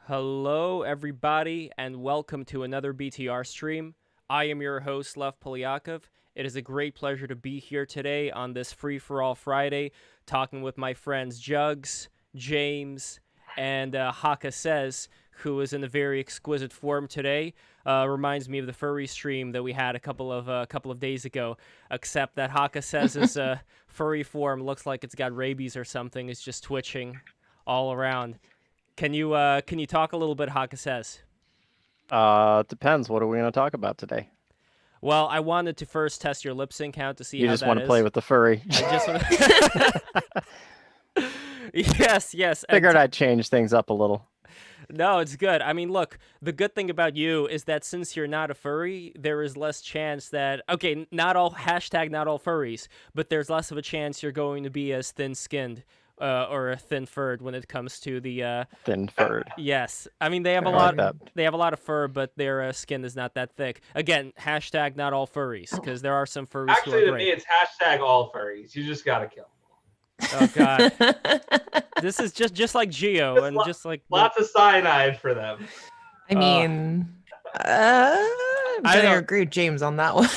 Hello, everybody, and welcome to another BTR stream. I am your host, Lev Polyakov. It is a great pleasure to be here today on this Free-for-All Friday, talking with my friends Jugs, James, and Haka Says, who is in a very exquisite form today. Reminds me of the furry stream that we had a couple of days ago, except that Haka Says' furry form looks like it's got rabies or something. It's just twitching all around. Can you talk a little bit, Haka Says? Depends. What are we going to talk about today? Well, I wanted to first test your lip sync count to see You how just that want to is. play with the furry. I just want yes. Figured I'd change things up a little. No, it's good. I mean, look, the good thing about you is that since you're not a furry, there is less chance that, okay, not all furries, but there's less of a chance you're going to be as thin-skinned or thin-furred when it comes to the Thin-furred. Yes, I mean they have a I lot. like They have a lot of fur, but their skin is not that thick. Again, hashtag not all furries, because there are some furries who Actually, are to great. me, it's hashtag all furries. You just gotta kill them. Oh god, this is just like Geo, and just like lots of cyanide for them. I mean, I'm gonna agree with James on that one.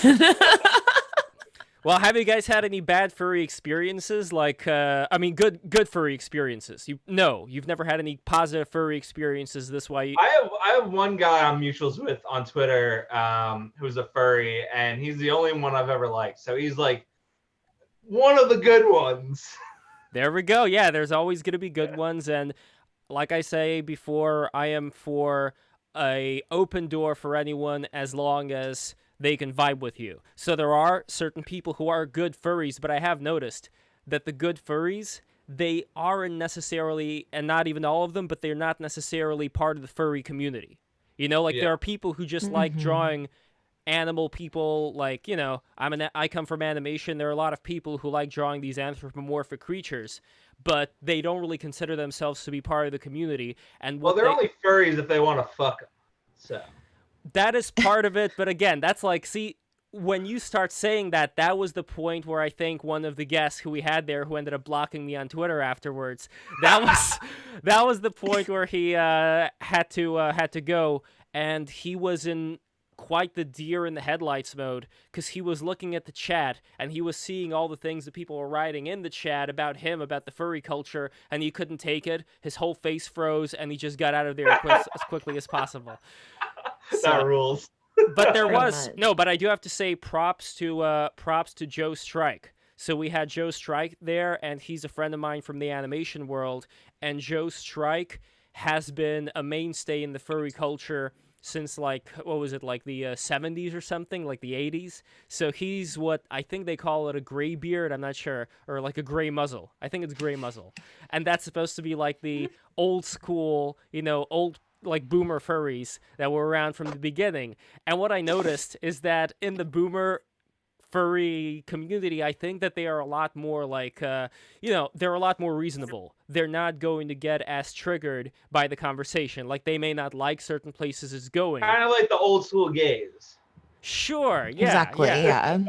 Well, have you guys had any bad furry experiences? Like, I mean, good furry experiences. You've never had any positive furry experiences. This way, I have one guy I'm mutuals with on Twitter, who's a furry, and he's the only one I've ever liked. So he's like one of the good ones. There we go. Yeah, there's always gonna be good ones, and like I say before, I am for a open door for anyone as long as they can vibe with you. So there are certain people who are good furries, but I have noticed that the good furries, they aren't necessarily, and not even all of them, but they're not necessarily part of the furry community. You know, like there are people who just like drawing animal people, like, you know, I come from animation. There are a lot of people who like drawing these anthropomorphic creatures, but they don't really consider themselves to be part of the community. And Well, they're only furries if they want to fuck them. So that is part of it, but again, that's like, see, when you start saying that, that was the point where I think one of the guests who we had there, who ended up blocking me on Twitter afterwards, that was the point where he had to go, and he was in quite the deer in the headlights mode, because he was looking at the chat and he was seeing all the things that people were writing in the chat about him, about the furry culture, and he couldn't take it. His whole face froze and he just got out of there as quickly as possible. That rules. But there was but I do have to say props to Joe Strike. So we had Joe Strike there, and he's a friend of mine from the animation world, and Joe Strike has been a mainstay in the furry culture since, like, what was it, like the 70s or something, like the 80s. So he's what I think they call it, a gray beard, I'm not sure, or like a gray muzzle. I think it's gray muzzle. And that's supposed to be like the old school, you know, old like boomer furries that were around from the beginning. And what I noticed is that in the boomer furry community, I think that they are a lot more like, you know, they're a lot more reasonable. They're not going to get as triggered by the conversation. Like, they may not like certain places it's going. Kind of like the old school gays. Sure, yeah. Exactly, yeah.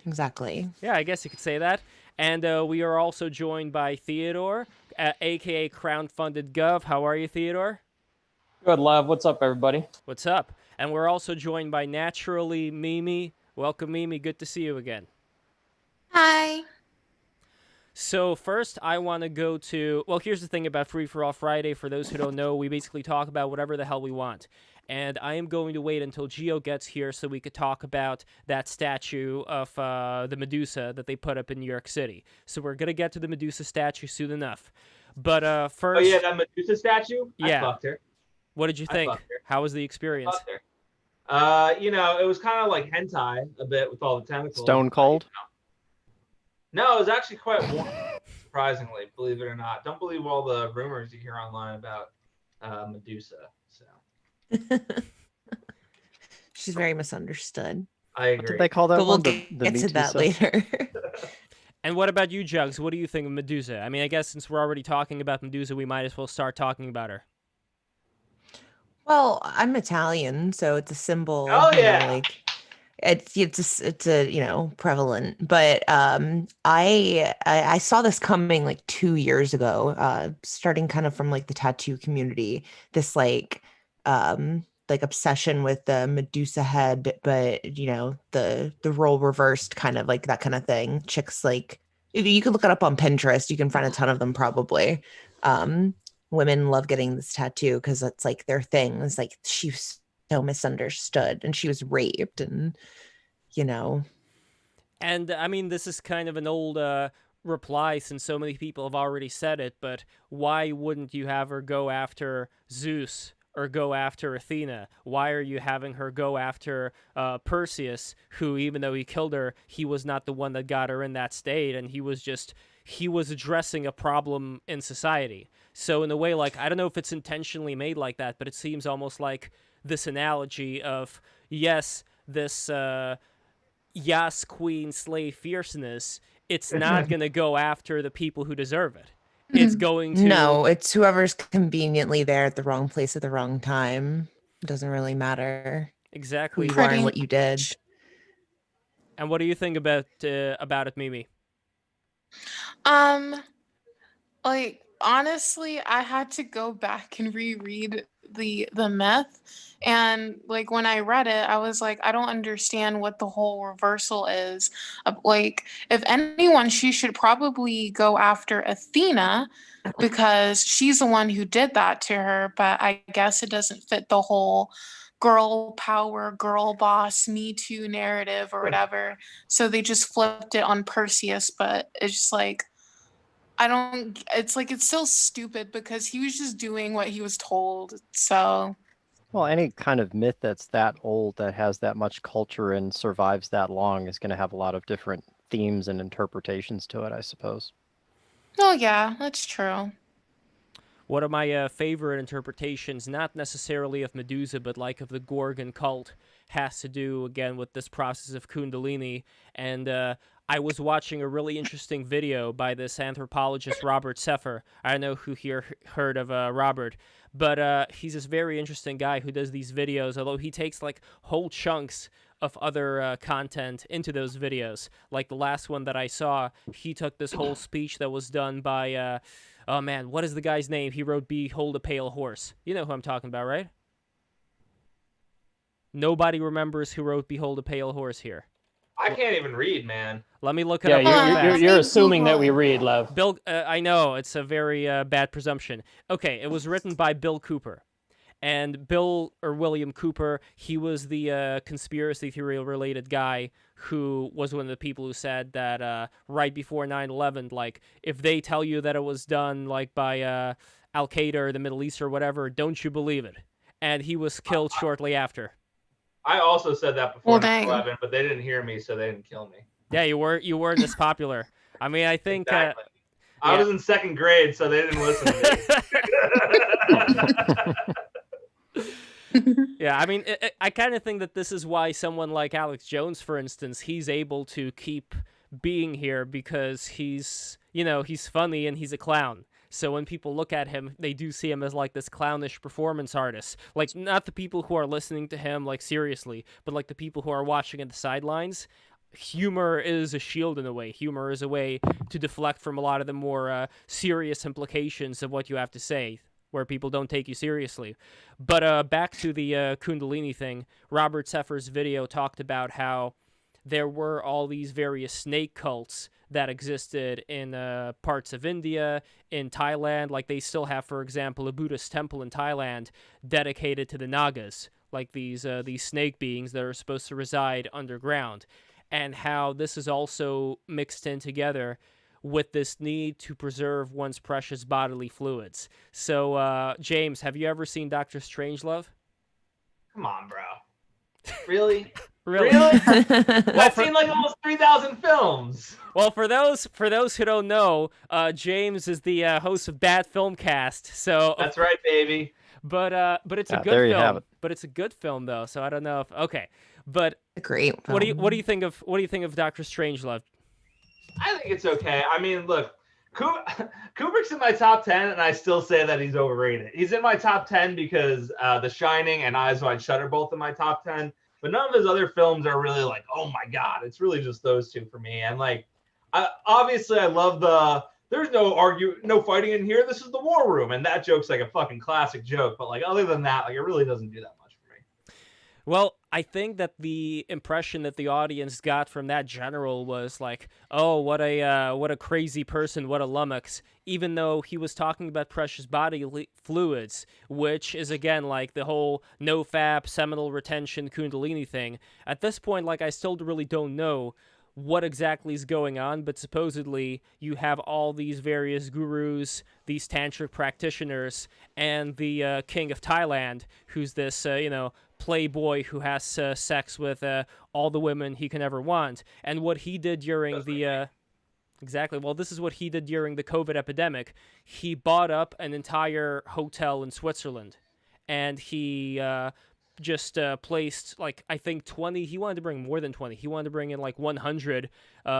Exactly. Yeah, I guess you could say that. And we are also joined by Theodore, a.k.a. Crowdfunded Gov. How are you, Theodore? Good, Lev. What's up, everybody? What's up? And we're also joined by Naturally Mimi. Welcome, Mimi. Good to see you again. Hi. So first, I want to go to... Well, here's the thing about Free For All Friday. For those who don't know, we basically talk about whatever the hell we want. And I am going to wait until Geo gets here so we could talk about that statue of the Medusa that they put up in New York City. So we're going to get to the Medusa statue soon enough. But first... Oh, yeah, that Medusa statue? Yeah. I fucked her. What did you think? How was the experience? You know, it was kind of like hentai a bit with all the tentacles. Stone cold? No, it was actually quite warm, surprisingly, believe it or not. Don't believe all the rumors you hear online about Medusa. So She's very misunderstood. I agree. What did they call that But we'll one? get to that later. And what about you, Jugs? What do you think of Medusa? I mean, I guess since we're already talking about Medusa, we might as well start talking about her. Well, I'm Italian, so it's a symbol. Oh, you know, yeah. like it's a prevalent, but I saw this coming like 2 years ago, starting kind of from like the tattoo community, this like obsession with the Medusa head, but the role reversed, kind of like that kind of thing. Chicks, like, you can look it up on Pinterest, you can find a ton of them probably. Women love getting this tattoo because it's like their thing. It's like she's so misunderstood and she was raped, and And I mean, this is kind of an old reply since so many people have already said it, but why wouldn't you have her go after Zeus or go after Athena? Why are you having her go after Perseus, who, even though he killed her, he was not the one that got her in that state, and he was addressing a problem in society. So in a way, like, I don't know if it's intentionally made like that, but it seems almost like this analogy of, yes, this Yas Queen slave fierceness, it's not going to go after the people who deserve it. It's going to... No, it's whoever's conveniently there at the wrong place at the wrong time. It doesn't really matter Exactly. who you are and what you did. And what do you think about it, Mimi? Like, honestly, I had to go back and reread the myth, and like when I read it, I was like, I don't understand what the whole reversal is. Like, if anyone, she should probably go after Athena because she's the one who did that to her, but I guess it doesn't fit the whole girl power, girl boss, Me Too narrative or whatever. So they just flipped it on Perseus, but it's just like, it's like, it's still stupid because he was just doing what he was told. So, well, any kind of myth that's that old, that has that much culture and survives that long, is going to have a lot of different themes and interpretations to it, I suppose. Oh yeah, that's true. One of my favorite interpretations, not necessarily of Medusa, but like of the Gorgon cult, has to do, again, with this process of Kundalini. And I was watching a really interesting video by this anthropologist, Robert Seffer. I don't know who here heard of Robert, but he's this very interesting guy who does these videos, although he takes like whole chunks of other content into those videos. Like the last one that I saw, he took this whole speech that was done by, oh man, what is the guy's name? He wrote Behold a Pale Horse. You know who I'm talking about, right? Nobody remembers who wrote Behold a Pale Horse here. I can't even read, man. Let me look it up. Yeah, you're assuming that we read, Lev. Bill, I know, it's a very bad presumption. Okay, it was written by Bill Cooper. And William Cooper, he was the conspiracy theory-related guy who was one of the people who said that right before 9/11, like, if they tell you that it was done, like, by Al-Qaeda or the Middle East or whatever, don't you believe it? And he was killed shortly after. I also said that before 9/11, but they didn't hear me, so they didn't kill me. Yeah, you weren't as popular. I mean, I think... Exactly. I was in second grade, so they didn't listen to me. Yeah, I mean, I kind of think that this is why someone like Alex Jones, for instance, he's able to keep being here because he's funny and he's a clown. So when people look at him, they do see him as like this clownish performance artist. Like, not the people who are listening to him, like, seriously, but like the people who are watching at the sidelines. Humor is a shield in a way. Humor is a way to deflect from a lot of the more serious implications of what you have to say, where people don't take you seriously. But back to the Kundalini thing, Robert Seffer's video talked about how there were all these various snake cults that existed in parts of India, in Thailand. Like, they still have, for example, a Buddhist temple in Thailand dedicated to the Nagas, like these snake beings that are supposed to reside underground, and how this is also mixed in together with this need to preserve one's precious bodily fluids. So, James, have you ever seen Dr. Strangelove? Come on, bro. Really? Really? I've seen like almost 3,000 films. Well, for those who don't know, James is the host of Bad Filmcast. So that's right, baby. But it's a good there you film. have it. But it's a good film, though. So I don't know if okay. But Great film. What do you think of Dr. Strangelove? I think it's okay. I mean, look, Kubrick's in my top 10, and I still say that he's overrated. He's in my top 10 because The Shining and Eyes Wide Shut are both in my top 10. but none of his other films are really like, oh my god. It's really just those two for me. And like, obviously I love there's no fighting in here. This is the war room, and that joke's like a fucking classic joke. But like, other than that, like, it really doesn't do that much for me. Well, I think that the impression that the audience got from that general was like, oh, what a crazy person, what a lummox, even though he was talking about precious bodily fluids, which is, again, like the whole no-fap, seminal retention, kundalini thing. At this point, like, I still really don't know what exactly is going on, but supposedly you have all these various gurus, these tantric practitioners, and the king of Thailand, who's this, playboy who has sex with all the women he can ever want. And what he did during Exactly. Well, this is what he did during the COVID epidemic. He bought up an entire hotel in Switzerland, and he just placed, like, I think 20. He wanted to bring more than 20. He wanted to bring in like 100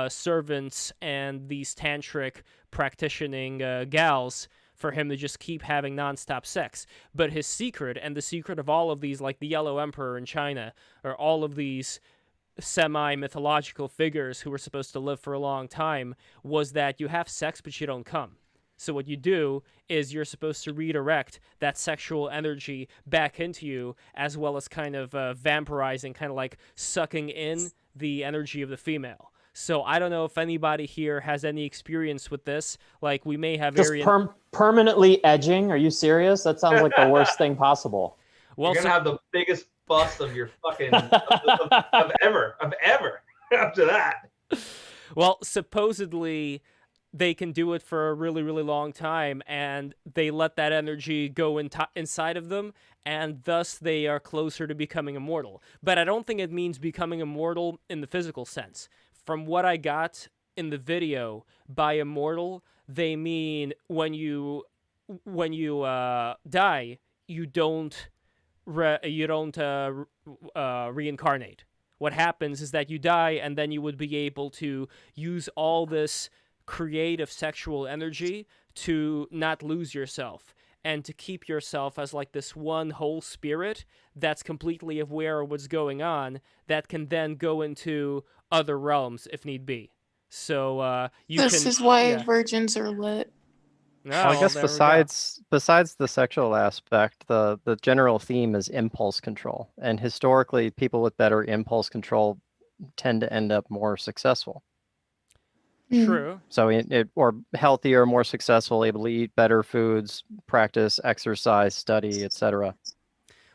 servants and these tantric practicing gals for him to just keep having nonstop sex. But his secret, and the secret of all of these, like the Yellow Emperor in China, or all of these semi-mythological figures who were supposed to live for a long time, was that you have sex but you don't come. So what you do is you're supposed to redirect that sexual energy back into you, as well as kind of vampirizing, kind of like sucking in the energy of the female. So I don't know if anybody here has any experience with this. Like, we may have just permanently edging. Are you serious? That sounds like the worst thing possible. Well, you're gonna have the biggest bust of your fucking of ever after that. Well, supposedly they can do it for a really, really long time, and they let that energy go inside of them, and thus they are closer to becoming immortal. But I don't think it means becoming immortal in the physical sense. From what I got in the video, by immortal, they mean when you die, you don't reincarnate. What happens is that you die, and then you would be able to use all this creative sexual energy to not lose yourself, and to keep yourself as like this one whole spirit that's completely aware of what's going on, that can then go into other realms if need be. So this is why virgins are lit. Well, I guess besides the sexual aspect, the general theme is impulse control, and historically, people with better impulse control tend to end up more successful. True. So or healthier, more successful, able to eat better foods, practice, exercise, study, etc.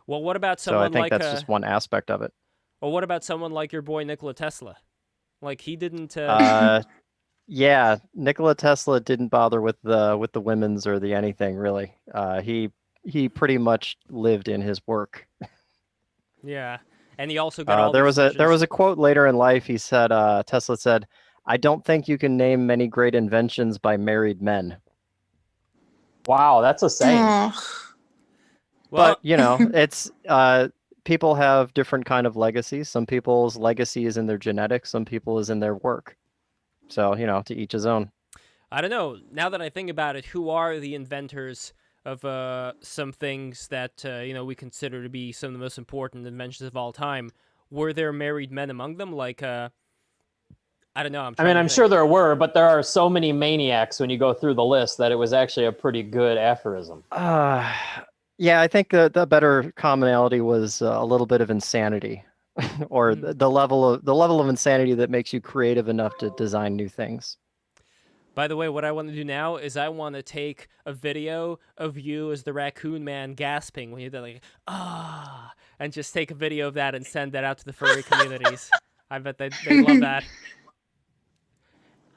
Well, what about someone like... So I think that's just one aspect of it. Well, what about someone like your boy Nikola Tesla? Like, he didn't... Yeah, Nikola Tesla didn't bother with the women's or the anything, really. He pretty much lived in his work. Yeah, and he also got all there was a quote later in life. He said, Tesla said, "I don't think you can name many great inventions by married men." Wow, that's a saying. But it's people have different kind of legacies. Some people's legacy is in their genetics. Some people is in their work. So, to each his own. I don't know. Now that I think about it, who are the inventors of some things that, we consider to be some of the most important inventions of all time? Were there married men among them? Like, I don't know. I'm sure there were, but there are so many maniacs when you go through the list that it was actually a pretty good aphorism. Yeah, I think the better commonality was a little bit of insanity. Or the level of insanity that makes you creative enough to design new things. By the way, what I want to do now is I want to take a video of you as the raccoon man gasping when you're like, and just take a video of that and send that out to the furry communities. I bet they love that.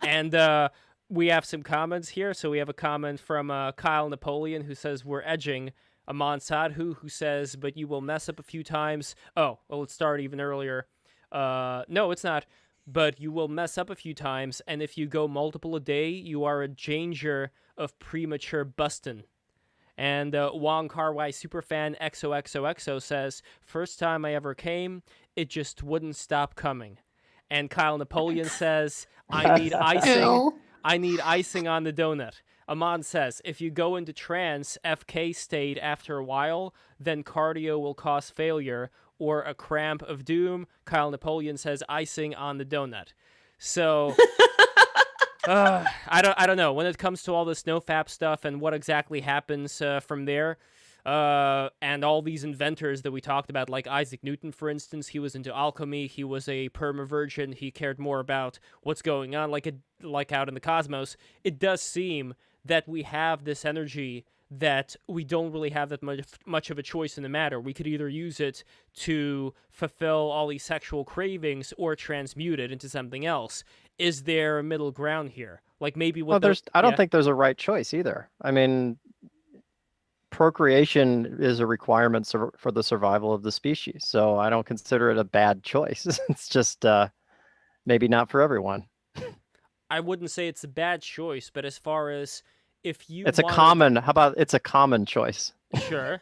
And we have some comments here. So we have a comment from Kyle Napoleon, who says, "We're edging." Aman Sadhu, who says, "But you will mess up a few times." Oh, well, let's start even earlier. No, it's not. "But you will mess up a few times, and if you go multiple a day, you are a danger of premature bustin'." And Wong Kar-wai Superfan XOXOXO says, "First time I ever came, it just wouldn't stop coming." And Kyle Napoleon says, "I need icing. I need icing on the donut." Aman says, "If you go into trance, FK state after a while, then cardio will cause failure. or a cramp of doom. Kyle Napoleon says icing on the donut. So I don't know. When it comes to all this nofap stuff and what exactly happens from there, and all these inventors that we talked about, like Isaac Newton, for instance, he was into alchemy. He was a perma-virgin. He cared more about what's going on, like out in the cosmos. It does seem that we have this energy that we don't really have that much of a choice in the matter. We could either use it to fulfill all these sexual cravings or transmute it into something else. Is there a middle ground here? Like maybe what? I don't think there's a right choice either. I mean, procreation is a requirement for the survival of the species, so I don't consider it a bad choice. It's just maybe not for everyone. I wouldn't say it's a bad choice, but as far as if you it's a common choice. Sure.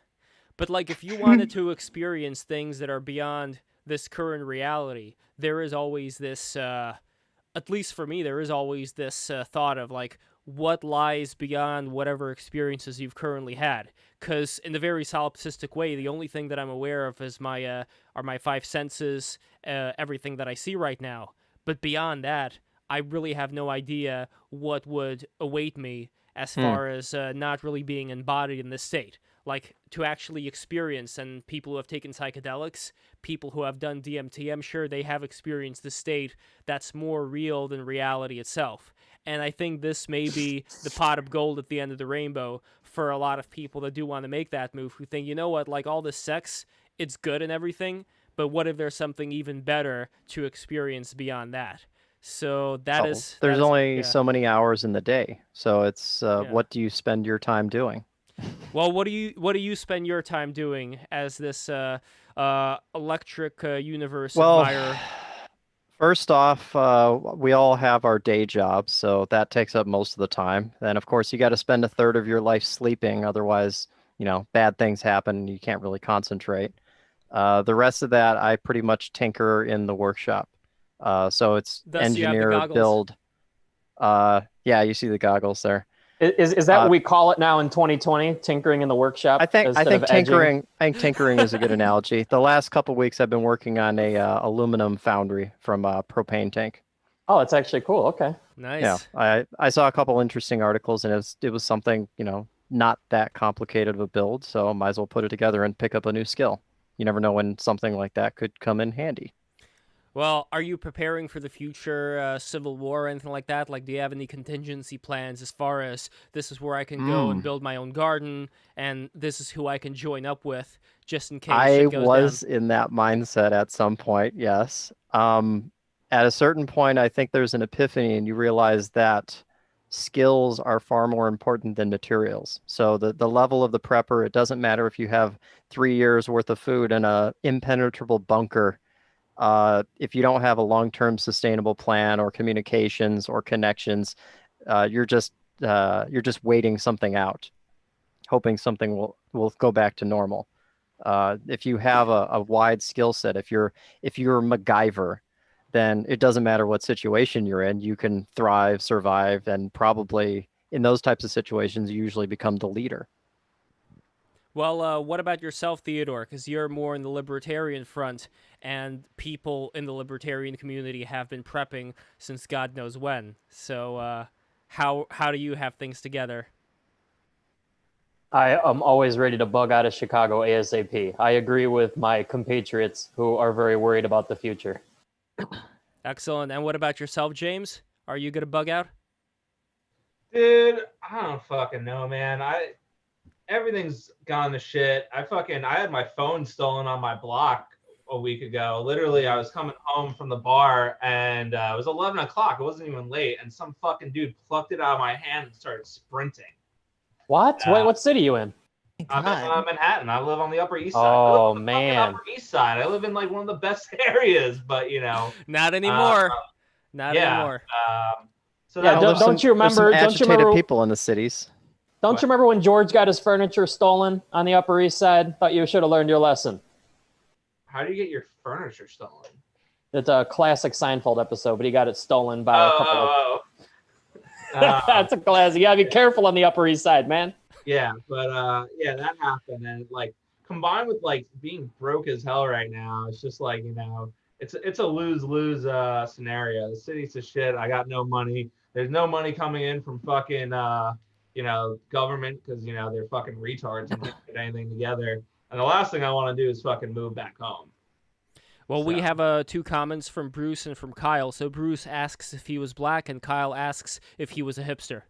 But like if you wanted to experience things that are beyond this current reality, there is always this at least for me, there is always this thought of like what lies beyond whatever experiences you've currently had. Because in the very solipsistic way, the only thing that I'm aware of is are my five senses, everything that I see right now. But beyond that, I really have no idea what would await me as far as not really being embodied in this state. Like, to actually experience, and people who have taken psychedelics, people who have done DMT, I'm sure they have experienced the state that's more real than reality itself. And I think this may be the pot of gold at the end of the rainbow for a lot of people that do want to make that move, who think, you know what, like all this sex, it's good and everything, but what if there's something even better to experience beyond that? So there's only so many hours in the day. So it's what do you spend your time doing? Well, what do you spend your time doing as this electric universe admirer? First off, we all have our day jobs, so that takes up most of the time. Then, of course, you got to spend a third of your life sleeping. Otherwise, bad things happen. You can't really concentrate. The rest of that, I pretty much tinker in the workshop. So it's engineer, build. Yeah, you see the goggles there. Is that what we call it now in 2020? Tinkering in the workshop. I think tinkering is a good analogy. The last couple of weeks, I've been working on a aluminum foundry from a propane tank. Oh, it's actually cool. Okay, nice. Yeah, I saw a couple interesting articles, and it was something not that complicated of a build, so I might as well put it together and pick up a new skill. You never know when something like that could come in handy. Well, are you preparing for the future civil war or anything like that? Like, do you have any contingency plans as far as this is where I can go and build my own garden, and this is who I can join up with just in case it goes down? In that mindset at some point, yes. At a certain point, I think there's an epiphany, and you realize that skills are far more important than materials. So the level of the prepper, it doesn't matter if you have 3 years worth of food in an impenetrable bunker. If you don't have a long-term sustainable plan or communications or connections, you're just waiting something out, hoping something will go back to normal. If you have a wide skill set, if you're MacGyver, then it doesn't matter what situation you're in, you can thrive, survive, and probably in those types of situations, you usually become the leader. Well, what about yourself, Theodore? Because you're more in the libertarian front, and people in the libertarian community have been prepping since God knows when. So how do you have things together? I am always ready to bug out of Chicago ASAP. I agree with my compatriots who are very worried about the future. Excellent. And what about yourself, James? Are you going to bug out? Dude, I don't fucking know, man. Everything's gone to shit. I had my phone stolen on my block a week ago. Literally, I was coming home from the bar, and it was 11 o'clock. It wasn't even late, and some fucking dude plucked it out of my hand and started sprinting. What? What city are you in? I'm in Manhattan. I live on the Upper East Side. Oh, man. Upper East Side. I live in like one of the best areas, but not anymore. Not anymore. So yeah, don't you remember? Don't you remember people in the cities? Don't you remember when George got his furniture stolen on the Upper East Side? Thought you should have learned your lesson. How do you get your furniture stolen? It's a classic Seinfeld episode, but he got it stolen by a couple of... That's a classic. You gotta be careful on the Upper East Side, man. Yeah, but that happened, and like combined with like being broke as hell right now, it's just like, you know, it's a lose-lose scenario. The city's a shit. I got no money. There's no money coming in from fucking you know, government because, you know, they're fucking retards and can't get anything together. And the last thing I want to do is fucking move back home. Well, we have 2 comments from Bruce and from Kyle. So Bruce asks if he was black, and Kyle asks if he was a hipster.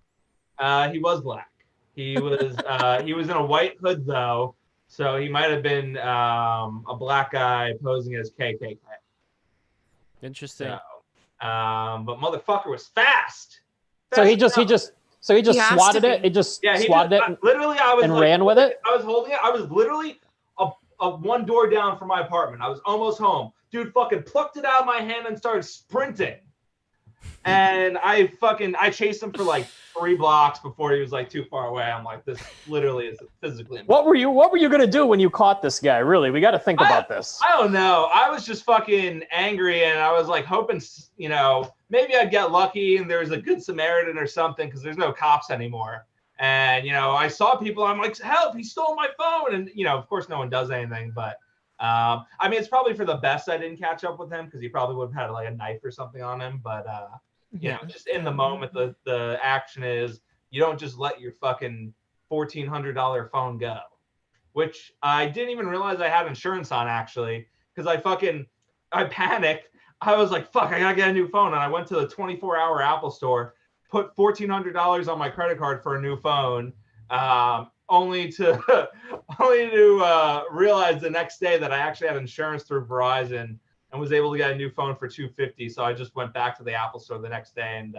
He was black. He was in a white hood though, so he might have been a black guy posing as KKK. Interesting. So, but motherfucker was fast. So he just swatted it. He just swatted it. Literally, I was and like, ran with it. I was holding it. I was literally a one door down from my apartment. I was almost home. Dude fucking plucked it out of my hand and started sprinting. And I chased him for like 3 blocks before he was like too far away. I'm like, this literally is physically impossible. What were you gonna do when you caught this guy? Really, we got to think about this. I don't know. I was just fucking angry, and I was like hoping, you know, maybe I'd get lucky and there was a good Samaritan or something because there's no cops anymore. And you know, I saw people. I'm like, help! He stole my phone, and you know, of course, no one does anything. But I mean, it's probably for the best I didn't catch up with him because he probably would have had like a knife or something on him. But you know, just in the moment, the action is you don't just let your fucking $1,400 phone go, which I didn't even realize I had insurance on actually, because I panicked. I was like, fuck, I gotta get a new phone. And I went to the 24-hour Apple store, put $1,400 on my credit card for a new phone, only to realize the next day that I actually had insurance through Verizon and was able to get a new phone for $250. So I just went back to the Apple store the next day and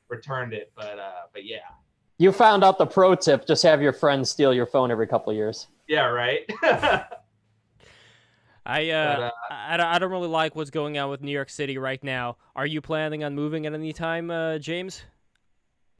returned it. But yeah. You found out the pro tip: just have your friends steal your phone every couple of years. Yeah, right. I don't really like what's going on with New York City right now. Are you planning on moving at any time, James?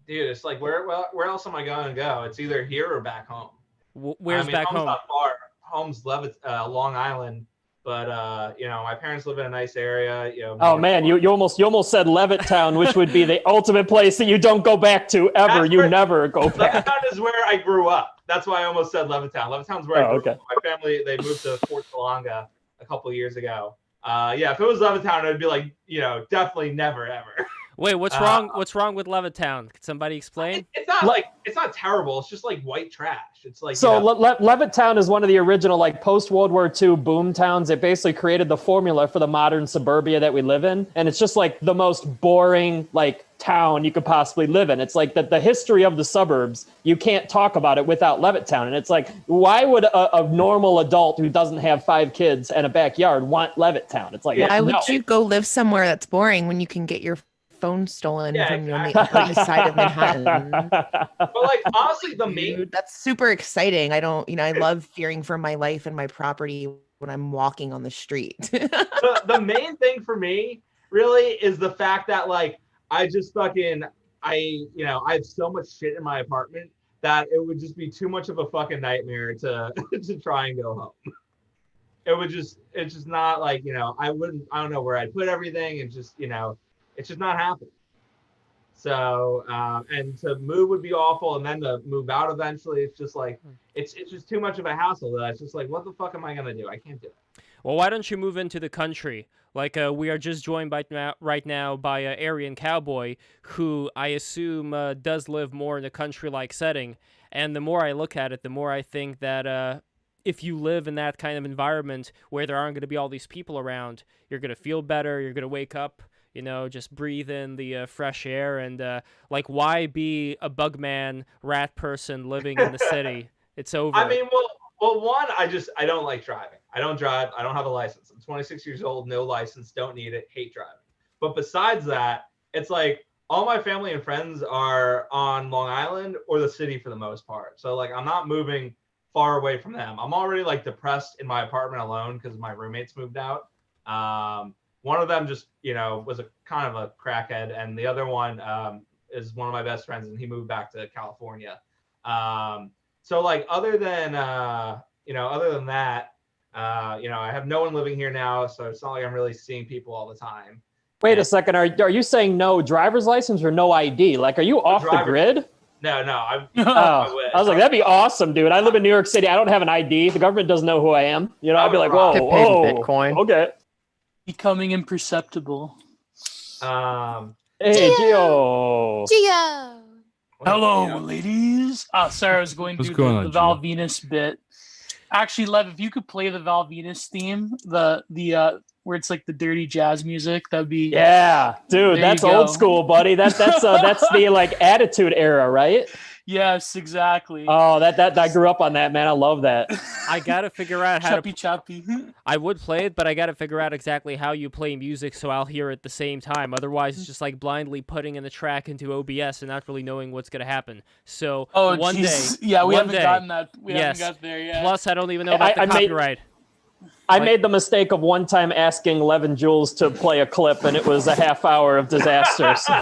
Dude, it's like where else am I going to go? It's either here or back home. Where's back home's home? Not far. Home's Long Island. But you know, my parents live in a nice area. You know. Oh man, you almost said Levittown, which would be the ultimate place that you don't go back to ever. You never go back. Levittown is where I grew up. That's why I almost said Levittown. Levittown's where I grew up. My family, they moved to Fort Salonga a couple of years ago. Yeah, if it was Levittown, it'd be like, you know, definitely never ever. Wait, what's wrong? What's wrong with Levittown? Could somebody explain? It's not terrible. It's just like white trash. It's like so. You know, Levittown is one of the original like post World War II boom towns. It basically created the formula for the modern suburbia that we live in, and it's just like the most boring like town you could possibly live in. It's like the history of the suburbs. You can't talk about it without Levittown, and it's like, why would a normal adult who doesn't have 5 kids and a backyard want Levittown? It's like, why would you go live somewhere that's boring when you can get your phone stolen from you on the Upper East Side of Manhattan? But like honestly, that's super exciting. I love fearing for my life and my property when I'm walking on the street. the main thing for me really is the fact that like I have so much shit in my apartment that it would just be too much of a fucking nightmare to try and go home. It's just not like, you know, I don't know where I'd put everything and just, you know, it's just not happening. So, and to move would be awful, and then to move out eventually, it's just like, it's just too much of a hassle. That it's just like, what the fuck am I gonna do? I can't do it. Well, why don't you move into the country? Like, we are just joined right now by Aryan Cowboy, who I assume does live more in a country-like setting. And the more I look at it, the more I think that if you live in that kind of environment where there aren't going to be all these people around, you're going to feel better, you're going to wake up, you know, just breathe in the fresh air, and like, why be a bugman rat person living in the city? It's over. I mean, well, one, I don't like driving. I don't drive. I don't have a license. I'm 26 years old, no license, don't need it, hate driving. But besides that, it's like all my family and friends are on Long Island or the city for the most part. So like, I'm not moving far away from them. I'm already like depressed in my apartment alone because my roommates moved out. One of them just, you know, was a kind of a crackhead, and the other one is one of my best friends, and he moved back to California. So like, other than that, you know, I have no one living here now, so it's not like I'm really seeing people all the time. Wait a second, are you saying no driver's license or no ID? Like, are you off the grid? No, I I was like, that'd be awesome, dude. I live in New York City. I don't have an ID. The government doesn't know who I am. You know, I'd be like, whoa, Get paid in whoa, Bitcoin. okay. Becoming imperceptible. Hey, Gio. Hello, ladies. Oh, sorry, I was going What's through going the on, Val Gio? Venus bit. Actually, Lev, if you could play the Val Venus theme, the where it's like the dirty jazz music, that'd be Yeah, dude, There that's you old go. school, buddy. That's the like Attitude Era, right? yes, exactly. Oh, that I grew up on that, man. I love that. I gotta figure out how Choppy choppy. I would play it, but I gotta figure out exactly how you play music so I'll hear it at the same time. Otherwise, it's just like blindly putting in the track into OBS and not really knowing what's gonna happen. So one geez. day, Yeah, we one haven't day, gotten that. We yes. haven't got there yet. Plus, I don't even know about the I made- copyright. I made the mistake of one time asking Levin Jules to play a clip, and it was a half hour of disaster. So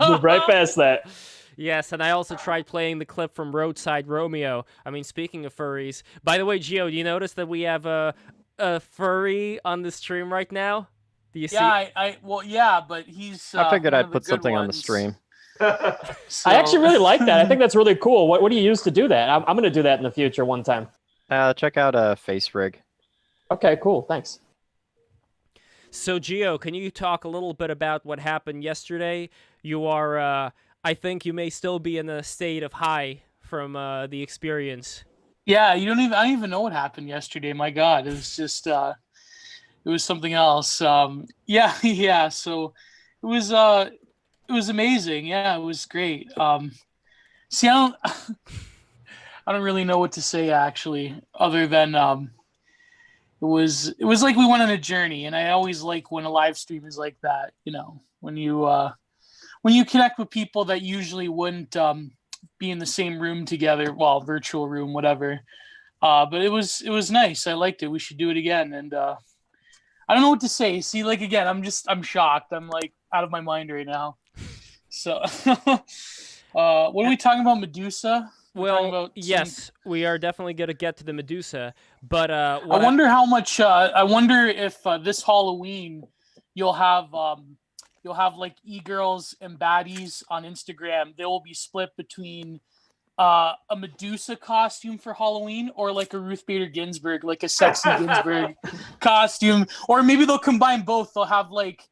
move right past that. Yes, and I also tried playing the clip from Roadside Romeo. I mean, speaking of furries. By the way, Gio, do you notice that we have a furry on the stream right now? Do you see? Yeah, but he's. I figured one I'd of the put good something on the ones. stream. So- I actually really like that. I think that's really cool. What do you use to do that? I'm going to do that in the future one time. Check out Face Rig. Okay, cool. Thanks. So, Gio, can you talk a little bit about what happened yesterday? You are, I think you may still be in a state of high from the experience. Yeah, I don't even know what happened yesterday. My God, it was just it was something else. Yeah. So it was amazing. Yeah, it was great. See, I don't really know what to say actually, other than it was like we went on a journey, and I always like when a live stream is like that. You know, when you connect with people that usually wouldn't be in the same room together, well, virtual room, whatever. But it was nice. I liked it. We should do it again. And I don't know what to say. See, like again, I'm shocked. I'm like out of my mind right now. So, what are we talking about? Medusa? Well, yes, we are definitely going to get to the Medusa, but I wonder how much. I wonder if this Halloween you'll have like e-girls and baddies on Instagram. They will be split between a Medusa costume for Halloween or like a Ruth Bader Ginsburg, like a sexy Ginsburg costume, or maybe they'll combine both. They'll have like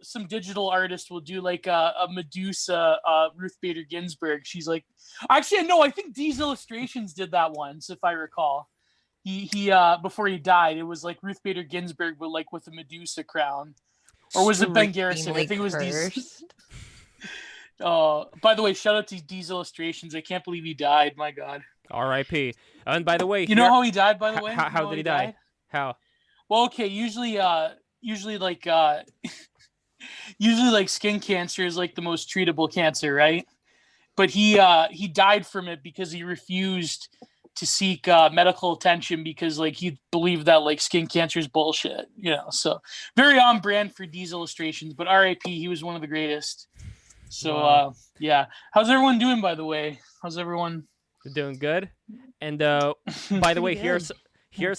some digital artist will do like a Medusa Ruth Bader Ginsburg. She's like, actually, no, I think D's Illustrations did that once, if I recall. He before he died, it was like Ruth Bader Ginsburg, but like with a Medusa crown. Or was it Ben Garrison? I think it was D's. By the way, shout out to D's Illustrations. I can't believe he died. My God. R.I.P. And by the way, you know how he died? By the way, how did he die? How? Well, okay. Usually like skin cancer is like the most treatable cancer, right? But he died from it because he refused to seek medical attention because like he believed that like skin cancer is bullshit, you know. So very on brand for D's Illustrations, but R.I.P. He was one of the greatest. So wow. Yeah, how's everyone doing? By the way, how's everyone? Doing good. And by the way, here's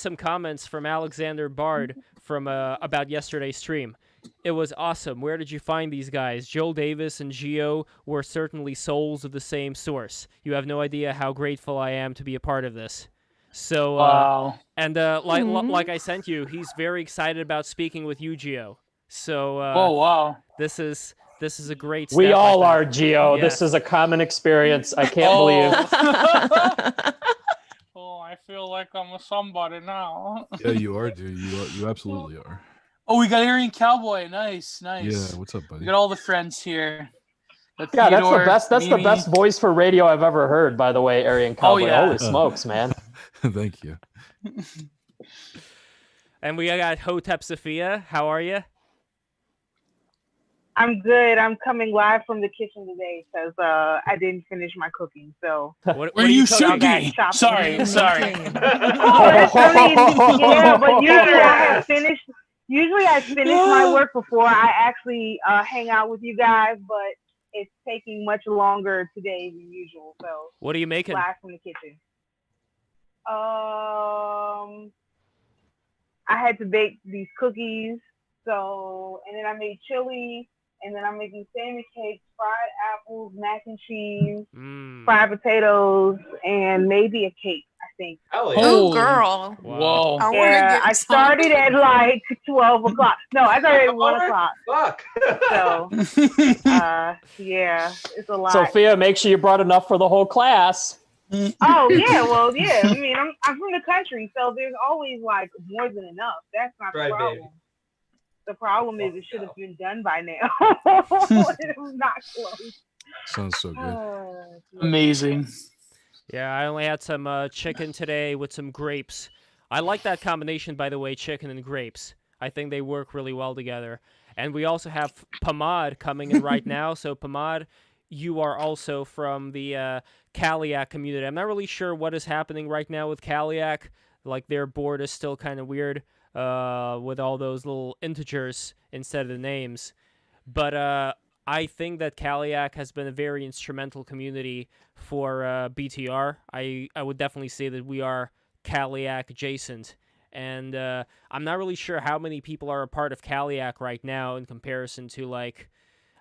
some comments from Alexander Bard from about yesterday's stream. It was awesome. Where did you find these guys? Joel Davis and Gio were certainly souls of the same source. You have no idea how grateful I am to be a part of this. So, wow. And like I sent you, he's very excited about speaking with you, Gio. So, oh wow, this is a great step. We all are, Gio. Yes. This is a common experience. I can't believe. Oh, I feel like I'm a somebody now. Yeah, you are, dude. You absolutely are. Oh, we got Aryan Cowboy. Nice. Yeah, what's up, buddy? We got all the friends here. Yeah, Theodore, that's the best voice for radio I've ever heard, by the way, Aryan Cowboy. Oh, yeah. Holy smokes, man. Thank you. And we got Hotep Sophia. How are you? I'm good. I'm coming live from the kitchen today because I didn't finish my cooking. So what are you cooking? be? Sorry. Yeah, but usually I finish my work before I actually hang out with you guys, but it's taking much longer today than usual. So what are you making? Live from the kitchen. I had to bake these cookies, and then I made chili. and then I'm making salmon cakes, fried apples, mac and cheese, fried potatoes, and maybe a cake, I think. Hell yeah. Oh, girl. Whoa. I want to Yeah, get I started at like 12 o'clock. No, I started at 1 o'clock. Fuck. So, yeah, it's a lot. Sophia, make sure you brought enough for the whole class. Oh yeah, well yeah. I mean, I'm from the country, so there's always like more than enough. That's not the problem. Baby. The problem is it should have been done by now. I'm not close. Sounds so good. Amazing. Yeah, I only had some chicken today with some grapes. I like that combination, by the way, chicken and grapes. I think they work really well together. And we also have Pamad coming in right now. So Pamad, you are also from the Kaliak community. I'm not really sure what is happening right now with Kaliak. Like, their board is still kind of weird with all those little integers instead of the names. But I think that Kaliak has been a very instrumental community for BTR. I would definitely say that we are Kaliak adjacent. And I'm not really sure how many people are a part of Kaliak right now in comparison to, like,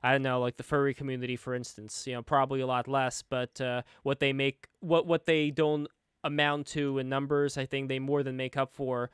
I don't know, like the furry community, for instance. You know, probably a lot less, but what they don't amount to in numbers, I think they more than make up for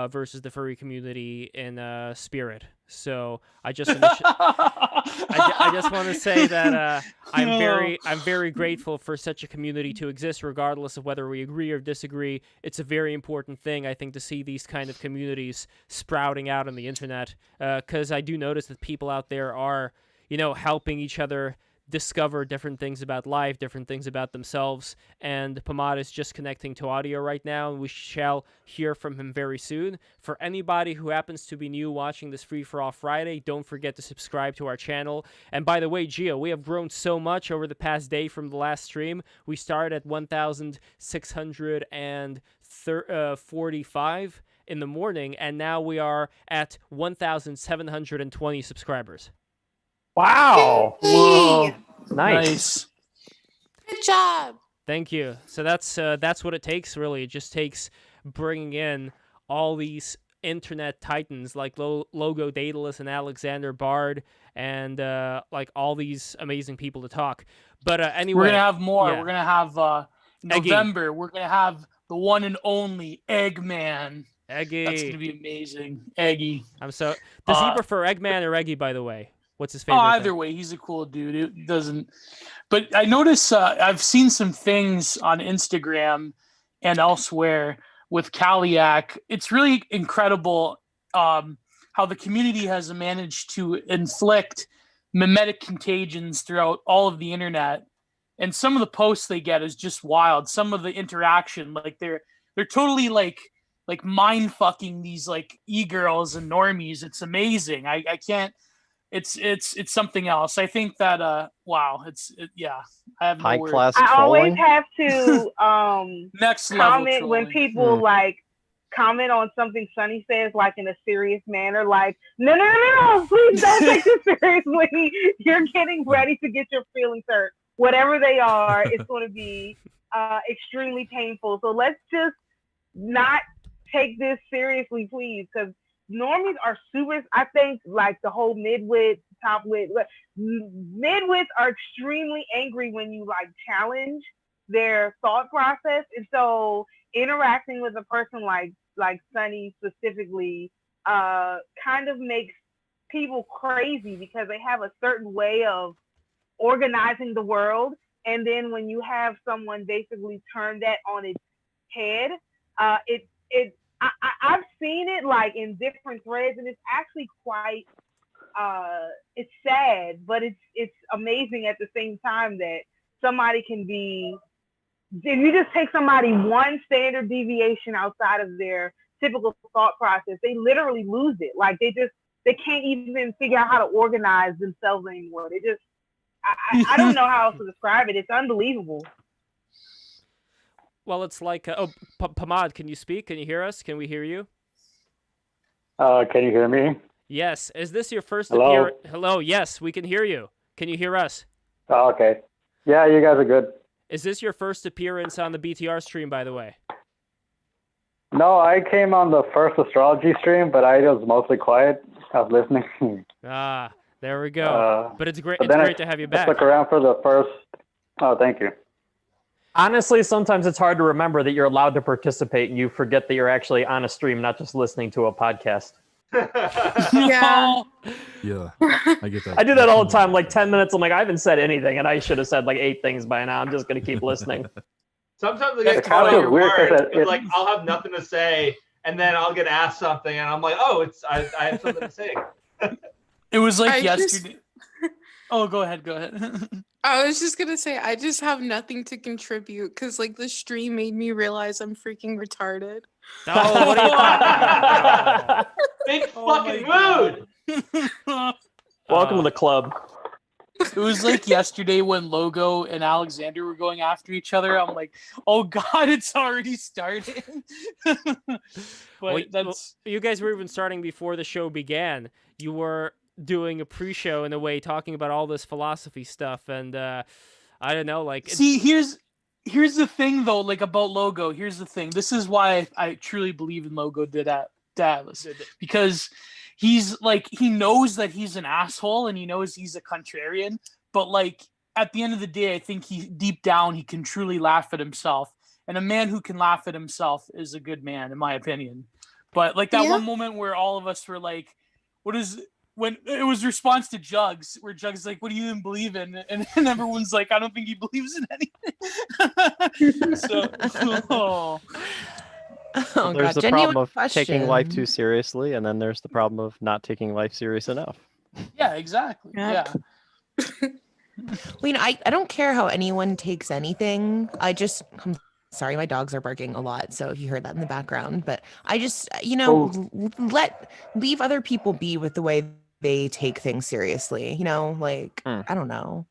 versus the furry community in spirit. So I just I just want to say that I'm very grateful for such a community to exist, regardless of whether we agree or disagree. It's a very important thing, I think, to see these kind of communities sprouting out on the internet, because I do notice that people out there are, you know, helping each other discover different things about life, different things about themselves, and Pamad is just connecting to audio right now, and we shall hear from him very soon. For anybody who happens to be new watching this Free For All Friday, don't forget to subscribe to our channel. And by the way, Gio, we have grown so much over the past day from the last stream. We started at 1,645 in the morning, and now we are at 1,720 subscribers. Wow. Whoa. Nice. Good job. Thank you. So that's what it takes, really. It just takes bringing in all these internet titans like Logo Daedalus and Alexander Bard and like all these amazing people to talk. But anyway, we're gonna have more. Yeah. We're gonna have November. Eggy. We're gonna have the one and only Eggman. Eggy. That's gonna be amazing. Eggy. Does he prefer Eggman or Eggy, by the way? What's his favorite? Either way, he's a cool dude. It doesn't. But I notice I've seen some things on Instagram and elsewhere with Kaliak. It's really incredible how the community has managed to inflict mimetic contagions throughout all of the internet. And some of the posts they get is just wild. Some of the interaction, like they're totally like mind fucking these like e-girls and normies. It's amazing. I can't. It's something else. I think that wow, yeah. I have no high words. class I trolling. always have to Next level comment when trolling. people like comment on something Sunny says like in a serious manner, like no, please don't take this seriously. You're getting ready to get your feelings hurt. Whatever they are, it's going to be extremely painful. So let's just not take this seriously, please, because normies are super. I think like the whole midwit, topwit, midwits are extremely angry when you like challenge their thought process, and so interacting with a person like Sunny specifically kind of makes people crazy because they have a certain way of organizing the world, and then when you have someone basically turn that on its head, I've seen it like in different threads, and it's actually quite it's sad, but it's amazing at the same time that somebody can be, if you just take somebody one standard deviation outside of their typical thought process, they literally lose it. Like they can't even figure out how to organize themselves anymore. They just I don't know how else to describe it. It's unbelievable. Well, it's like, Pamad, can you speak? Can you hear us? Can we hear you? Can you hear me? Yes. Is this your first Hello? appearance? Hello, yes, we can hear you. Can you hear us? Oh, okay. Yeah, you guys are good. Is this your first appearance on the BTR stream, by the way? No, I came on the first astrology stream, but I was mostly quiet. I was listening. There we go. But it's great. But It's then great to have you back. Look around for the first. Oh, thank you. Honestly, sometimes it's hard to remember that you're allowed to participate and you forget that you're actually on a stream, not just listening to a podcast. Yeah. Yeah, I get that. I do that all the time. Like 10 minutes, I'm like, I haven't said anything, and I should have said like 8 things by now. I'm just gonna keep listening. Sometimes I get It's caught kind on of your weird 'cause words. it- It's like I'll have nothing to say, and then I'll get asked something, and I'm like, oh, I have something to say. It was like I yesterday. Oh, go ahead. I was just gonna say I just have nothing to contribute because like the stream made me realize I'm freaking retarded. Oh, what are you talking about? Big Oh fucking my mood. Welcome to the club. It was like yesterday when Logo and Alexander were going after each other. I'm like, oh god, it's already started. But Well, you guys were even starting before the show began. You were doing a pre-show in a way, talking about all this philosophy stuff, and I don't know, like. See, here's the thing though, like about Logo. Here's the thing. This is why I truly believe in Logo Dallas, because he's like, he knows that he's an asshole and he knows he's a contrarian, but like at the end of the day, I think deep down he can truly laugh at himself, and a man who can laugh at himself is a good man, in my opinion. But like that one moment where all of us were like, when it was response to Jugs, where Jugs like, what do you even believe in? And everyone's like, I don't think he believes in anything. So, There's the problem of taking life too seriously, and then there's the problem of not taking life serious enough. Yeah, exactly. Yeah. Well, I don't care how anyone takes anything. I'm sorry, my dogs are barking a lot, so if you heard that in the background, but I just, leave other people be with the way they take things seriously, like, I don't know.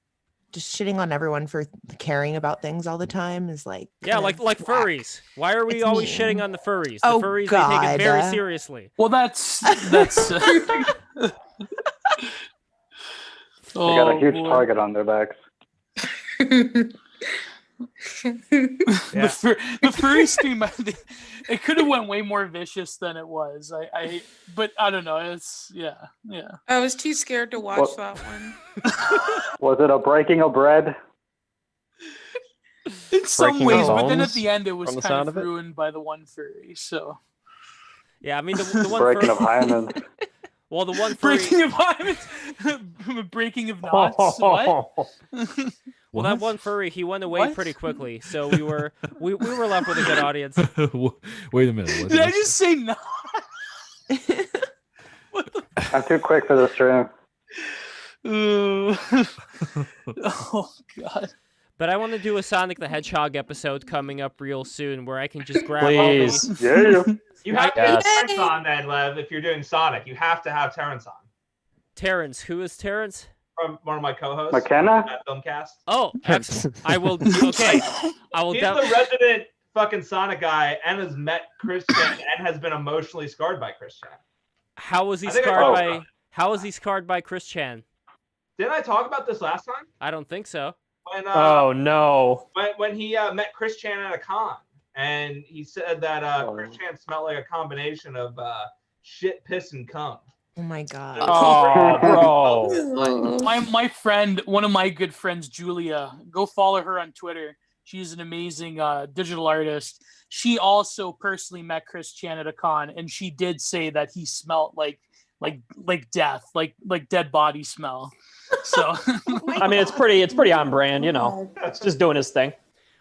Just shitting on everyone for caring about things all the time is like... Yeah, like furries. Why are we always shitting on the furries? The Oh, furries, God. they take it very seriously. Well, that's They got a huge target on their backs. The furry stream, it could have went way more vicious than it was. But I don't know. It's yeah. I was too scared to watch that one. Was it a breaking of bread? In some Breaking ways, bones but then at the end it was from the kind sound of of it? ruined by the one furry. So Yeah, I mean the one Breaking furry. of hymens. Well, the one furry. breaking of hymens, breaking of knots. What? Well, that one furry, he went away pretty quickly, so we were left with a good audience. Wait a minute. Did I just say no? I'm too quick for this stream. Oh god. But I want to do a Sonic the Hedgehog episode coming up real soon, where I can just grab all Please. these. Yeah. You have to have Yes. Terrence on then, Lev, if you're doing Sonic. You have to have Terrence on. Terrence, who is Terrence? From one of my co-hosts. McKenna? At Filmcast. Oh, excellent. I will. Okay, I will. He's the resident fucking Sonic guy and has met Chris Chan and has been emotionally scarred by Chris Chan. How was he I think I scarred talked by? about it. How was he scarred by Chris Chan? Didn't I talk about this last time? I don't think so. When Oh no. when he met Chris Chan at a con, and he said that Chris Chan smelled like a combination of shit, piss, and cum. Oh my God. Oh, bro. My friend, one of my good friends, Julia, go follow her on Twitter. She's an amazing digital artist. She also personally met Chris Chan at a con, and she did say that he smelled like death, like dead body smell. So I mean, it's pretty on brand, It's just doing his thing.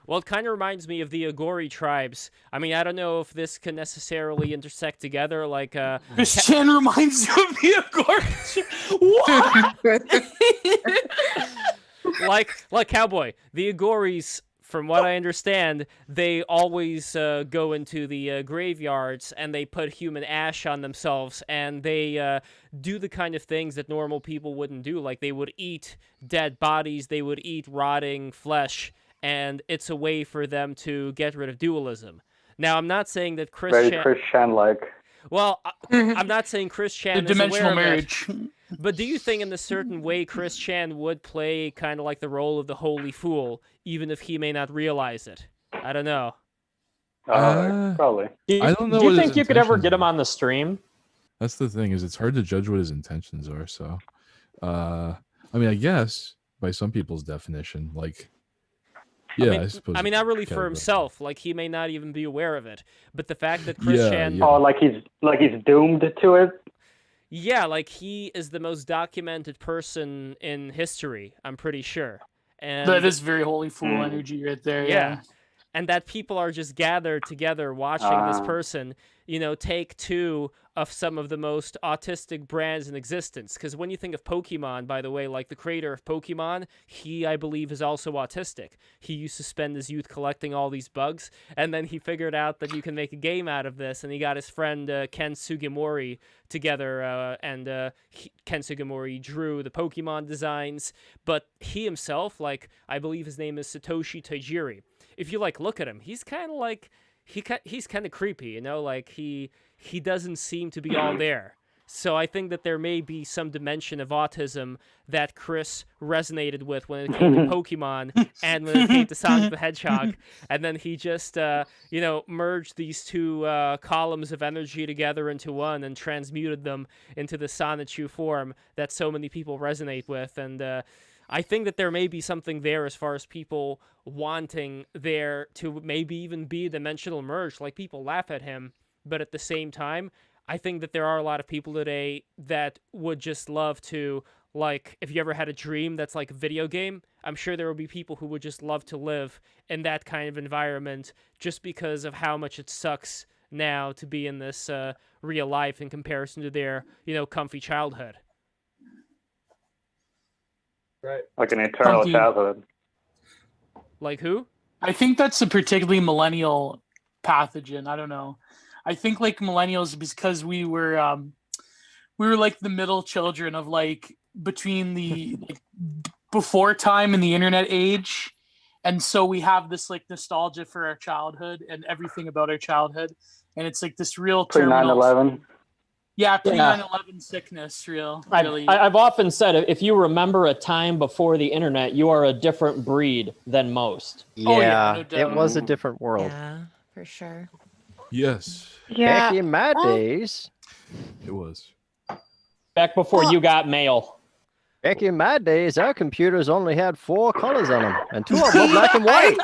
Well, it kind of reminds me of the Agori tribes. I mean, I don't know if this can necessarily intersect together, like Chris Chan reminds you of the Agori. What? like Cowboy. The Agoris, from what I understand, they always go into the graveyards and they put human ash on themselves, and they do the kind of things that normal people wouldn't do. Like they would eat dead bodies, they would eat rotting flesh, and it's a way for them to get rid of dualism. Now, I'm not saying that Very Chris Chan-like. Well, I'm not saying Chris Chan The is dimensional aware of marriage. it, but do you think in a certain way Chris Chan would play kind of like the role of the holy fool, even if he may not realize it? I don't know. Probably. I don't know Do you what think his you could ever intentions get him are. on the stream? That's the thing, is it's hard to judge what his intentions are. So I mean, I guess by some people's definition, like, yeah, I suppose. I mean, not really for himself. Like, he may not even be aware of it. But the fact that Chris Chan... Oh, like he's doomed to it? Yeah, like he is the most documented person in history, I'm pretty sure. And that is very holy fool energy right there. Yeah. And that people are just gathered together watching this person, you know, take two of some of the most autistic brands in existence. Because when you think of Pokemon, by the way, like the creator of Pokemon, he, I believe, is also autistic. He used to spend his youth collecting all these bugs, and then he figured out that you can make a game out of this, and he got his friend Ken Sugimori together, and Ken Sugimori drew the Pokemon designs, but he himself, like, I believe his name is Satoshi Tajiri. If you, like, look at him, he's kind of like, he's kind of creepy, you know, like, he doesn't seem to be all there. So I think that there may be some dimension of autism that Chris resonated with when it came to Pokemon and when it came to Sonic the Hedgehog. And then he just, you know, merged these two columns of energy together into one and transmuted them into the Sonichu form that so many people resonate with. And I think that there may be something there as far as people wanting there to maybe even be a dimensional merge. Like, people laugh at him, but at the same time, I think that there are a lot of people today that would just love to, like, if you ever had a dream that's like a video game, I'm sure there will be people who would just love to live in that kind of environment just because of how much it sucks now to be in this real life in comparison to their, you know, comfy childhood. Right. Like an eternal childhood. Like who? I think that's a particularly millennial pathogen. I don't know. I think like millennials, because we were like the middle children of like between the like before time and the internet age, and so we have this like nostalgia for our childhood and everything about our childhood, and it's like this real Pre 9/11. Yeah, pre 9/11 sickness, really. I've often said, if you remember a time before the internet, you are a different breed than most. Yeah, no doubt. it was a different world. Yeah, for sure. Yes, Yeah. Back in my days. it was. Back before you got mail. Back in my days, our computers only had 4 colors on them, and 2 of them were black and white.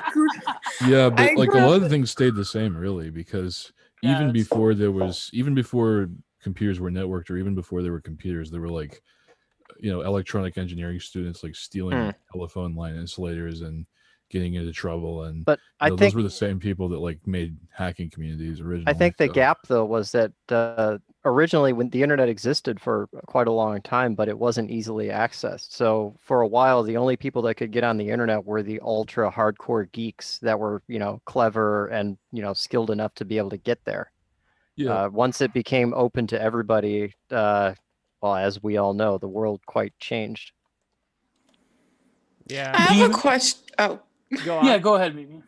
Yeah, but like a lot of things stayed the same, really, because even before computers were networked, or even before there were computers, there were like, you know, electronic engineering students like stealing telephone line insulators and getting into trouble, and but I think those were the same people that like made hacking communities originally. I think the gap though was that originally when the internet existed for quite a long time, but it wasn't easily accessed. So for a while, the only people that could get on the internet were the ultra hardcore geeks that were, you know, clever and, you know, skilled enough to be able to get there. Yeah. Once it became open to everybody, well, as we all know, the world quite changed. Yeah. I have a question. Oh. Go on. Yeah, go ahead, Mimi.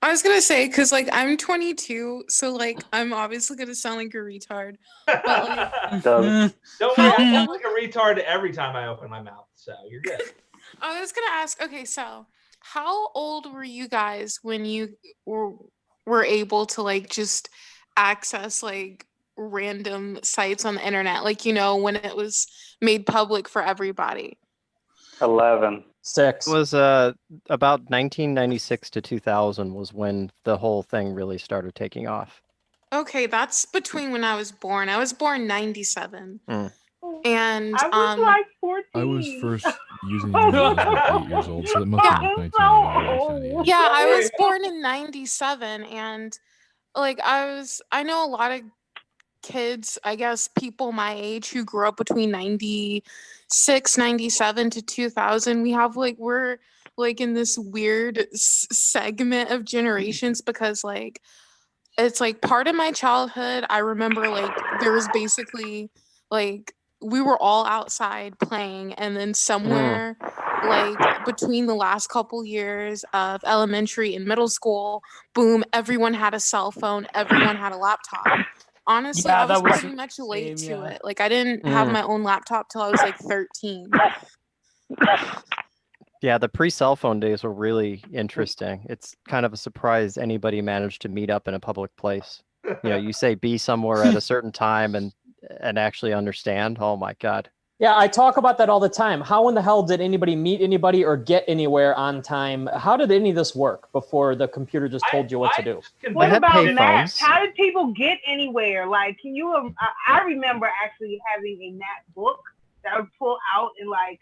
I was gonna say, because like I'm 22, so like I'm obviously gonna sound like a retard. But like, Don't worry, I sound like a retard every time I open my mouth, so you're good. I was gonna ask. Okay, so how old were you guys when you were able to like just access like random sites on the internet? Like, you know, when it was made public for everybody. 11. 6. It was about 1996 to 2000 was when the whole thing really started taking off. Okay, that's between when I was born. I was born 97. And I was like 14. I was first using the internet when I was like 8 years old, so it must have been 1998. Yeah, I was born in 97, and like I know a lot of kids, I guess people my age who grew up between 96, 97 to 2000. We're like in this weird segment of generations, because like it's like part of my childhood. I remember like there was basically like we were all outside playing, and then somewhere like between the last couple years of elementary and middle school, boom, everyone had a cell phone, everyone had a laptop. Honestly, Yeah, I was that was pretty much late same, to yeah. it. Like I didn't have my own laptop till I was like 13. Yeah, the pre-cell phone days were really interesting. It's kind of a surprise anybody managed to meet up in a public place. You know, you say be somewhere at a certain time and actually understand. Oh my God. Yeah, I talk about that all the time. How in the hell did anybody meet anybody or get anywhere on time? How did any of this work before the computer just told you what to do? What about maps? How did people get anywhere? Like, can you? I remember actually having a map book that I would pull out and like.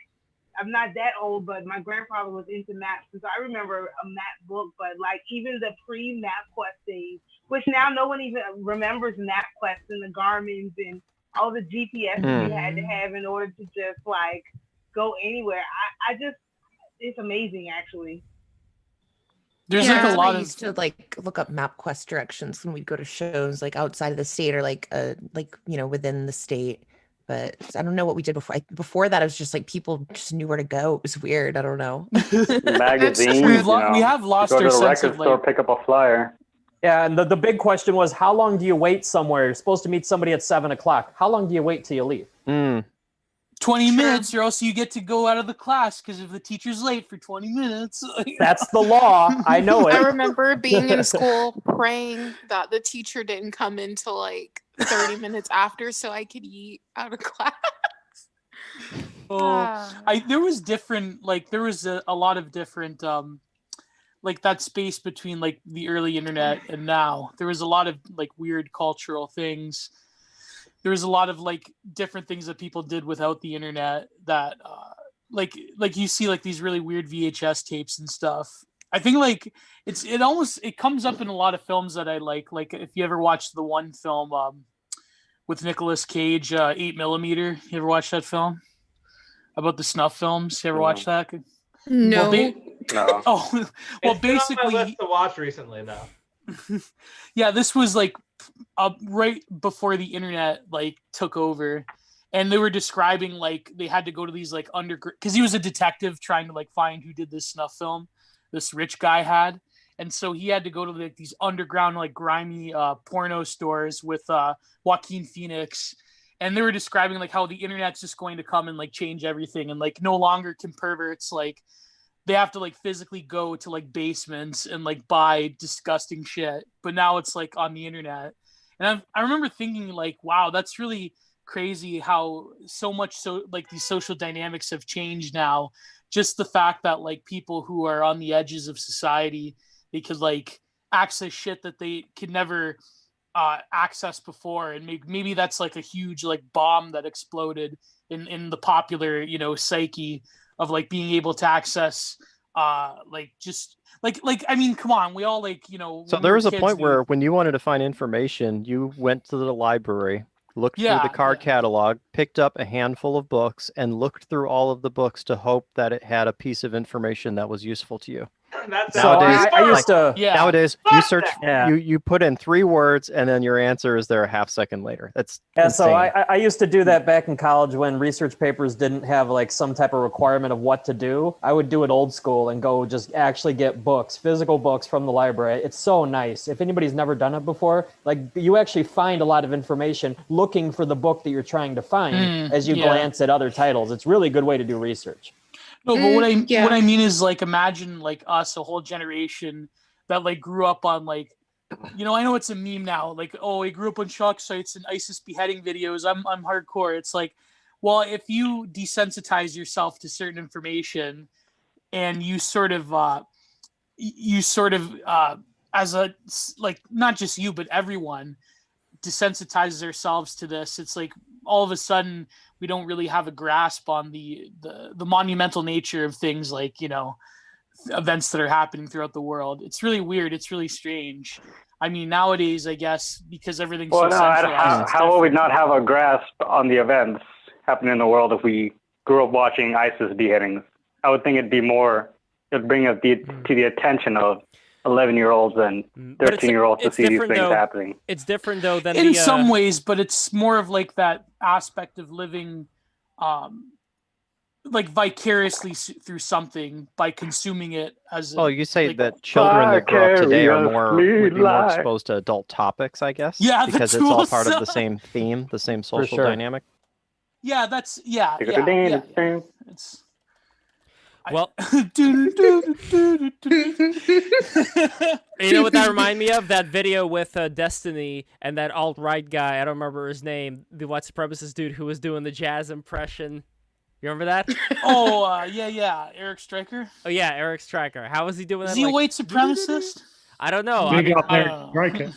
I'm not that old, but my grandfather was into maps, and so I remember a map book. But like even the pre-MapQuest days, which now no one even remembers MapQuest and the Garmin's and all the GPS you had to have in order to just like go anywhere. I just, it's amazing actually. There's like a lot of used to like look up MapQuest directions when we'd go to shows like outside of the state or like you know within the state. But I don't know what we did before. Before that, it was just like people just knew where to go. It was weird. I don't know. Magazines. We have lost go our to the sense record of store, like. pick up a flyer. Yeah, and the big question was, how long do you wait somewhere? You're supposed to meet somebody at 7 o'clock. How long do you wait till you leave? 20 minutes, or else you get to go out of the class because if the teacher's late for 20 minutes. That's the law. I know it. I remember being in school praying that the teacher didn't come in till like 30 minutes after so I could eat out of class. There was different, like there was a lot of different like that space between like the early internet and now. There was a lot of like weird cultural things. There was a lot of like different things that people did without the internet that like you see like these really weird VHS tapes and stuff. I think like it comes up in a lot of films that I like if you ever watched the one film with Nicolas Cage, 8mm. You ever watch that film about the snuff films? You ever watch that? No. No. Oh, well, basically, on my list to watch recently though. Yeah, this was like right before the internet like took over, and they were describing like they had to go to these like because he was a detective trying to like find who did this snuff film this rich guy had, and so he had to go to like these underground like grimy porno stores with Joaquin Phoenix, and they were describing like how the internet's just going to come and like change everything, and like no longer can perverts like they have to like physically go to like basements and like buy disgusting shit, but now it's like on the internet. And I remember thinking like, wow, that's really crazy how so much so like these social dynamics have changed now. Just the fact that like people who are on the edges of society, they could like access shit that they could never access before, and maybe that's like a huge like bomb that exploded in the popular psyche of like being able to access like just like I mean, come on, we all like So there was a point where when you wanted to find information, you went to the library, looked through the card catalog, picked up a handful of books, and looked through all of the books to hope that it had a piece of information that was useful to you. Nowadays, I used to. Nowadays, you search, you put in 3 words, and then your answer is there a half second later. That's insane. So I used to do that back in college when research papers didn't have like some type of requirement of what to do. I would do it old school and go just actually get books, physical books from the library. It's so nice. If anybody's never done it before, like you actually find a lot of information looking for the book that you're trying to find as you glance at other titles. It's really a good way to do research. No, but what I mean is like imagine like us, a whole generation that like grew up on like, I know it's a meme now, like, oh, I grew up on shock sites and ISIS beheading videos. I'm hardcore. It's like, well, if you desensitize yourself to certain information and you sort of as a like not just you but everyone desensitizes ourselves to this, it's like all of a sudden we don't really have a grasp on the monumental nature of things like events that are happening throughout the world. It's really weird. It's really strange. I mean, nowadays, I guess because everything's so centralized. How will we not have a grasp on the events happening in the world if we grew up watching ISIS beheadings? I would think it'd bring it to the attention of 11-year-olds and 13-year-olds to see these things happening. It's different though than in some ways, but it's more of like that aspect of living like vicariously through something by consuming it as you say like, that children that grow up today would be more exposed to adult topics, I guess. Yeah, because it's all part of the same theme, the same social dynamic. Yeah, that's It's well, You know what that reminded me of? That video with Destiny and that alt-right guy. I don't remember his name. The white supremacist dude who was doing the jazz impression. You remember that? Yeah. Eric Stryker. Oh yeah, Eric Stryker. How was he doing that? Is he a white supremacist? I don't know. Big up Eric know. Stryker.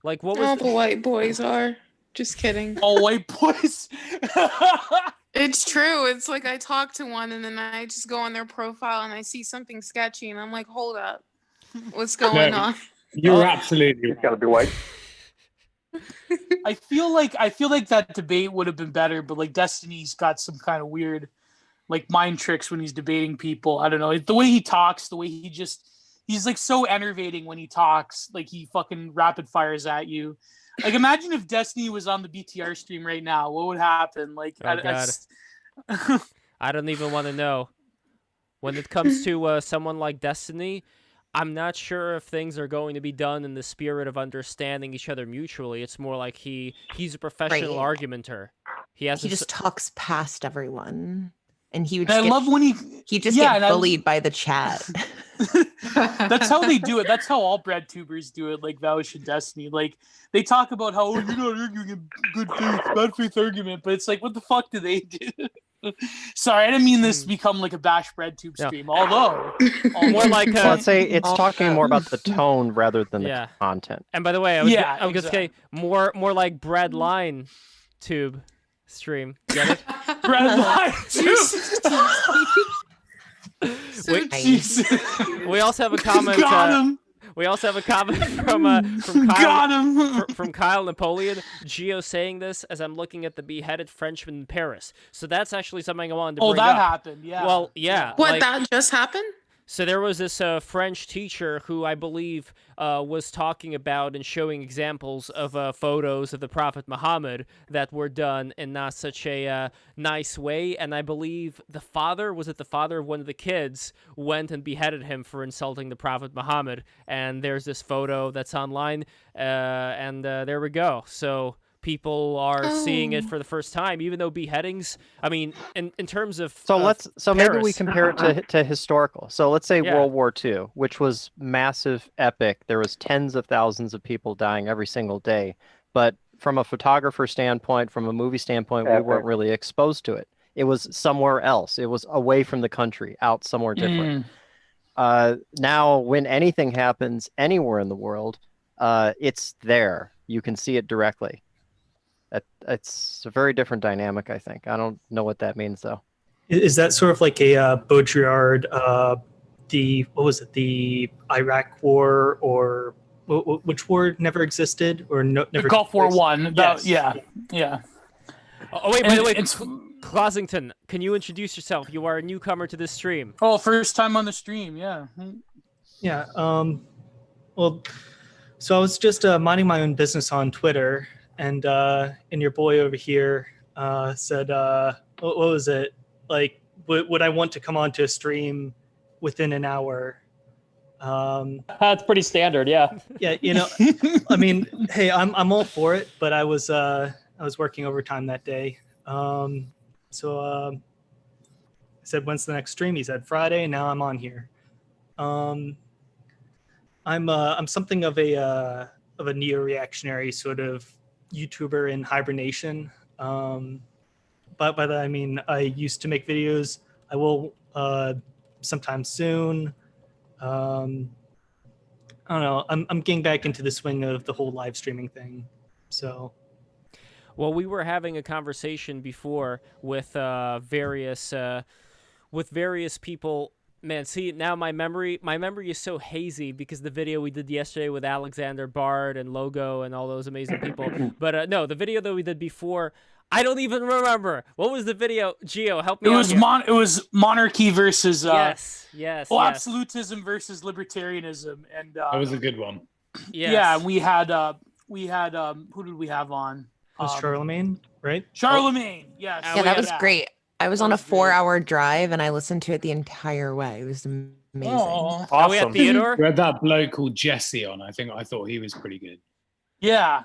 Like what was All the white boys are. Just kidding. All white boys. It's true. It's like I talk to one and then I just go on their profile and I see something sketchy and I'm like, hold up. What's going on? You're absolutely It's got to be white. I feel like that debate would have been better, but like Destiny's got some kind of weird like mind tricks when he's debating people. I don't know. The way he talks, the way he's like so enervating when he talks, like he fucking rapid fires at you. Like imagine if Destiny was on the BTR stream right now, what would happen? Like God. I don't even want to know. When it comes to someone like Destiny, I'm not sure if things are going to be done in the spirit of understanding each other mutually. It's more like he's a professional argumenter. He just talks past everyone. And he would I love when he just get bullied by the chat. That's how they do it. That's how all bread tubers do it, like Vouch and Destiny. Like they talk about how you're not arguing a good faith, bad faith argument, but it's like, what the fuck do they do? Sorry, I didn't mean this to become like a bash bread tube stream. Although more like let's say it's talking more about the tone rather than the content. And by the way, I was gonna say more like bread line tube stream. Get it? Bread line tube. We also have a comment. We also have a comment from Kyle. From Kyle Napoleon. Geo saying this as I'm looking at the beheaded Frenchman in Paris. So that's actually something I wanted to bring up. Oh, that happened. Yeah. Well, yeah. What, that just happened? So there was this French teacher who I believe was talking about and showing examples of photos of the Prophet Muhammad that were done in not such a nice way. And I believe the father of one of the kids went and beheaded him for insulting the Prophet Muhammad. And there's this photo that's online. And there we go. So people are seeing it for the first time, even though beheadings, I mean, in terms of Paris, maybe we compare it to historical. So let's say World War II, which was massive, epic. There was tens of thousands of people dying every single day. But from a photographer standpoint, from a movie standpoint, we weren't really exposed to it. It was somewhere else. It was away from the country, out somewhere different. Now, when anything happens anywhere in the world, it's there. You can see it directly. It's a very different dynamic, I think. I don't know what that means, though. Is that sort of like a Baudrillard, the Iraq War, or which war never existed, or never? Gulf War One. Yes. Yeah. Oh wait, by the way, Closington, can you introduce yourself? You are a newcomer to this stream. Oh, first time on the stream, yeah. Yeah. Well, so I was just minding my own business on Twitter. And your boy over here said, what was it? Like, would I want to come onto a stream within an hour? That's pretty standard, yeah. Yeah, I mean, hey, I'm all for it, but I was working overtime that day. So I said, when's the next stream? He said Friday. Now I'm on here. I'm something of a neo-reactionary sort of YouTuber in hibernation. But by that I mean I used to make videos. I will sometime soon. I don't know. I'm getting back into the swing of the whole live streaming thing. So, well, we were having a conversation before with various people. Man, see, now my memory is so hazy because the video we did yesterday with Alexander Bard and Logo and all those amazing people. But no, the video that we did before, I don't even remember. What was the video? Geo, help me out here. It was monarchy versus absolutism versus libertarianism, and that was a good one. Yeah, and we had who did we have on? It was Charlemagne, right? Charlemagne, yes. Yeah, that was great. I was on a 4-hour drive and I listened to it the entire way. It was amazing. Oh, awesome. We had Theodore? We had that bloke called Jesse on. I thought he was pretty good. Yeah.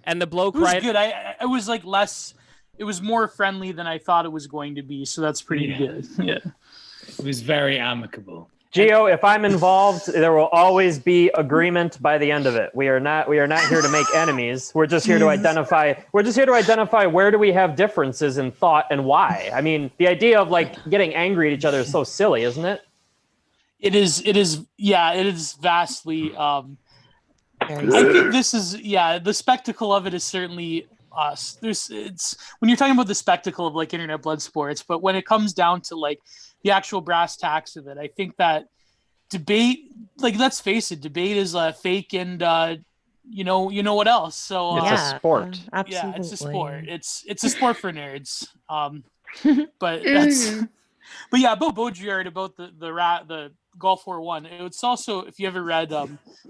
And the bloke, it was good. It was like less. It was more friendly than I thought it was going to be. So that's pretty good. Yeah. It was very amicable. Geo, if I'm involved, there will always be agreement by the end of it. We are not here to make enemies. We're just here to identify. We're just here to identify where do we have differences in thought and why. I mean, the idea of like getting angry at each other is so silly, isn't it? It is. Yeah, it is vastly. I think this is the spectacle of it is certainly us. It's when you're talking about the spectacle of like internet blood sports, but when it comes down to like the actual brass tacks of it, I think that debate, like let's face it, debate is fake and you know what else. So it's a sport. Absolutely. Yeah, it's a sport. It's a sport for nerds. But that's but yeah, about Baudrillard, about the Gulf War I. It's also, if you ever read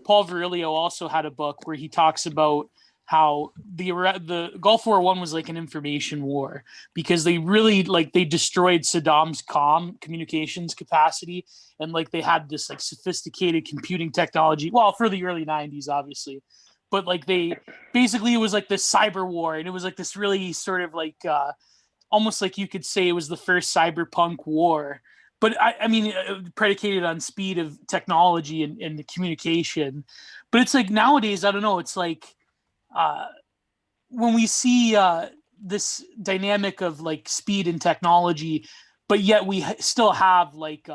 Paul Virilio also had a book where he talks about how the Gulf War I was like an information war because they really they destroyed Saddam's communications capacity, and like they had this like sophisticated computing technology. Well, for the early 90s, obviously, but like they basically it was like this cyber war, and it was like this really sort of like almost like you could say it was the first cyberpunk war. But I mean, predicated on speed of technology and the communication. But it's like nowadays, I don't know. It's like when we see this dynamic of like speed and technology, but yet we still have like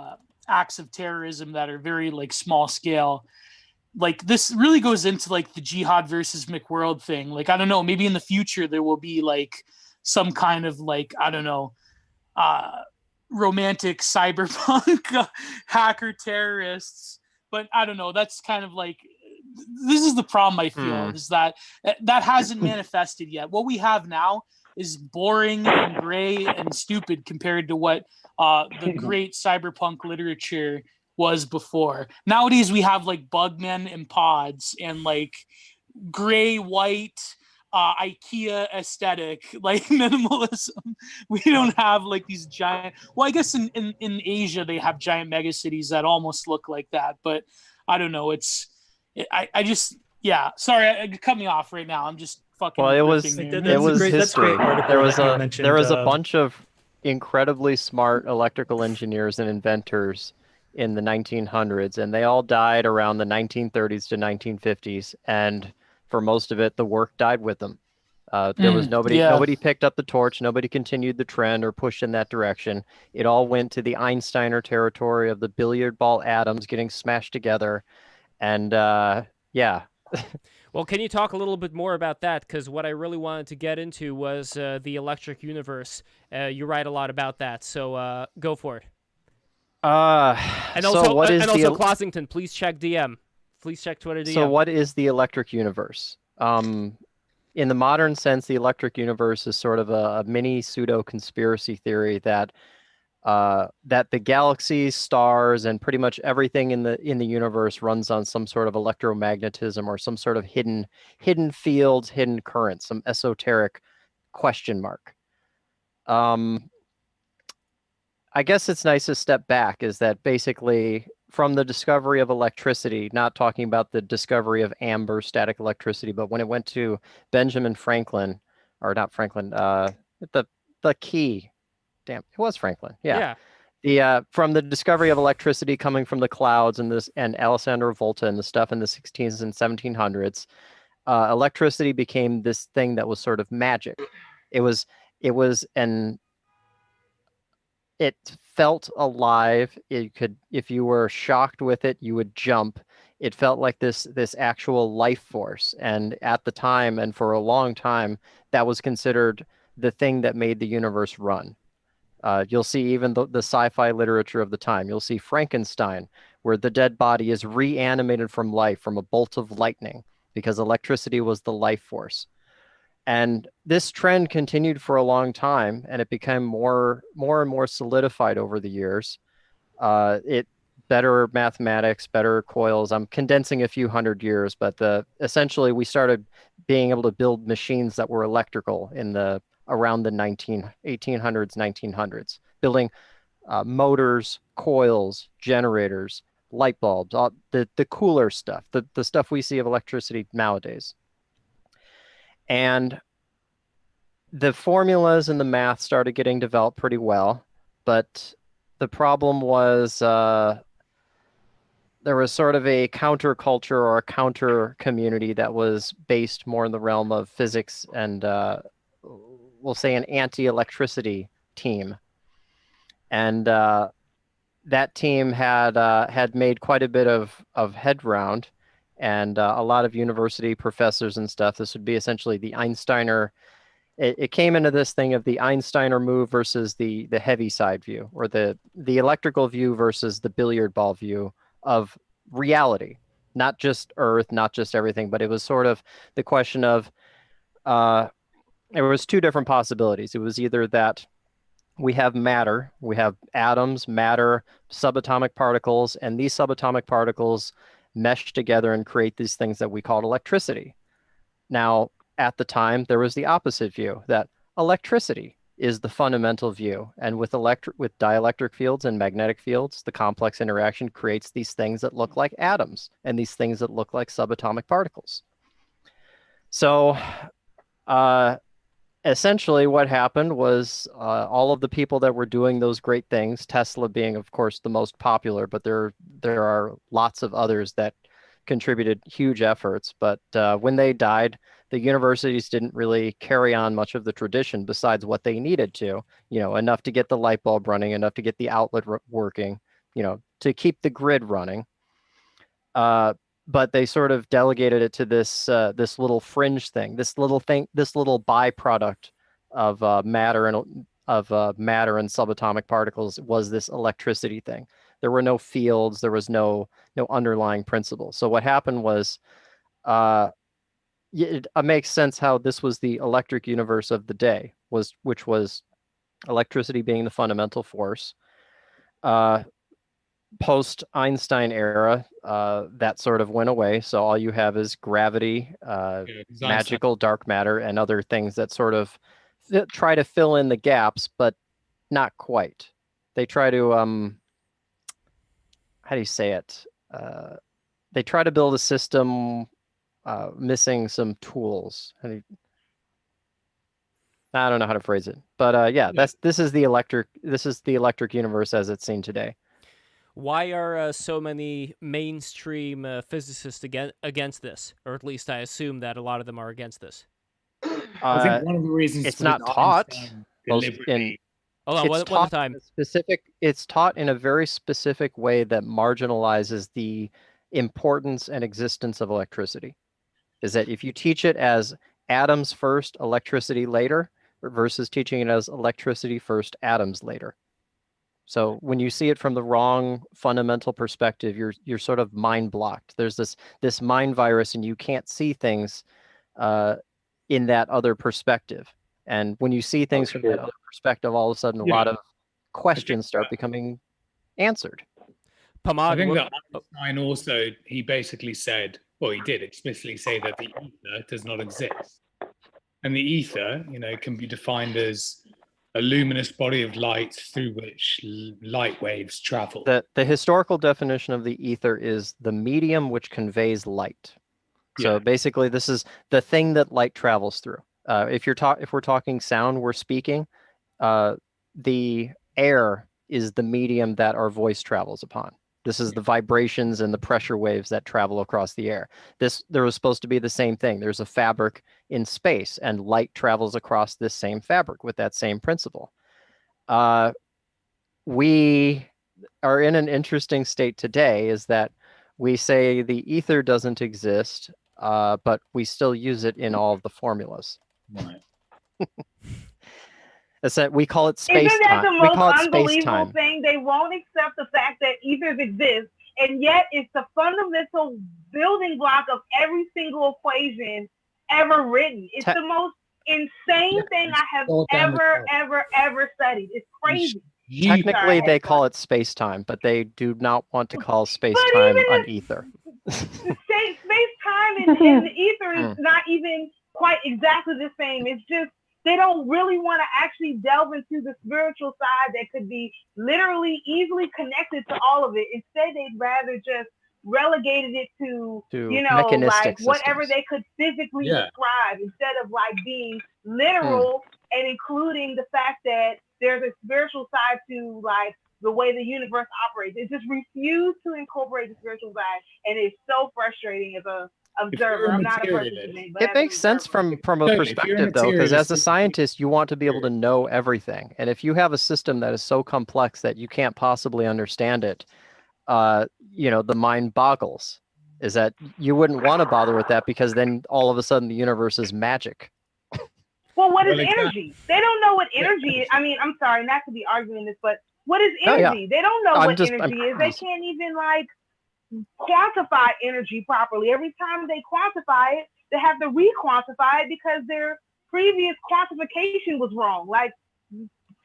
acts of terrorism that are very like small scale. Like this really goes into like the jihad versus McWorld thing. Like, I don't know, maybe in the future there will be like some kind of like, I don't know, romantic cyberpunk hacker terrorists. But I don't know, that's kind of like, this is the problem I feel is that hasn't manifested yet. What we have now is boring and gray and stupid compared to what the great cyberpunk literature was before. Nowadays we have like bugmen and pods and like gray, white, IKEA aesthetic, like minimalism. We don't have like these giant, well, I guess in Asia they have giant megacities that almost look like that, but I don't know. I just, sorry, cut me off right now. I'm just fucking. Well, it was That's history. great article There was that you a mentioned, there was a bunch of incredibly smart electrical engineers and inventors in the 1900s, and they all died around the 1930s to 1950s, and for most of it, the work died with them. There was nobody picked up the torch, nobody continued the trend or pushed in that direction. It all went to the Einsteiner territory of the billiard ball atoms getting smashed together. And Well, can you talk a little bit more about that? Because what I really wanted to get into was the electric universe. You write a lot about that, so go for it. And also, Clossington, please check DM. Please check Twitter DM. So what is the electric universe? In the modern sense, the electric universe is sort of a mini pseudo conspiracy theory that the galaxies, stars, and pretty much everything in the universe runs on some sort of electromagnetism or some sort of hidden fields, hidden currents, some esoteric question mark. I guess it's nice to step back, is that basically from the discovery of electricity, not talking about the discovery of amber static electricity, but when it went to Benjamin Franklin, or not Franklin, the key. Damn, it was Franklin. Yeah. From the discovery of electricity coming from the clouds and Alessandro Volta and the stuff in the 1600s and 1700s, electricity became this thing that was sort of magic. It felt alive. It could, if you were shocked with it, you would jump. It felt like this actual life force. And at the time, and for a long time, that was considered the thing that made the universe run. You'll see even the sci-fi literature of the time. You'll see Frankenstein, where the dead body is reanimated from life, from a bolt of lightning, because electricity was the life force. And this trend continued for a long time, and it became more and more solidified over the years. Better mathematics, better coils. I'm condensing a few hundred years, but essentially we started being able to build machines that were electrical around the 1800s, 1900s, building motors, coils, generators, light bulbs, all the cooler stuff, the stuff we see of electricity nowadays. And the formulas and the math started getting developed pretty well, but the problem was there was sort of a counterculture or a counter community that was based more in the realm of physics and we'll say an anti-electricity team. And that team had made quite a bit of head round, and a lot of university professors and stuff. This would be essentially the Einsteiner. It came into this thing of the Einsteiner move versus the heavy side view, or the electrical view versus the billiard ball view of reality, not just Earth, not just everything, but it was sort of the question of there was two different possibilities. It was either that we have matter, we have atoms, matter, subatomic particles, and these subatomic particles mesh together and create these things that we call electricity. Now, at the time, there was the opposite view, that electricity is the fundamental view. And with dielectric fields and magnetic fields, the complex interaction creates these things that look like atoms and these things that look like subatomic particles. So essentially what happened was all of the people that were doing those great things, Tesla being, of course, the most popular, but there are lots of others that contributed huge efforts. But when they died, the universities didn't really carry on much of the tradition besides what they needed to, enough to get the light bulb running, enough to get the outlet working, to keep the grid running. But they sort of delegated it to this little fringe thing, this little byproduct of matter and subatomic particles was this electricity thing. There were no fields, there was no underlying principle. So what happened was, it makes sense how this was the electric universe of the day, which was electricity being the fundamental force. Post-Einstein era, that sort of went away. So all you have is gravity, magical dark matter, and other things that sort of try to fill in the gaps, but not quite. They try to, how do you say it? They try to build a system missing some tools. I don't know how to phrase it, but this is the electric universe as it's seen today. Why are so many mainstream physicists against this? Or at least I assume that a lot of them are against this. I think one of the reasons it's not taught. It's taught in a very specific way that marginalizes the importance and existence of electricity. Is that if you teach it as atoms first, electricity later, versus teaching it as electricity first, atoms later. So when you see it from the wrong fundamental perspective, you're sort of mind blocked. There's this mind virus, and you can't see things in that other perspective. And when you see things from that other perspective, all of a sudden a lot of questions start becoming answered. I think that Einstein also, he basically said, well, he did explicitly say that the ether does not exist. And the ether, can be defined as a luminous body of light through which light waves travel. The historical definition of the ether is the medium which conveys light. So basically, this is the thing that light travels through. If we're talking sound, we're speaking. The air is the medium that our voice travels upon. This is the vibrations and the pressure waves that travel across the air. There was supposed to be the same thing. There's a fabric in space, and light travels across this same fabric with that same principle. We are in an interesting state today, is that we say the ether doesn't exist, but we still use it in all of the formulas. Right. It's that we call it space-time. Isn't that the most unbelievable thing? They won't accept the fact that ethers exist, and yet it's the fundamental building block of every single equation ever written. It's the most insane thing I have ever studied. It's crazy. Technically, they call it space-time, but they do not want to call space-time an ether. Space-time and the ether is not even quite exactly the same. It's just they don't really want to actually delve into the spiritual side that could be literally easily connected to all of it. Instead, they'd rather just relegated it to like whatever they could physically describe, instead of like being literal and including the fact that there's a spiritual side to like the way the universe operates. It just refused to incorporate the spiritual side, and it's so frustrating as a observer. I'm not a person today, but it makes sense from a perspective though, because as a scientist, you want to be able to know everything, and if you have a system that is so complex that you can't possibly understand it, the mind boggles. Is that you wouldn't want to bother with that, because then all of a sudden the universe is magic. Well, what is energy? They don't know what energy is. I mean, I'm sorry not to be arguing this, but what is energy? They don't know what energy is. They can't even quantify energy properly. Every time they quantify it, they have to re-quantify it because their previous quantification was wrong. Like,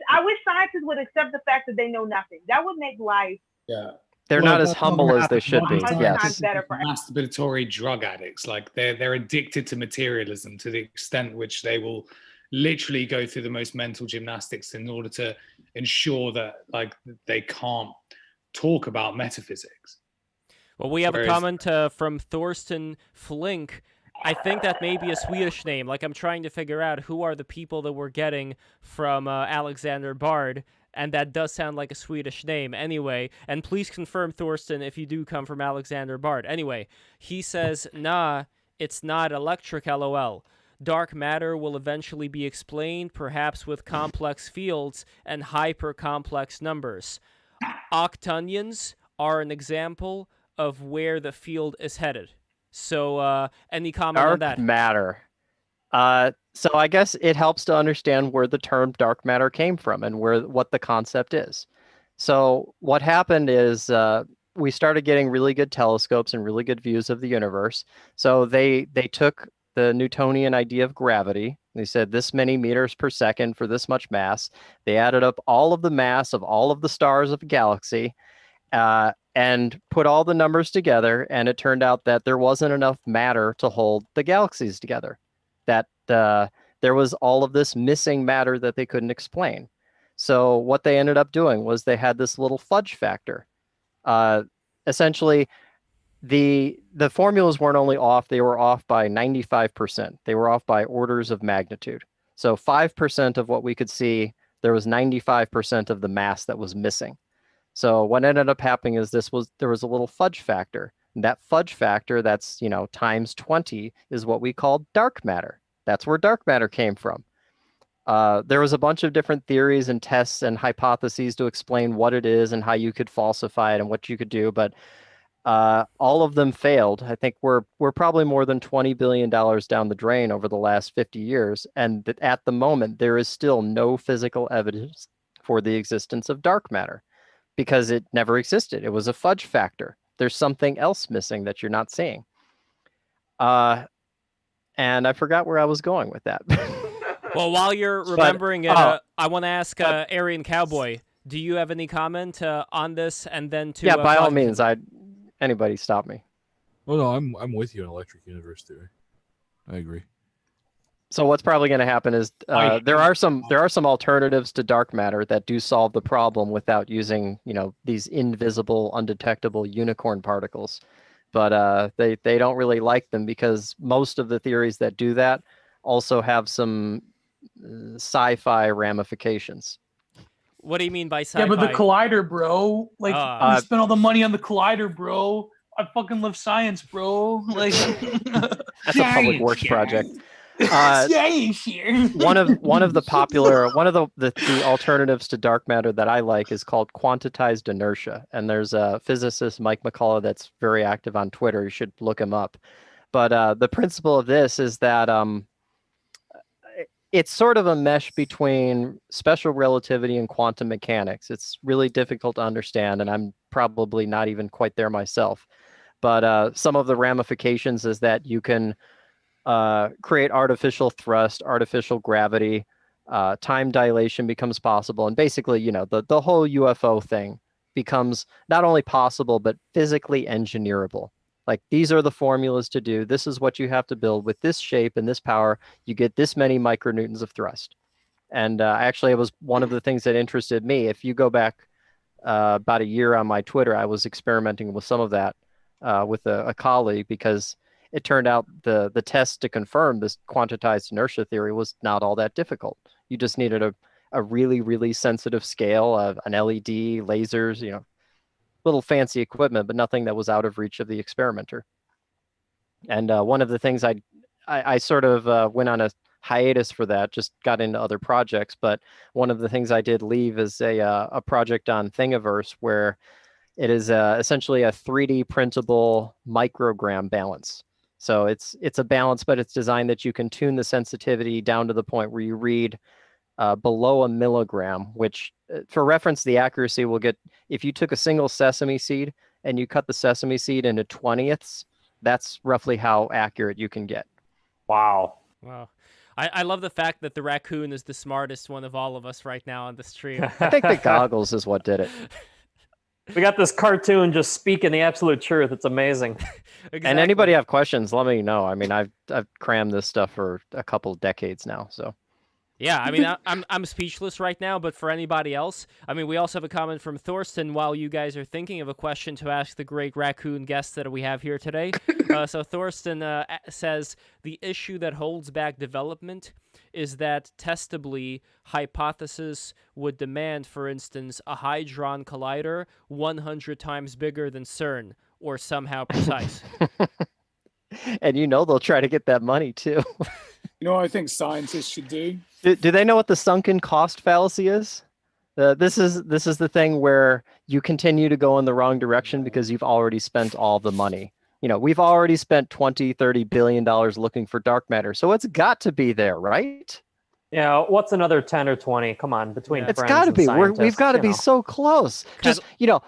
I wish scientists would accept the fact that they know nothing. That would make life. Yeah. They're not as humble as they should be. Yes. Masturbatory drug addicts, like they're addicted to materialism to the extent which they will literally go through the most mental gymnastics in order to ensure that they can't talk about metaphysics. Well, we have a comment from Thorsten Flink. I think that may be a Swedish name. Like, I'm trying to figure out who are the people that we're getting from Alexander Bard. And that does sound like a Swedish name anyway. And please confirm, Thorsten, if you do come from Alexander Bard. Anyway, he says, nah, it's not electric, LOL. Dark matter will eventually be explained, perhaps with complex fields and hyper-complex numbers. Octonions are an example of where the field is headed. So, any comment on that? Dark matter. So I guess it helps to understand where the term dark matter came from and what the concept is. So what happened is we started getting really good telescopes and really good views of the universe. So they took the Newtonian idea of gravity. They said this many meters per second for this much mass. They added up all of the mass of all of the stars of the galaxy and put all the numbers together. And it turned out that there wasn't enough matter to hold the galaxies together. That there was all of this missing matter that they couldn't explain. So what they ended up doing was they had this little fudge factor. Essentially, the formulas weren't only off, they were off by 95%. They were off by orders of magnitude. So 5% of what we could see, there was 95% of the mass that was missing. So what ended up happening is there was a little fudge factor. And that fudge factor, that's times 20, is what we call dark matter. That's where dark matter came from. There was a bunch of different theories and tests and hypotheses to explain what it is and how you could falsify it and what you could do, but all of them failed. I think we're probably more than $20 billion down the drain over the last 50 years, and at the moment there is still no physical evidence for the existence of dark matter because it never existed. It was a fudge factor. There's something else missing that you're not seeing. And I forgot where I was going with that. Well, while you're remembering it, I want to ask Aryan Cowboy, do you have any comment on this? And then to yeah, by all means, anybody stop me. Oh no, I'm with you on electric universe theory. I agree. So what's probably going to happen is there are some alternatives to dark matter that do solve the problem without using these invisible, undetectable unicorn particles. But they don't really like them because most of the theories that do that also have some sci-fi ramifications. What do you mean by sci-fi? Yeah, but the collider, bro. Like, you spent all the money on the collider, bro. I fucking love science, bro. Like, that's a public works project. One of the alternatives to dark matter that I like is called quantitized inertia, and there's a physicist, Mike McCullough, that's very active on Twitter. You should look him up. But the principle of this is that it's sort of a mesh between special relativity and quantum mechanics. It's really difficult to understand, and I'm probably not even quite there myself. But some of the ramifications is that you can create artificial thrust, artificial gravity, time dilation becomes possible. And basically, the whole UFO thing becomes not only possible, but physically engineerable. Like, these are the formulas to do. This is what you have to build with this shape and this power. You get this many micronewtons of thrust. And actually, it was one of the things that interested me. If you go back about a year on my Twitter, I was experimenting with some of that with a colleague, because it turned out the test to confirm this quantitized inertia theory was not all that difficult. You just needed a a really, really sensitive scale of an LED, lasers, little fancy equipment, but nothing that was out of reach of the experimenter. And one of the things I sort of went on a hiatus for that, just got into other projects. But one of the things I did leave is a project on Thingiverse where it is essentially a 3D printable microgram balance. So it's a balance, but it's designed that you can tune the sensitivity down to the point where you read below a milligram, which for reference, the accuracy will get, if you took a single sesame seed and you cut the sesame seed into 20ths, that's roughly how accurate you can get. Wow. Wow. I love the fact that the raccoon is the smartest one of all of us right now on the stream. I think the goggles is what did it. We got this cartoon just speaking the absolute truth. It's amazing. Exactly. And anybody have questions, let me know. I mean, I've crammed this stuff for a couple decades now, so. Yeah, I mean, I'm speechless right now, but for anybody else, I mean, we also have a comment from Thorsten while you guys are thinking of a question to ask the great raccoon guest that we have here today. So Thorsten says, the issue that holds back development is that testably hypothesis would demand, for instance, a Hadron Collider 100 times bigger than CERN, or somehow precise. And they'll try to get that money too. You know what I think scientists should do? Do they know what the sunken cost fallacy is? This is the thing where you continue to go in the wrong direction because you've already spent all the money. We've already spent 20-30 billion dollars looking for dark matter, so it's got to be there, right? Yeah, what's another 10 or 20? Come on, between friends. It's got to be. We've got to be so close. Just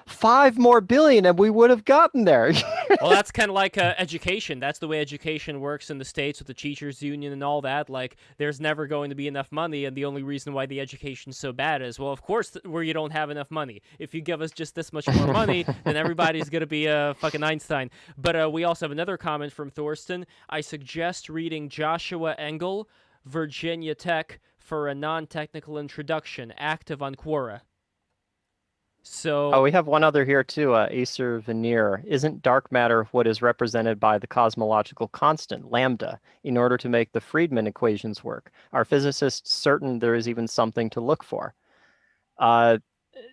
5 more billion, and we would have gotten there. Well, that's kind of like education. That's the way education works in the States with the teachers union and all that. Like, there's never going to be enough money, and the only reason why the education's so bad is, well, of course, where you don't have enough money. If you give us just this much more money, then everybody's going to be fucking Einstein. But we also have another comment from Thorsten. I suggest reading Joshua Engel, Virginia Tech, for a non-technical introduction, active on Quora. So we have one other here too, Acer Veneer. Isn't dark matter what is represented by the cosmological constant, lambda, in order to make the Friedmann equations work? Are physicists certain there is even something to look for?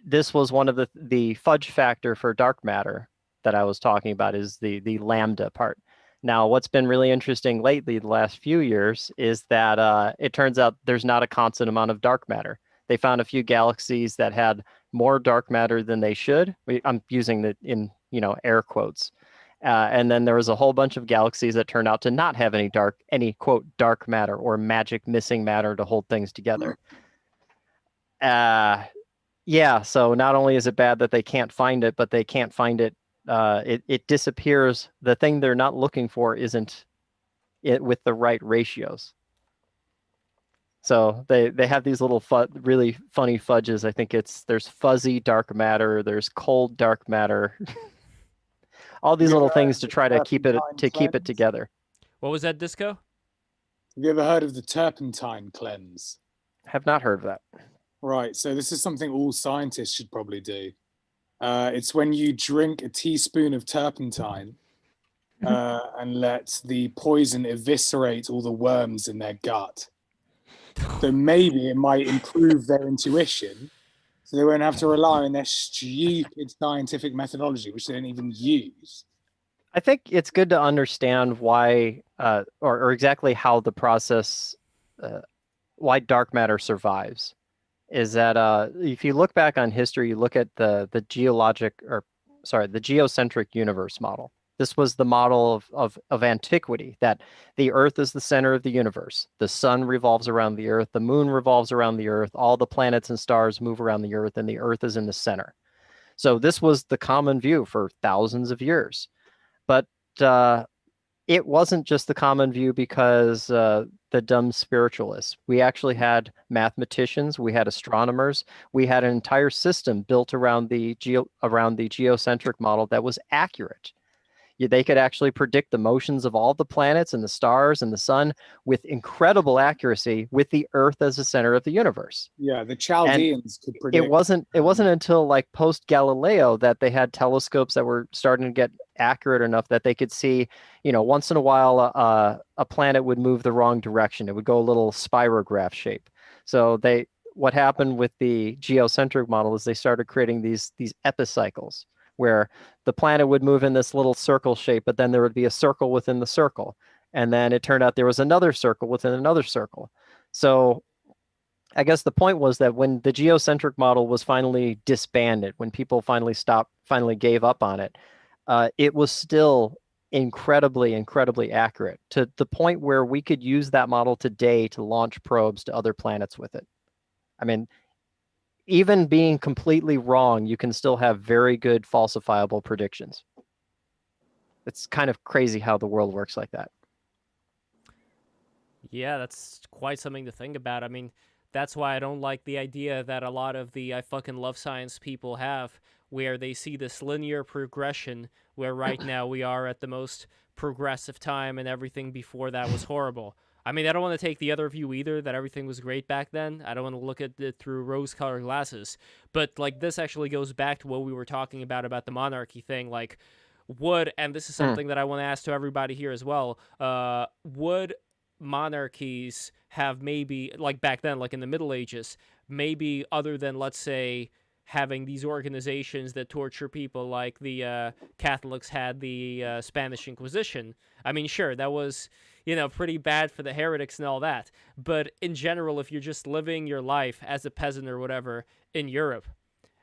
This was one of the fudge factor for dark matter that I was talking about, is the lambda part. Now, what's been really interesting lately, the last few years, is that it turns out there's not a constant amount of dark matter. They found a few galaxies that had more dark matter than they should. I'm using it in air quotes. And then there was a whole bunch of galaxies that turned out to not have any quote dark matter or magic missing matter to hold things together. Yeah. So not only is it bad that they can't find it, but they can't find it. It disappears. The thing they're not looking for isn't it with the right ratios. So they have these little really funny fudges. I think there's fuzzy dark matter, there's cold dark matter, all these little things to try to keep it together. What was that, Disco? Have you ever heard of the turpentine cleanse? Have not heard of that. Right. So this is something all scientists should probably do. It's when you drink a teaspoon of turpentine and let the poison eviscerate all the worms in their gut. So maybe it might improve their intuition, so they won't have to rely on their stupid scientific methodology, which they don't even use. I think it's good to understand why, or exactly how the process, why dark matter survives. Is that if you look back on history, you look at the geocentric universe model. This was the model of antiquity, that the Earth is the center of the universe. The sun revolves around the Earth, the moon revolves around the Earth, all the planets and stars move around the Earth, and the Earth is in the center. So this was the common view for thousands of years. But it wasn't just the common view because the dumb spiritualists. We actually had mathematicians, we had astronomers, we had an entire system built around the geocentric model that was accurate. They could actually predict the motions of all the planets and the stars and the sun with incredible accuracy, with the Earth as the center of the universe. Yeah, the Chaldeans could predict. It wasn't until like post Galileo that they had telescopes that were starting to get accurate enough that they could see, once in a while a planet would move the wrong direction. It would go a little spirograph shape. So what happened with the geocentric model is they started creating these epicycles where the planet would move in this little circle shape, but then there would be a circle within the circle. And then it turned out there was another circle within another circle. So I guess the point was that when the geocentric model was finally disbanded, when people finally gave up on it, it was still incredibly accurate to the point where we could use that model today to launch probes to other planets with it. I mean, even being completely wrong, you can still have very good falsifiable predictions. It's kind of crazy how the world works like that. Yeah, that's quite something to think about. I mean, that's why I don't like the idea that a lot of the I fucking love science people have, where they see this linear progression, where right now we are at the most progressive time and everything before that was horrible. I mean, I don't want to take the other view either, that everything was great back then. I don't want to look at it through rose-colored glasses. But, like, this actually goes back to what we were talking about the monarchy thing. Like, and this is something that I want to ask to everybody here as well, would monarchies have maybe, like back then, like in the Middle Ages, maybe other than, let's say, having these organizations that torture people like the Catholics had the Spanish Inquisition. I mean, sure, that was, pretty bad for the heretics and all that. But in general, if you're just living your life as a peasant or whatever in Europe,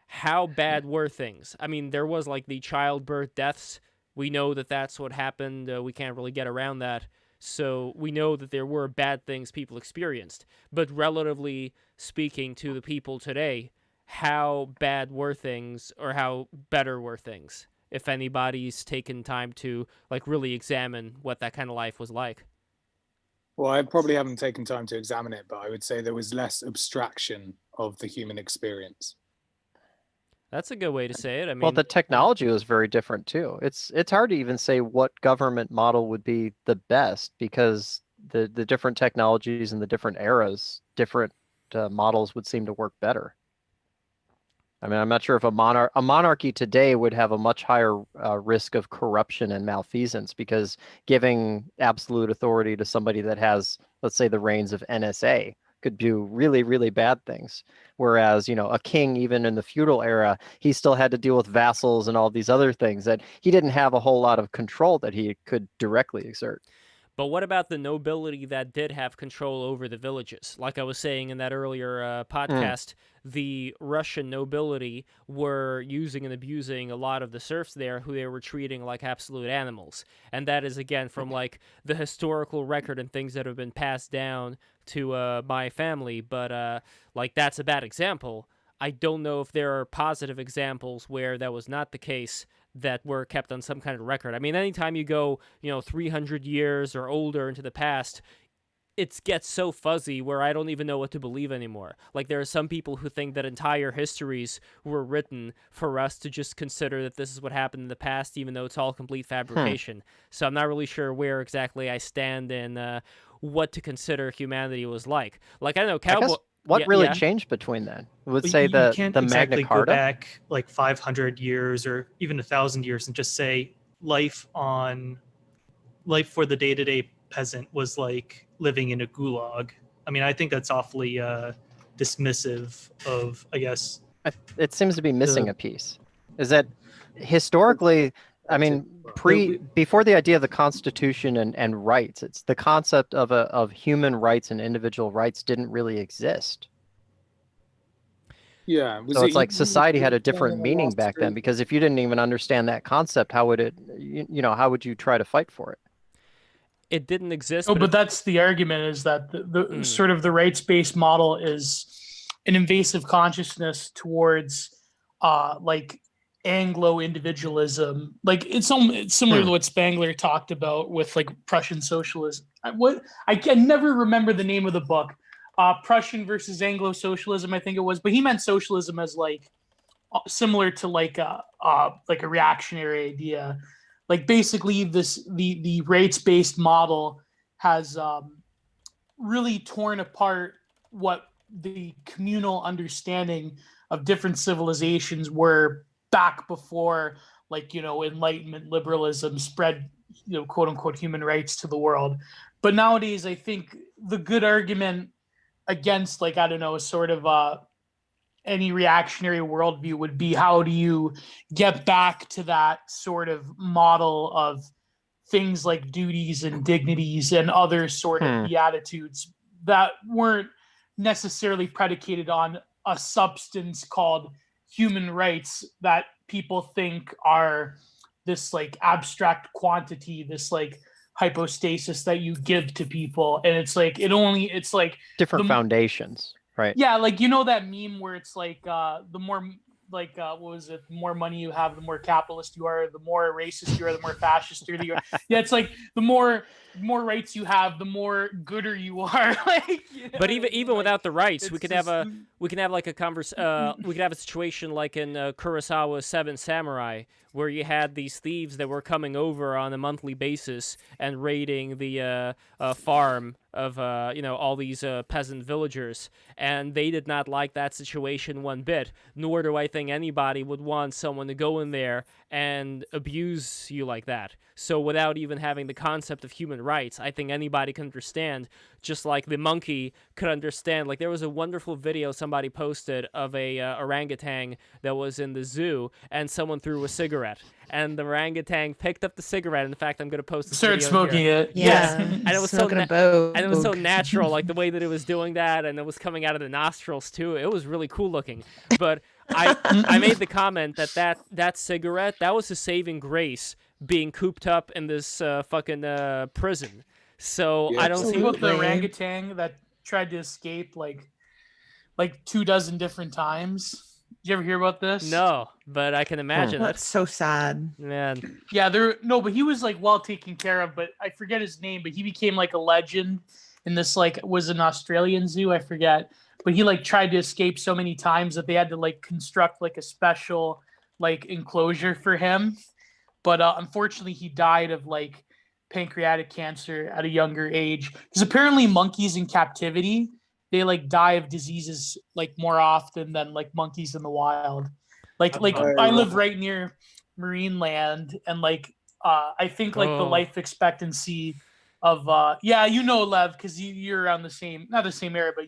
how bad were things? I mean, there was like the childbirth deaths. We know that that's what happened. We can't really get around that. So we know that there were bad things people experienced. But relatively speaking to the people today, how bad were things or how better were things? If anybody's taken time to like really examine what that kind of life was like. Well, I probably haven't taken time to examine it, but I would say there was less abstraction of the human experience. That's a good way to say it. I mean, well, the technology was very different too. It's hard to even say what government model would be the best because the different technologies and the different eras, different models would seem to work better. I mean, I'm not sure if a monarchy today would have a much higher risk of corruption and malfeasance because giving absolute authority to somebody that has, let's say, the reins of NSA could do really, really bad things. Whereas, a king, even in the feudal era, he still had to deal with vassals and all these other things that he didn't have a whole lot of control that he could directly exert. But what about the nobility that did have control over the villages? Like I was saying in that earlier podcast, the Russian nobility were using and abusing a lot of the serfs there who they were treating like absolute animals. And that is, again, from like the historical record and things that have been passed down to my family. But like that's a bad example. I don't know if there are positive examples where that was not the case that were kept on some kind of record. I mean, anytime you go, 300 years or older into the past, it gets so fuzzy where I don't even know what to believe anymore. Like, there are some people who think that entire histories were written for us to just consider that this is what happened in the past, even though it's all complete fabrication. So I'm not really sure where exactly I stand in what to consider humanity was like. Like, I don't know, Cowboy... What really changed between then? I would say the Magna Carta. Go back like 500 years or even 1,000 years and just say life for the day-to-day peasant was like living in a gulag. I mean, I think that's awfully dismissive of, I guess. It seems to be missing a piece. Is that historically, I mean, before the idea of the Constitution and rights, it's the concept of human rights and individual rights didn't really exist. Yeah. So it's like society had a different meaning back then, because if you didn't even understand that concept, how would how would you try to fight for it? It didn't exist. Oh, but that's the argument, is that the sort of the rights-based model is an invasive consciousness towards like Anglo individualism. Like it's similar to what Spangler talked about with like Prussian socialism. I can never remember the name of the book. Prussian versus Anglo socialism, I think it was, but he meant socialism as like similar to like a reactionary idea. Like basically the rates-based model has really torn apart what the communal understanding of different civilizations were back before, like, Enlightenment liberalism spread, quote unquote, human rights to the world. But nowadays, I think the good argument against, like, I don't know, sort of any reactionary worldview would be, how do you get back to that sort of model of things like duties and dignities and other sort of beatitudes that weren't necessarily predicated on a substance called human rights that people think are this like abstract quantity, this like hypostasis that you give to people. And it's like, it's like different foundations, right? Yeah, like, you know that meme where it's like the more like what was it? The more money you have, the more capitalist you are. The more racist you are, the more fascist you are. Yeah, it's like the more rights you have, the more gooder you are. Like, but even without the rights, we could have like a we could have a situation like in Kurosawa's Seven Samurai, where you had these thieves that were coming over on a monthly basis and raiding the farm of all these peasant villagers, and they did not like that situation one bit. Nor do I think anybody would want someone to go in there and abuse you like that. So without even having the concept of human rights, I think anybody can understand, just like the monkey could understand. Like, there was a wonderful video somebody posted of a orangutan that was in the zoo, and someone threw a cigarette, and the orangutan picked up the cigarette. In fact, I'm going to post this Start video smoking here. it. Yes. Yeah, And it was and it was so natural, like the way that it was doing that, and it was coming out of the nostrils too. It was really cool looking. But I made the comment that cigarette, that was a saving grace, being cooped up in this fucking prison. So I don't see about the orangutan that tried to escape like 24 different times. Did you ever hear about this? No, but I can imagine. That's so sad, man. Yeah, but he was like well taken care of. But I forget his name. But he became like a legend in this, like, was an Australian zoo. I forget. But he like tried to escape so many times that they had to like construct like a special like enclosure for him. But unfortunately, he died of like pancreatic cancer at a younger age. Because apparently monkeys in captivity, they like die of diseases like more often than like monkeys in the wild. Like I live right near Marineland, and like I think like the life expectancy of Lev, because you're around not the same area, but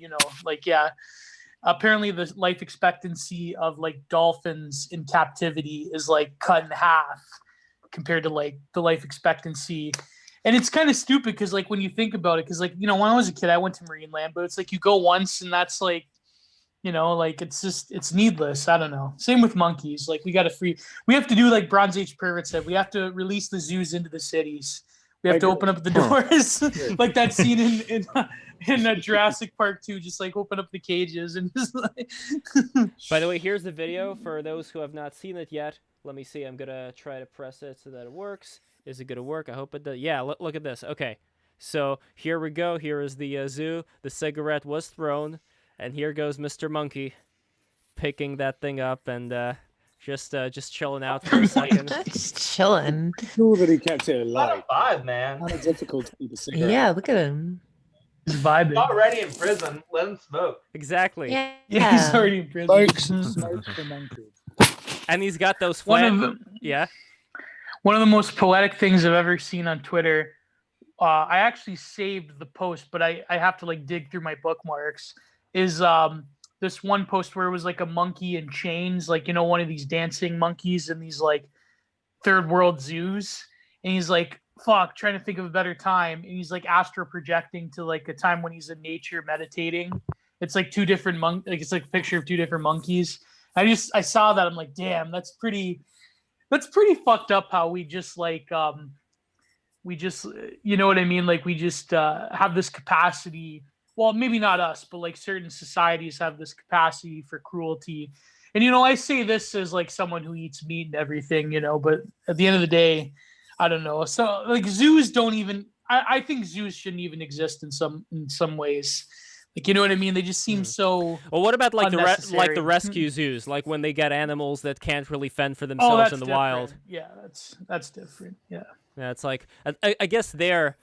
apparently the life expectancy of like dolphins in captivity is like cut in half compared to like the life expectancy. And it's kind of stupid because like when you think about it, because like, when I was a kid, I went to Marineland, but it's like you go once and that's like, like it's needless. I don't know. Same with monkeys. Like we have to do like Bronze Age Pervert said, we have to release the zoos into the cities. We have to open up the doors, like that scene in Jurassic Park 2, just like open up the cages and just like. By the way, here's the video for those who have not seen it yet. Let me see. I'm gonna try to press it so that it works. Is it gonna work? I hope it does. Yeah, look at this. Okay, so here we go. Here is the zoo. The cigarette was thrown, and here goes Mr. Monkey, picking that thing up and just chilling out for a second. Just chilling. Cool that he kept it alive. Five, man. Kind of difficult to keep a cigarette. Yeah, look at him. He's vibing. Already in prison. Let him smoke. Exactly. Yeah, he's already in prison. Smoke for monkey. And he's got those flat. Yeah. One of the most poetic things I've ever seen on Twitter. I actually saved the post, but I have to like dig through my bookmarks. Is this one post where it was like a monkey in chains, like, one of these dancing monkeys in these like third world zoos. And he's like, trying to think of a better time. And he's like astro projecting to like a time when he's in nature meditating. It's like two different it's like a picture of two different monkeys. I saw that. I'm like, damn, that's pretty fucked up how we just like, you know what I mean? Like we just have this capacity. Well, maybe not us, but like certain societies have this capacity for cruelty. And, I say this as like someone who eats meat and everything, but at the end of the day, I don't know. So like zoos don't even, I think zoos shouldn't even exist in some ways. Like, you know what I mean? They just seem so. Well, what about like unnecessary. the rescue zoos, like when they get animals that can't really fend for themselves in the wild? Yeah, that's different. Yeah. Yeah, it's like I guess the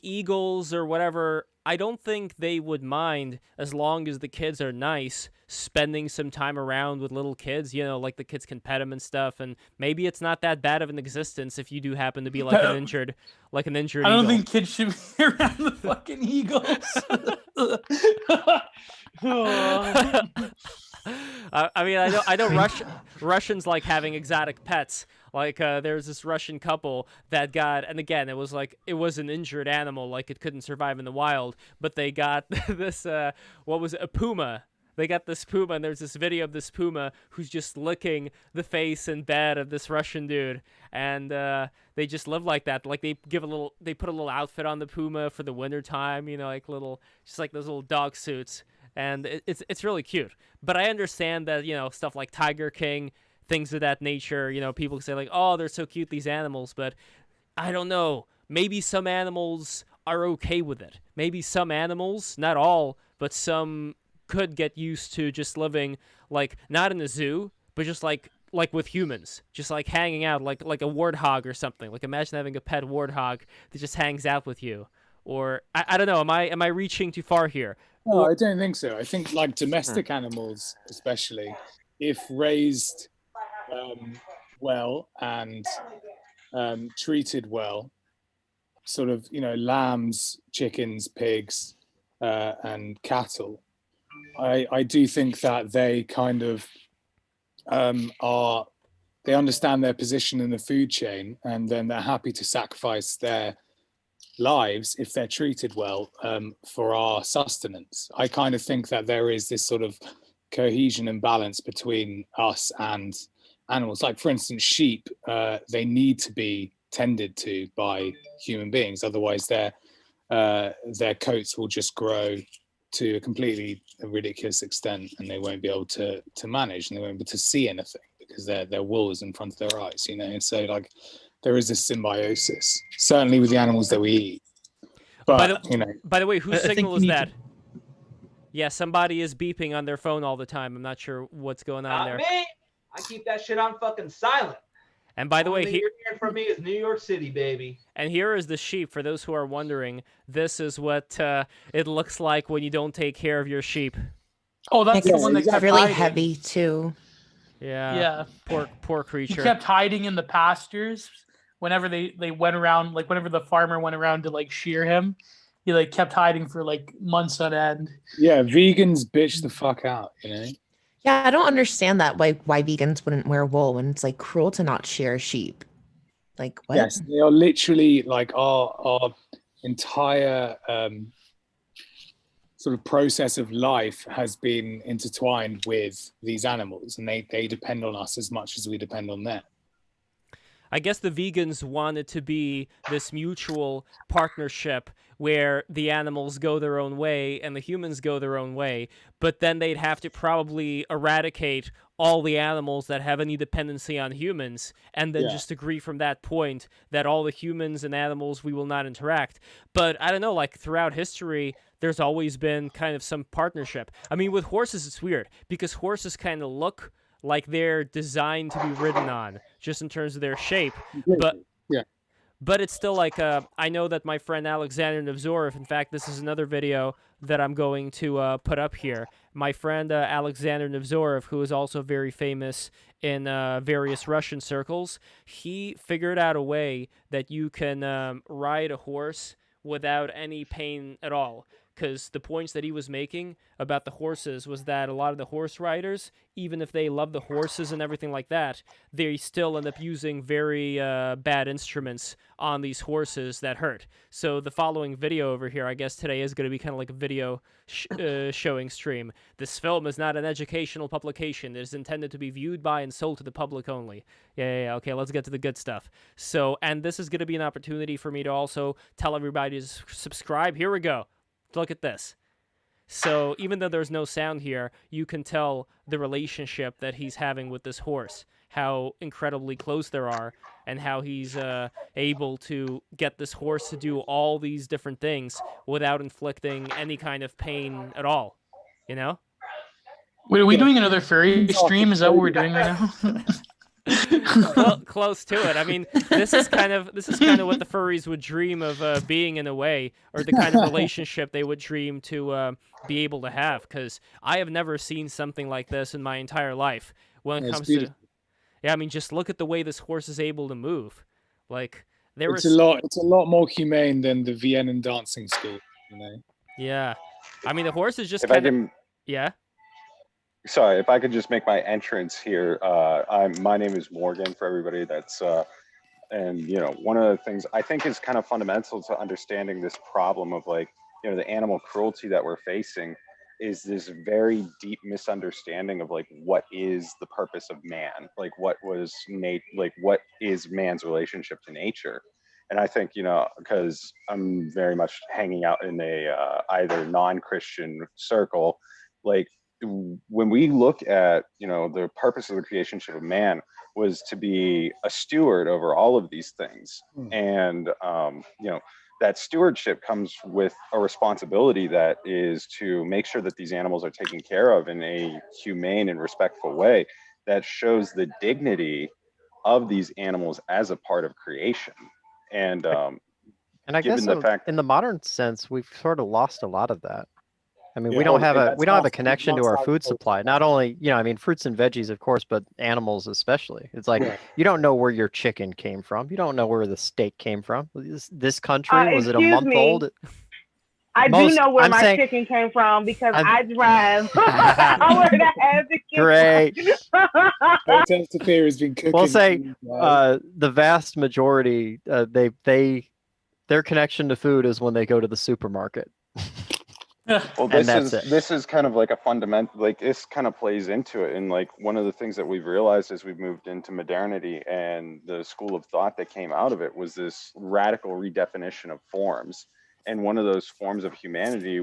eagles or whatever. I don't think they would mind as long as the kids are nice. spending some time around with little kids, you know, like the kids can pet them and stuff, and maybe it's not that bad of an existence if you do happen to be like an injured I eagle. don't think kids should be around the fucking eagles. I mean, I know Russians like having exotic pets. Like there's this Russian couple that got, and again, it was an injured animal, like it couldn't survive in the wild, but they got this what was it, a puma. They got this puma, and there's this video of this puma who's just licking the face and bed of this Russian dude, and they just live like that. Like they put a little outfit on the puma for the winter time, you know, like just like those little dog suits, and it's really cute. But I understand that, you know, stuff like Tiger King, things of that nature, you know, people say like, oh, they're so cute, these animals, but I don't know. Maybe some animals are okay with it. Maybe some animals, not all, but some could get used to just living like not in a zoo, but just like with humans, just like hanging out like a warthog or something. Like imagine having a pet warthog that just hangs out with you. Or I don't know, am I reaching too far here? No, I don't think so. I think like domestic animals, especially if raised well and treated well, sort of, you know, lambs, chickens, pigs, and cattle, I do think that they kind of they understand their position in the food chain, and then they're happy to sacrifice their lives if they're treated well for our sustenance. I kind of think that there is this sort of cohesion and balance between us and animals. Like for instance, sheep, they need to be tended to by human beings, otherwise their coats will just grow to a completely ridiculous extent, and they won't be able to manage, and they won't be able to see anything because their wool is in front of their eyes, you know. And so like there is this symbiosis, certainly with the animals that we eat. But by the way, whose signal is that? Yeah, somebody is beeping on their phone all the time. I'm not sure what's going on there. Not me. I keep that shit on fucking silent. And by the way, you're hearing from me is New York City, baby. And here is the sheep. For those who are wondering, this is what it looks like when you don't take care of your sheep. Oh, that's the one that kept really hiding. heavy too. Yeah. Poor creature. He kept hiding in the pastures whenever they went around, like whenever the farmer went around to like shear him. He like kept hiding for like months on end. Yeah, vegans bitch the fuck out, you know. Yeah, I don't understand that. Why vegans wouldn't wear wool when it's like cruel to not shear sheep. Like what? Yes, they are literally like our entire sort of process of life has been intertwined with these animals, and they depend on us as much as we depend on them. I guess the vegans wanted to be this mutual partnership where the animals go their own way and the humans go their own way, but then they'd have to probably eradicate all the animals that have any dependency on humans, and then just agree from that point that all the humans and animals, we will not interact. But I don't know, like throughout history, there's always been kind of some partnership. I mean, with horses, it's weird because horses kind of look like they're designed to be ridden on, just in terms of their shape. But it's still like, I know that my friend Alexander Nevzorov, in fact, this is another video that I'm going to put up here. My friend Alexander Nevzorov, who is also very famous in various Russian circles, he figured out a way that you can ride a horse without any pain at all. Because the points that he was making about the horses was that a lot of the horse riders, even if they love the horses and everything like that, they still end up using very bad instruments on these horses that hurt. So the following video over here, I guess today is going to be kind of like a video showing stream. This film is not an educational publication. It is intended to be viewed by and sold to the public only. Yeah. Okay, let's get to the good stuff. So, and this is going to be an opportunity for me to also tell everybody to subscribe. Here we go. Look at this. So even though there's no sound here, you can tell the relationship that he's having with this horse, how incredibly close they are, and how he's able to get this horse to do all these different things without inflicting any kind of pain at all, you know? Wait, are we doing another furry stream? Is that what we're doing right now? Close to it. I mean, this is kind of what the furries would dream of being in a way, or the kind of relationship they would dream to be able to have. Because I have never seen something like this in my entire life. When it comes to, I mean, just look at the way this horse is able to move. Like it's a lot more humane than the Vienna dancing school, you know. Yeah, I mean, the horse is just kind of. Yeah. Sorry, if I could just make my entrance here. My name is Morgan for everybody that's, and you know, one of the things I think is kind of fundamental to understanding this problem of like, you know, the animal cruelty that we're facing is this very deep misunderstanding of like what is the purpose of man, like what is man's relationship to nature. And I think, you know, because I'm very much hanging out in a either non-Christian circle, like when we look at, you know, the purpose of the creationship of man was to be a steward over all of these things. And, you know, that stewardship comes with a responsibility that is to make sure that these animals are taken care of in a humane and respectful way that shows the dignity of these animals as a part of creation. And I guess in the modern sense, we've sort of lost a lot of that. I mean, we don't have a connection to our food supply. Not only, you know, I mean, fruits and veggies, of course, but animals especially. It's like you don't know where your chicken came from. You don't know where the steak came from. This country, was it a month old? I do know where my chicken came from because I drive. I would have to Great. Fear has been cooking. We'll say the vast majority, their connection to food is when they go to the supermarket. Well, this is kind of like a fundamental, like this kind of plays into it. And like one of the things that we've realized as we've moved into modernity and the school of thought that came out of it was this radical redefinition of forms. And one of those forms of humanity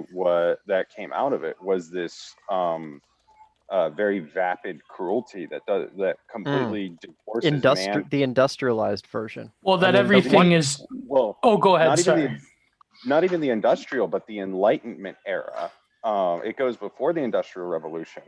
that came out of it was this very vapid cruelty that completely divorces man. The industrialized version. Well, that everything is. Well, oh, go ahead. Not even the industrial, but the Enlightenment era. It goes before the Industrial Revolution.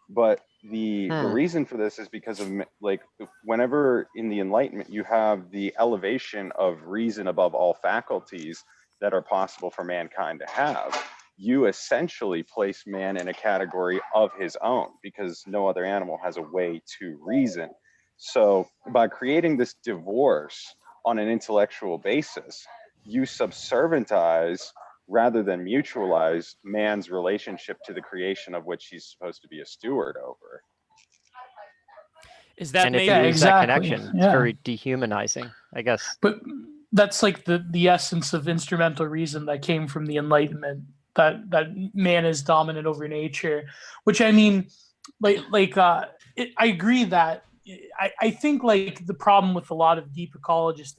But the reason for this is because of, like, whenever in the Enlightenment you have the elevation of reason above all faculties that are possible for mankind to have, you essentially place man in a category of his own because no other animal has a way to reason. So by creating this divorce on an intellectual basis, you subserventize rather than mutualize man's relationship to the creation of which he's supposed to be a steward over. Is that and if you lose that connection, it's very dehumanizing, I guess. But that's like the essence of instrumental reason that came from the Enlightenment, that man is dominant over nature, which I mean, I agree that I think like the problem with a lot of deep ecologists,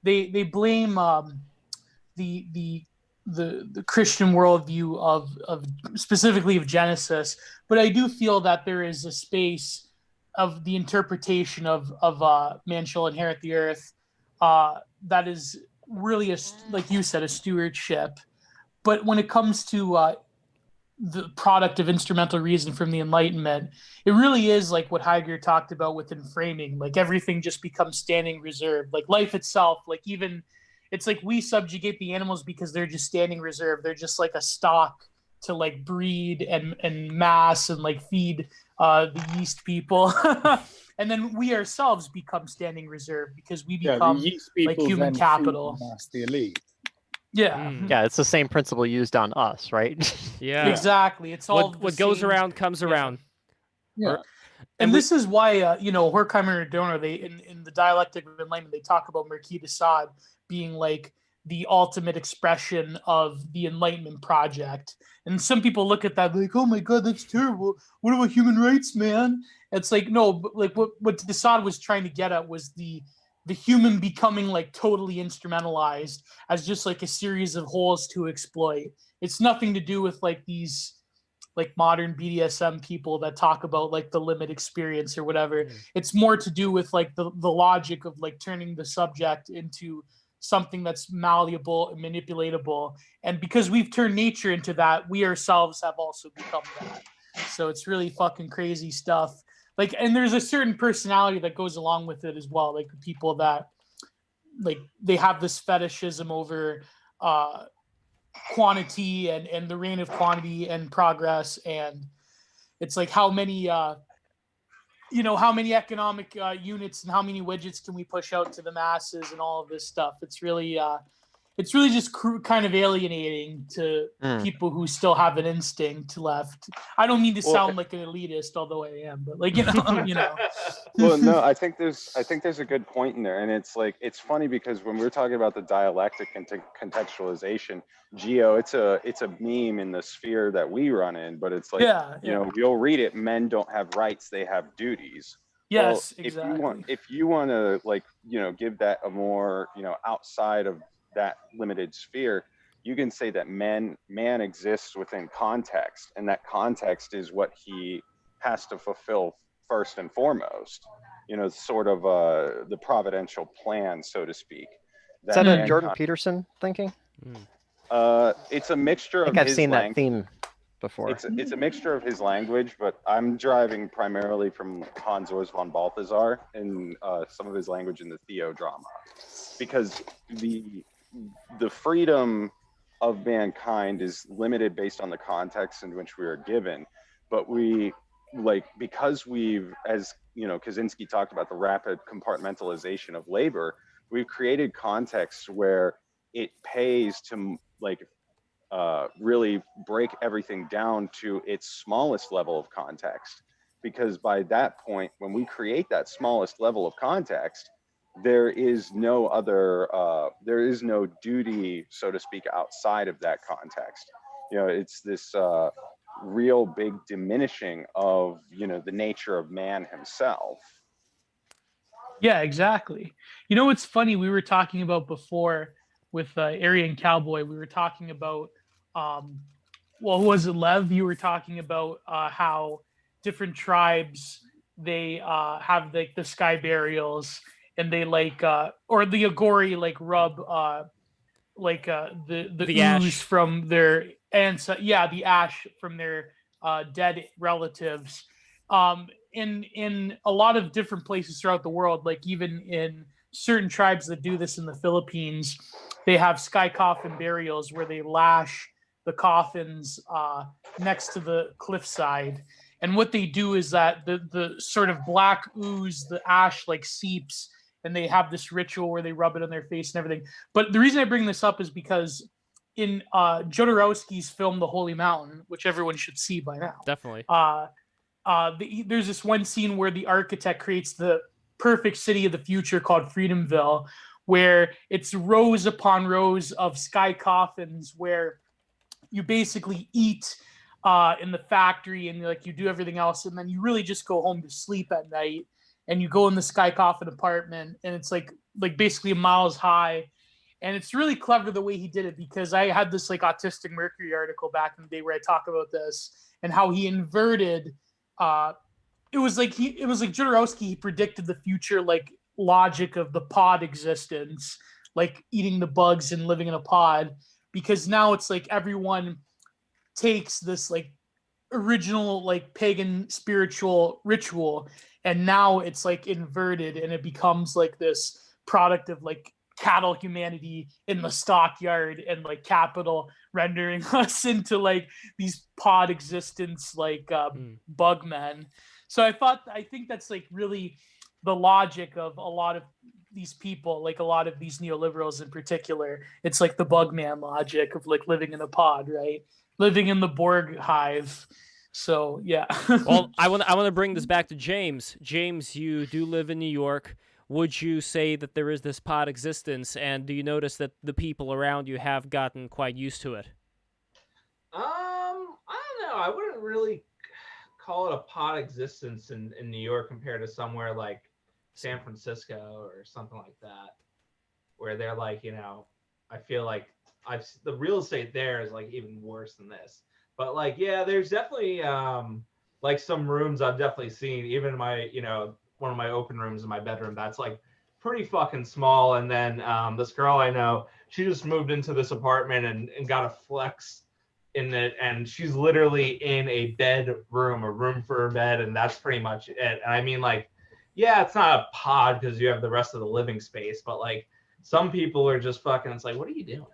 they blame the Christian worldview of specifically of Genesis, but I do feel that there is a space of the interpretation of man shall inherit the earth that is really like you said, a stewardship. But when it comes to the product of instrumental reason from the Enlightenment, it really is like what Heidegger talked about within framing. Like everything just becomes standing reserve. Like life itself, like even it's like we subjugate the animals because they're just standing reserve. They're just like a stock to like breed and mass and like feed the yeast people. And then we ourselves become standing reserve because we become like human capital. The elite. Yeah. Yeah, it's the same principle used on us, right? Yeah. Exactly. It's all what goes around comes around. Yeah. And this is why Horkheimer and Adorno, they in the Dialectic of Enlightenment, they talk about Marquis de Sade being like the ultimate expression of the Enlightenment project. And some people look at that like, oh my God, that's terrible. What about human rights, man? It's like, no, but like what de Sade was trying to get at was the human becoming like totally instrumentalized as just like a series of holes to exploit. It's nothing to do with like these like modern BDSM people that talk about like the limit experience or whatever. It's more to do with like the logic of like turning the subject into something that's malleable and manipulatable. And because we've turned nature into that, we ourselves have also become that. So it's really fucking crazy stuff. like, and there's a certain personality that goes along with it as well. Like people that like they have this fetishism over quantity and the reign of quantity and progress, and it's like how many how many economic units and how many widgets can we push out to the masses and all of this stuff. It's really just kind of alienating to people who still have an instinct left. I don't mean to sound like an elitist, although I am, but like, Well, no, I think there's a good point in there, and it's like, it's funny because when we're talking about the dialectic and contextualization, Geo, it's a meme in the sphere that we run in, but it's like, you'll read it, men don't have rights, they have duties. Yes, well, exactly. If you want to like, give that a more, outside of that limited sphere, you can say that man exists within context, and that context is what he has to fulfill first and foremost. Sort of the providential plan, so to speak. Is that a Jordan Peterson thinking? It's a mixture of I think I've his seen language. that theme before. It's a mixture of his language, but I'm deriving primarily from Hans Urs von Balthasar and some of his language in the Theodrama, because the freedom of mankind is limited based on the context in which we are given, but because we've, as Kaczynski talked about, the rapid compartmentalization of labor, we've created contexts where it pays to really break everything down to its smallest level of context, because by that point, when we create that smallest level of context, there is no duty, so to speak, outside of that context. It's this real big diminishing of the nature of man himself. Yeah, exactly. What's funny, we were talking about before with Aryan Cowboy, we were talking about who was it, Lev? You were talking about how different tribes, they have like the sky burials, and they or the Agori rub the ooze ash from their the ash from their dead relatives. In a lot of different places throughout the world, like even in certain tribes that do this in the Philippines, they have sky coffin burials where they lash the coffins next to the cliffside. And what they do is that the sort of black ooze, the ash seeps, and they have this ritual where they rub it on their face and everything. But the reason I bring this up is because in Jodorowsky's film The Holy Mountain, which everyone should see by now, definitely, there's this one scene where the architect creates the perfect city of the future called Freedomville, where it's rows upon rows of sky coffins where you basically eat in the factory and you do everything else, and then you really just go home to sleep at night, and you go in the sky coffin apartment, and it's like basically miles high. And it's really clever the way he did it, because I had this Autistic Mercury article back in the day where I talk about this and how he inverted it was like Jodorowsky, he predicted the future logic of the pod existence, eating the bugs and living in a pod, because now it's everyone takes this original pagan spiritual ritual, and now it's inverted, and it becomes this product of cattle humanity in the stockyard, and capital rendering us into these pod existence bug men. So I think that's really the logic of a lot of these people, a lot of these neoliberals in particular. It's the bug man logic of living in a pod, right? Living in the Borg hive. So yeah. Well, I want to bring this back to James. James, you do live in New York. Would you say that there is this pod existence, and do you notice that the people around you have gotten quite used to it? I don't know. I wouldn't really call it a pod existence in New York compared to somewhere like San Francisco or something like that, where they're I feel like the real estate there is even worse than this. But yeah, there's definitely some rooms I've definitely seen, even in my one of my open rooms in my bedroom that's pretty fucking small. And then this girl I know, she just moved into this apartment and got a flex in it, and she's literally in a bedroom, a room for her bed, and that's pretty much it. And I mean, like, yeah, it's not a pod because you have the rest of the living space, but like some people are just fucking. It's like, what are you doing?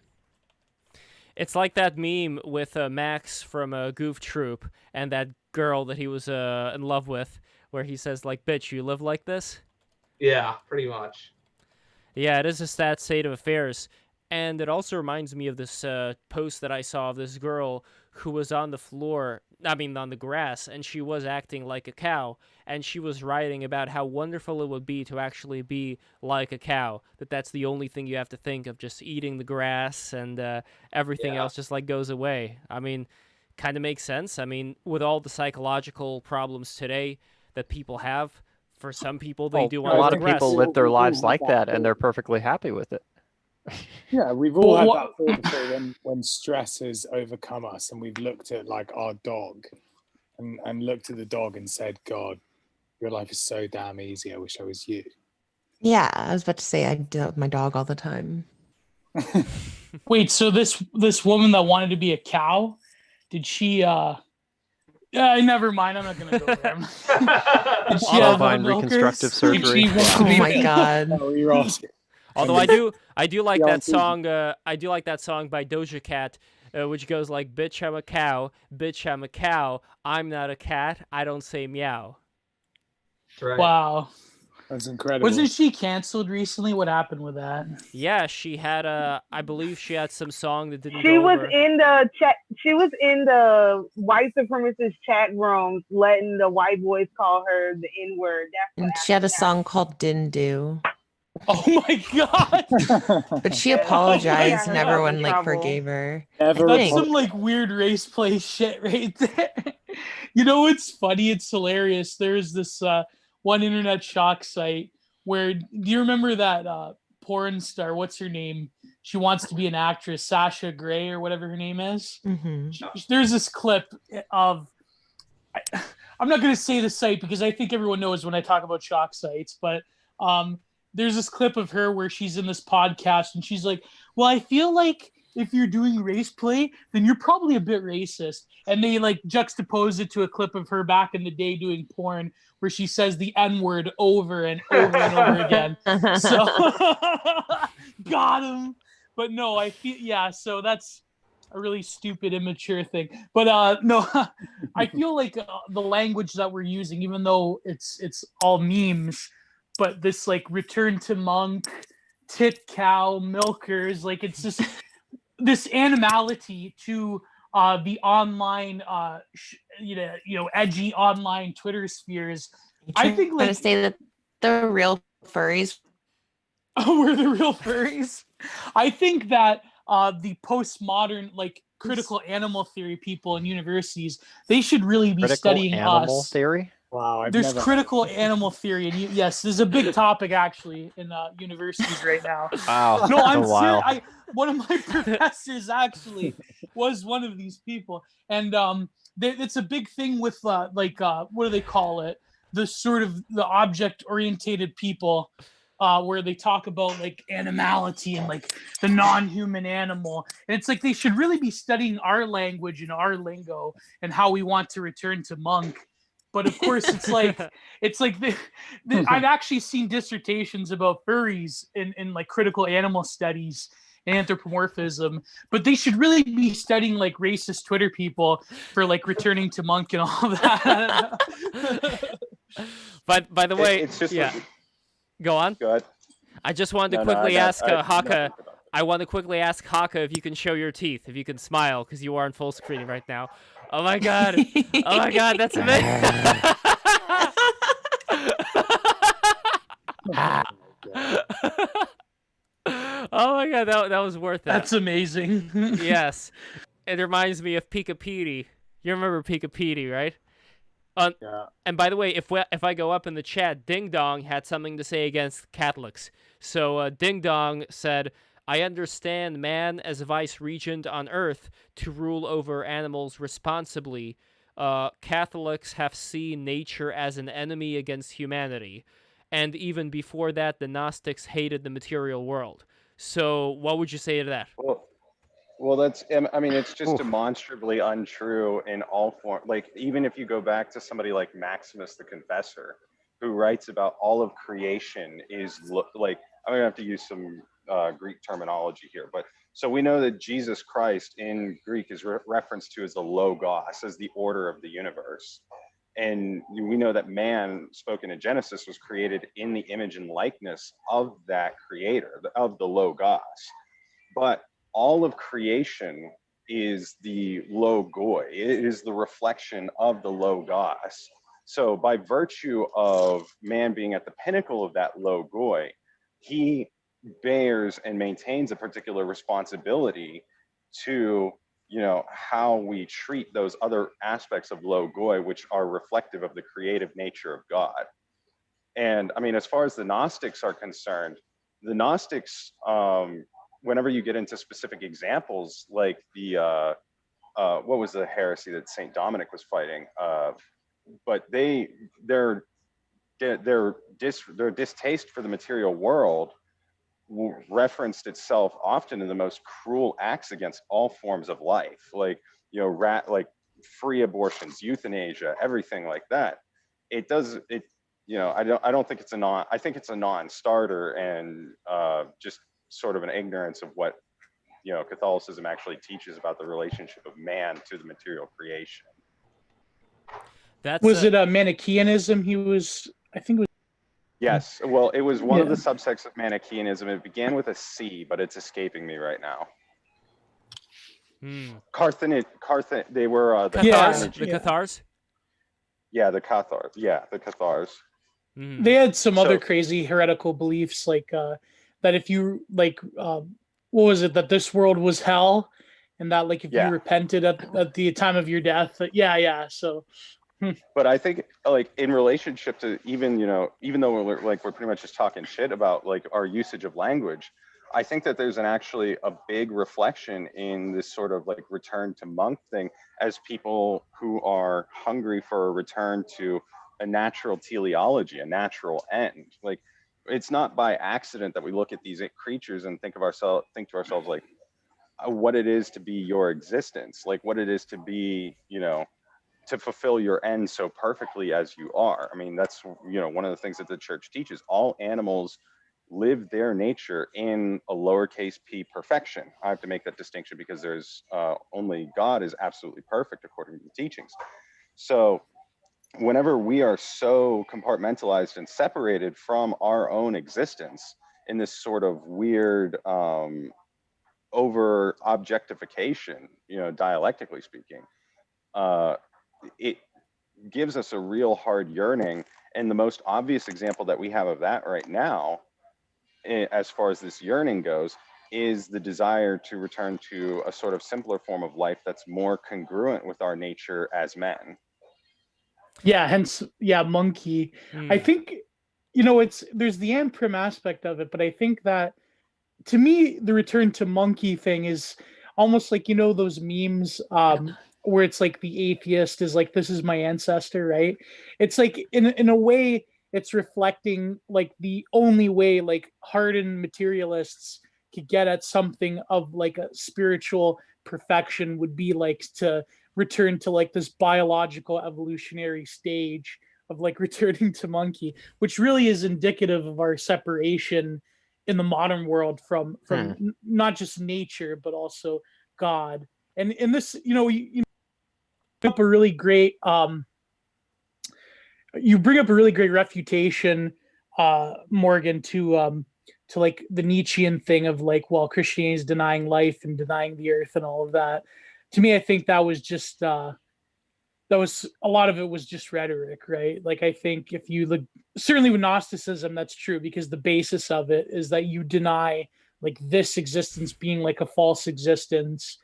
It's like that meme with Max from Goof Troop and that girl that he was in love with, where he says, like, bitch, you live like this? Yeah, pretty much. Yeah, it is a sad state of affairs. And it also reminds me of this post that I saw of this girl who was on the floor, I mean, on the grass, and she was acting like a cow. And she was writing about how wonderful it would be to actually be like a cow. That's the only thing you have to think of, just eating the grass, and everything else just, like, goes away. I mean, kind of makes sense. I mean, with all the psychological problems today that people have, for some people, they do want a lot to of progress. people live their lives like that, and they're perfectly happy with it. Yeah, we've all had that thought before when stress has overcome us, and we've looked at like our dog, and looked at the dog and said, "God, your life is so damn easy. I wish I was you." Yeah, I was about to say I do that with my dog all the time. Wait, so this woman that wanted to be a cow, did she? Yeah, never mind. I'm not gonna go there. Did she have bovine reconstructive surgery? Oh my god! Although I do like that song. I do like that song by Doja Cat, which goes like, "Bitch, I'm a cow. Bitch, I'm a cow. I'm not a cat. I don't say meow." That's right. Wow, that's incredible. Wasn't she canceled recently? What happened with that? Yeah, she had I believe she had some song that didn't. She go was over. in the chat. She was in the white supremacist chat rooms, letting the white boys call her the N-word. And she had a song called "Didn't Do." Oh my god! But she apologized, and everyone like forgave her. That's some like weird race play shit right there. You know what's funny? It's hilarious. There's this one internet shock site where, do you remember that porn star? What's her name? She wants to be an actress, Sasha Grey or whatever her name is. Mm-hmm. There's this clip of. I'm not going to say the site because I think everyone knows when I talk about shock sites, but there's this clip of her where she's in this podcast and she's like, well, I feel like if you're doing race play, then you're probably a bit racist. And they like juxtapose it to a clip of her back in the day doing porn where she says the N-word over and over and over again. So got him. But no, I feel, yeah, so that's a really stupid, immature thing. But no, I feel like the language that we're using, even though it's all memes, but this like return to monk, tit cow, milkers, like it's just this animality to the online, edgy online Twitter spheres. I think like to say that the real furries. Oh, we're the real furries. I think that the postmodern, like critical animal theory people in universities, they should really be studying animal us. Theory? Wow, There's critical animal theory, and yes, there's a big topic actually in universities right now. Wow. No, I'm serious. One of my professors actually was one of these people, and it's a big thing with what do they call it? The sort of the object-orientated people, where they talk about like animality and like the non-human animal, and it's like they should really be studying our language and our lingo and how we want to return to monk. But of course, it's like I've actually seen dissertations about furries in like critical animal studies and anthropomorphism, but they should really be studying like racist Twitter people for like returning to monk and all that. But by the way, it's just go on. Go ahead. I just wanted to quickly ask Haka. I want to quickly ask Haka if you can show your teeth, if you can smile, because you are on full screen right now. Oh my god! Oh my god, that's amazing! Oh my god, that was worth it. That's amazing. Yes, it reminds me of Pika Petey. You remember Pika Petey, right? Yeah. And by the way, if I go up in the chat, Ding Dong had something to say against Catholics. So Ding Dong said, I understand man as a vice regent on earth to rule over animals responsibly. Catholics have seen nature as an enemy against humanity. And even before that, the Gnostics hated the material world. So what would you say to that? Well, I mean, it's just demonstrably untrue in all forms. Like, even if you go back to somebody like Maximus the Confessor, who writes about all of creation is like, I'm gonna have to use some Greek terminology here, but so we know that Jesus Christ in Greek is referenced to as the Logos, as the order of the universe. And we know that man, spoken in Genesis, was created in the image and likeness of that creator, of the Logos. But all of creation is the logoi. It is the reflection of the Logos. So by virtue of man being at the pinnacle of that logoi, he bears and maintains a particular responsibility to, you know, how we treat those other aspects of logoi, which are reflective of the creative nature of God. And I mean, as far as the Gnostics are concerned, the Gnostics, whenever you get into specific examples, like the what was the heresy that Saint Dominic was fighting? But their distaste for the material world referenced itself often in the most cruel acts against all forms of life, like, you know, like free abortions, euthanasia, everything like that. It does it. You know, I don't think it's I think it's a non-starter, and just sort of an ignorance of what, you know, Catholicism actually teaches about the relationship of man to the material creation. Was it a Manichaeanism? I think it was. Yes, well, it was one of the subsects of Manichaeanism. It began with a C, but it's escaping me right now. They were the Cathars. The Cathars. Yeah, the Cathars. Yeah, the Cathars. They had some other crazy heretical beliefs, like that if you what was it, that this world was hell, and that like if you repented at the time of your death, so. But I think, like, in relationship to even though we're pretty much just talking shit about like our usage of language, I think that there's actually a big reflection in this sort of like return to monk thing, as people who are hungry for a return to a natural teleology, a natural end. Like, it's not by accident that we look at these creatures and think to ourselves like what it is to be your existence, like what it is to be, you know, to fulfill your end so perfectly as you are. I mean, that's, you know, one of the things that the church teaches. All animals live their nature in a lowercase p perfection. I have to make that distinction because there's only God is absolutely perfect according to the teachings. So whenever we are so compartmentalized and separated from our own existence in this sort of weird over objectification, you know, dialectically speaking, it gives us a real hard yearning. And the most obvious example that we have of that right now, as far as this yearning goes, is the desire to return to a sort of simpler form of life that's more congruent with our nature as men. Yeah, hence, monkey. I think, you know, there's the Amprim aspect of it, but I think that, to me, the return to monkey thing is almost like, you know, those memes where it's like the atheist is like, this is my ancestor, right? It's like, in a way, it's reflecting like the only way like hardened materialists could get at something of like a spiritual perfection would be like to return to like this biological evolutionary stage of like returning to monkey, which really is indicative of our separation in the modern world from not just nature but also God. And in this, you know, you up a really great you bring up a really great refutation, Morgan, to like the Nietzschean thing of like, well, Christianity is denying life and denying the earth and all of that. To me, I think that was just a lot of it was just rhetoric, right? Like, I think if you look, certainly with Gnosticism, that's true, because the basis of it is that you deny like this existence being like a false existence.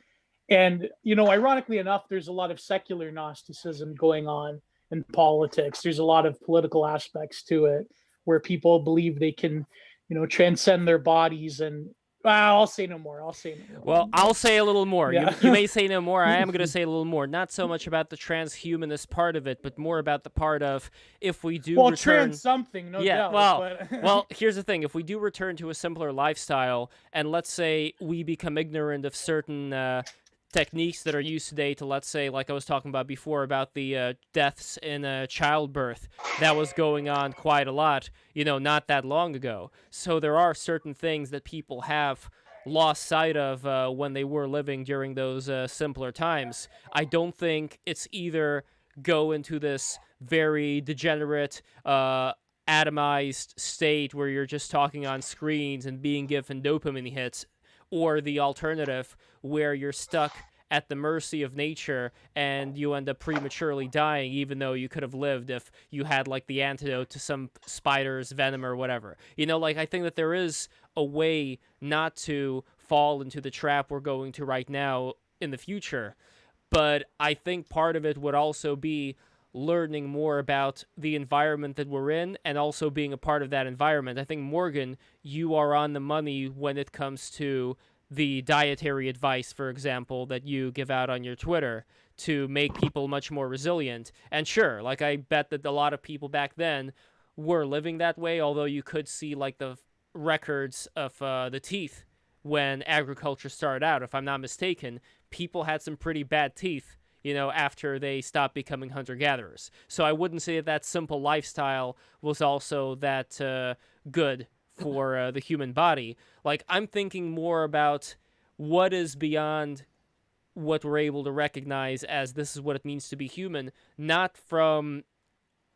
And, you know, ironically enough, there's a lot of secular Gnosticism going on in politics. There's a lot of political aspects to it where people believe they can, you know, transcend their bodies. And I'll say no more. I'll say no more. Well, I'll say a little more. Yeah. You may say no more. I am going to say a little more. Not so much about the transhumanist part of it, but more about the part of if we do return... trans something, no doubt. Well, here's the thing. If we do return to a simpler lifestyle, and let's say we become ignorant of certain techniques that are used today to, let's say, like I was talking about before, about the deaths in childbirth, that was going on quite a lot, not that long ago. So there are certain things that people have lost sight of when they were living during those simpler times. I don't think it's either go into this very degenerate, atomized state where you're just talking on screens and being given dopamine hits, or the alternative where you're stuck at the mercy of nature and you end up prematurely dying even though you could have lived if you had like the antidote to some spider's venom or whatever. I think that there is a way not to fall into the trap we're going to right now in the future. But I think part of it would also be learning more about the environment that we're in and also being a part of that environment. I think, Morgan, you are on the money when it comes to the dietary advice, for example, that you give out on your Twitter to make people much more resilient. And sure, I bet that a lot of people back then were living that way, although you could see the records of the teeth when agriculture started out. If I'm not mistaken, people had some pretty bad teeth after they stopped becoming hunter-gatherers. So I wouldn't say that simple lifestyle was also that good for the human body. I'm thinking more about what is beyond what we're able to recognize as this is what it means to be human, not from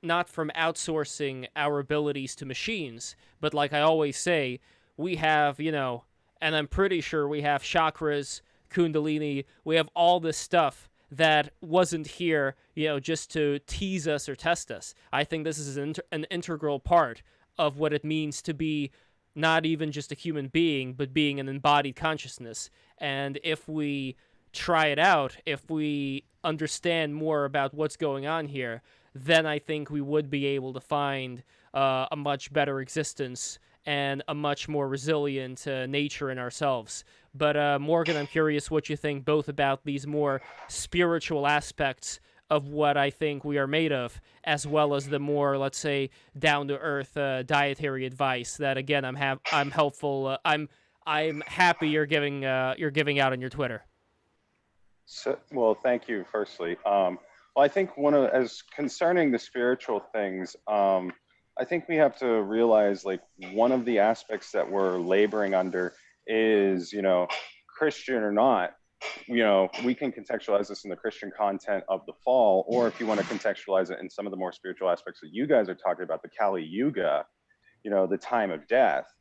outsourcing our abilities to machines, but like I always say, we have, and I'm pretty sure we have chakras, kundalini, we have all this stuff that wasn't here, just to tease us or test us. I think this is an integral part of what it means to be not even just a human being, but being an embodied consciousness. And if we try it out, if we understand more about what's going on here, then I think we would be able to find a much better existence and a much more resilient nature in ourselves. But Morgan, I'm curious what you think both about these more spiritual aspects of what I think we are made of, as well as the more, let's say, down-to-earth dietary advice that, again, I'm helpful. I'm happy you're giving out on your Twitter. So, well, thank you. Firstly, well, I think as concerning the spiritual things, I think we have to realize one of the aspects that we're laboring under is, Christian or not, we can contextualize this in the Christian content of the fall, or if you want to contextualize it in some of the more spiritual aspects that you guys are talking about, the Kali Yuga, the time of death.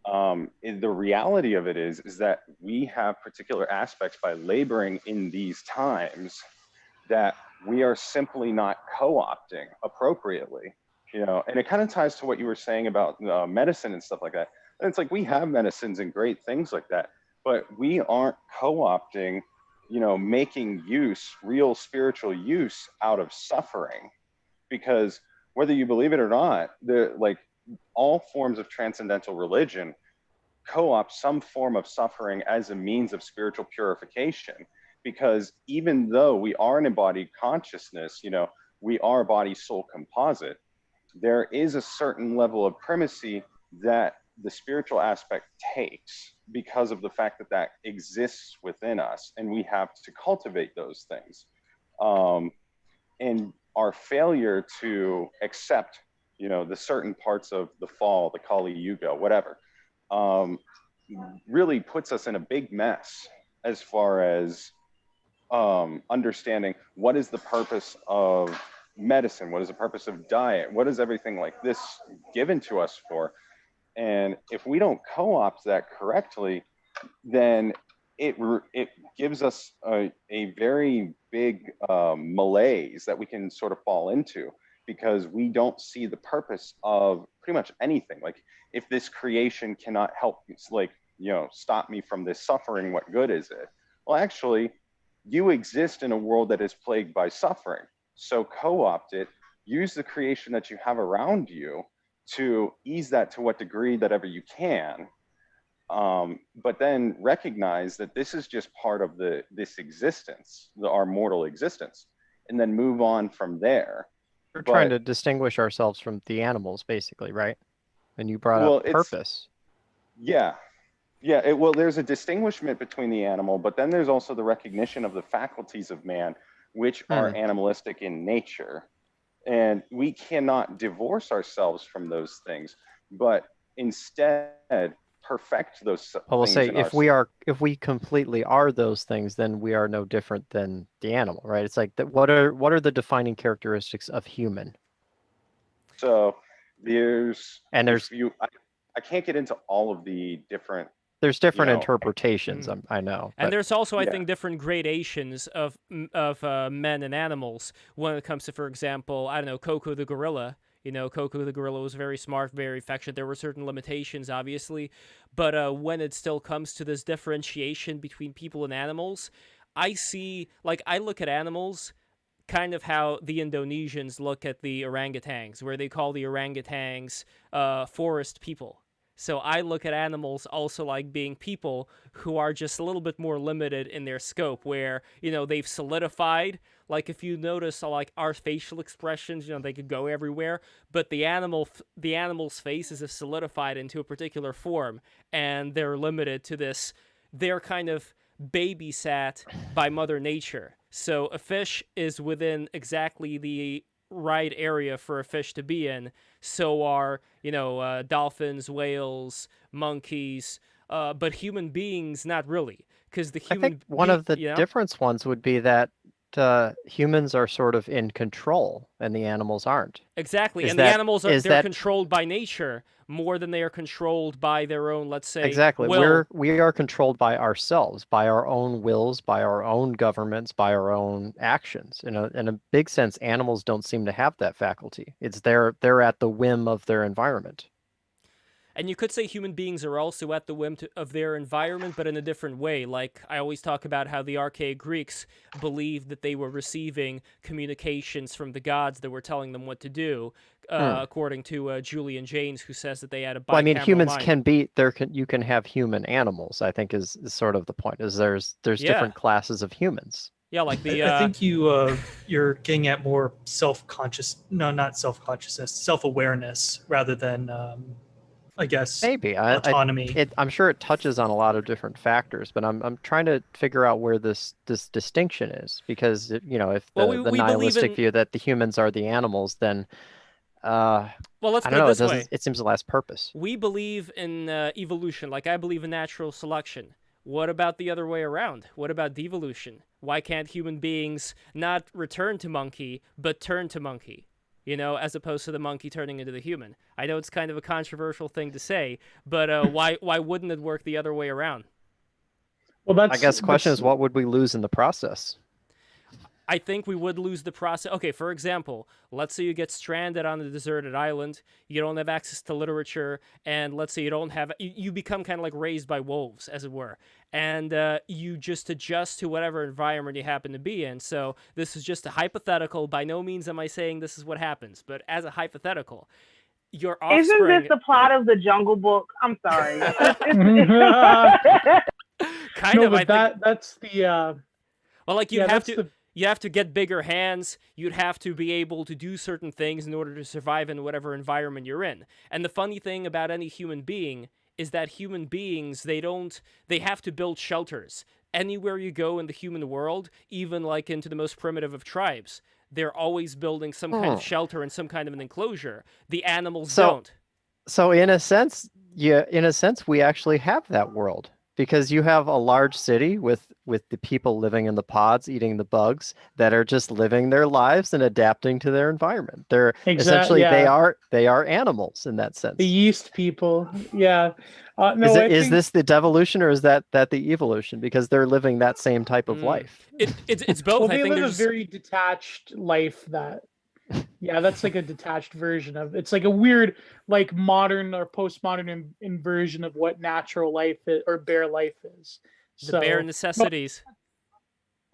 The reality of it is that we have particular aspects by laboring in these times that we are simply not co-opting appropriately. And it kind of ties to what you were saying about medicine and stuff like that. And it's we have medicines and great things like that, but we aren't co-opting, making real spiritual use out of suffering. Because whether you believe it or not, all forms of transcendental religion co-opt some form of suffering as a means of spiritual purification. Because even though we are an embodied consciousness, we are a body-soul composite, there is a certain level of primacy that the spiritual aspect takes because of the fact that exists within us, and we have to cultivate those things. And our failure to accept, the certain parts of the fall, the Kali Yuga, whatever, really puts us in a big mess as far as understanding what is the purpose of medicine, what is the purpose of diet, what is everything like this given to us for. And if we don't co-opt that correctly, then it gives us a very big malaise that we can sort of fall into, because we don't see the purpose of pretty much anything. If this creation cannot help, stop me from this suffering, what good is it? Well, actually, you exist in a world that is plagued by suffering. So co-opt it, use the creation that you have around you to ease that to what degree that ever you can. but then recognize that this is just part of this existence, our mortal existence, and then move on from there. We're trying to distinguish ourselves from the animals, basically, right? And you brought up purpose. Yeah. Well, there's a distinguishment between the animal, but then there's also the recognition of the faculties of man, which are animalistic in nature. And we cannot divorce ourselves from those things, but instead perfect those Well, we'll things say if we completely are those things, then we are no different than the animal, right? It's like what are the defining characteristics of human? So I can't get into all of the different. There's different interpretations. I know, and there's also, I think, different gradations of men and animals when it comes to, for example, I don't know, Coco the gorilla. You know, Coco the gorilla was very smart, very affectionate. There were certain limitations, obviously, but when it still comes to this differentiation between people and animals, I look at animals kind of how the Indonesians look at the orangutans, where they call the orangutans forest people. So I look at animals also like being people who are just a little bit more limited in their scope, where, you know, they've solidified. Like if you notice, like our facial expressions, you know, they could go everywhere, but the animal's faces have solidified into a particular form, and they're limited to this. They're kind of babysat by Mother Nature. So a fish is within exactly the right area for a fish to be in. So are, you know, dolphins, whales, monkeys, but human beings, not really. Because I think one of the difference ones would be that humans are sort of in control and the animals aren't. Exactly, and the animals they're controlled by nature more than they are controlled by their own, let's say, exactly. will. We are controlled by ourselves, by our own wills, by our own governments, by our own actions. In a big sense, animals don't seem to have that faculty. It's they're at the whim of their environment. And you could say human beings are also at the whim of their environment, but in a different way. Like I always talk about how the archaic Greeks believed that they were receiving communications from the gods that were telling them what to do, according to Julian Jaynes, who says that they had a bicameral Well, I mean, humans mind. can be there. You can have human animals. I think is sort of the point. Is there's different classes of humans. Yeah, like the. I think you're getting at more not self-consciousness, self-awareness rather than. I guess maybe autonomy. I'm sure it touches on a lot of different factors, but I'm trying to figure out where this distinction is, because you know, if the nihilistic view that the humans are the animals, then well, let's I put don't know. It this way. It seems to last purpose. We believe in evolution, like I believe in natural selection. What about the other way around? What about devolution? Why can't human beings not return to monkey, but turn to monkey? You know, as opposed to the monkey turning into the human. I know it's kind of a controversial thing to say, but why wouldn't it work the other way around? Well, I guess the question is, what would we lose in the process? I think we would lose the process. Okay, for example, let's say you get stranded on a deserted island, you don't have access to literature, and let's say you become kind of like raised by wolves, as it were, and you just adjust to whatever environment you happen to be in. So this is just a hypothetical. By no means am I saying this is what happens, but as a hypothetical, your offspring... Isn't this the plot of the Jungle Book? I'm sorry. Kind of, I think... That's the... Well, like you have to get bigger hands. You'd have to be able to do certain things in order to survive in whatever environment you're in. And the funny thing about any human being is that human beings, they have to build shelters. Anywhere you go in the human world, even like into the most primitive of tribes, they're always building some kind of shelter and some kind of an enclosure. The animals don't. So in a sense, we actually have that world. Because you have a large city with the people living in the pods, eating the bugs, that are just living their lives and adapting to their environment. They're essentially they are animals in that sense. The yeast people, yeah. Is this the devolution or is that the evolution? Because they're living that same type of life. It's both. Well, I they think live there's a very detached life that. Yeah, that's like a detached version of it's like a weird, like modern or postmodern inversion of what natural life is or bare life is. The bare necessities.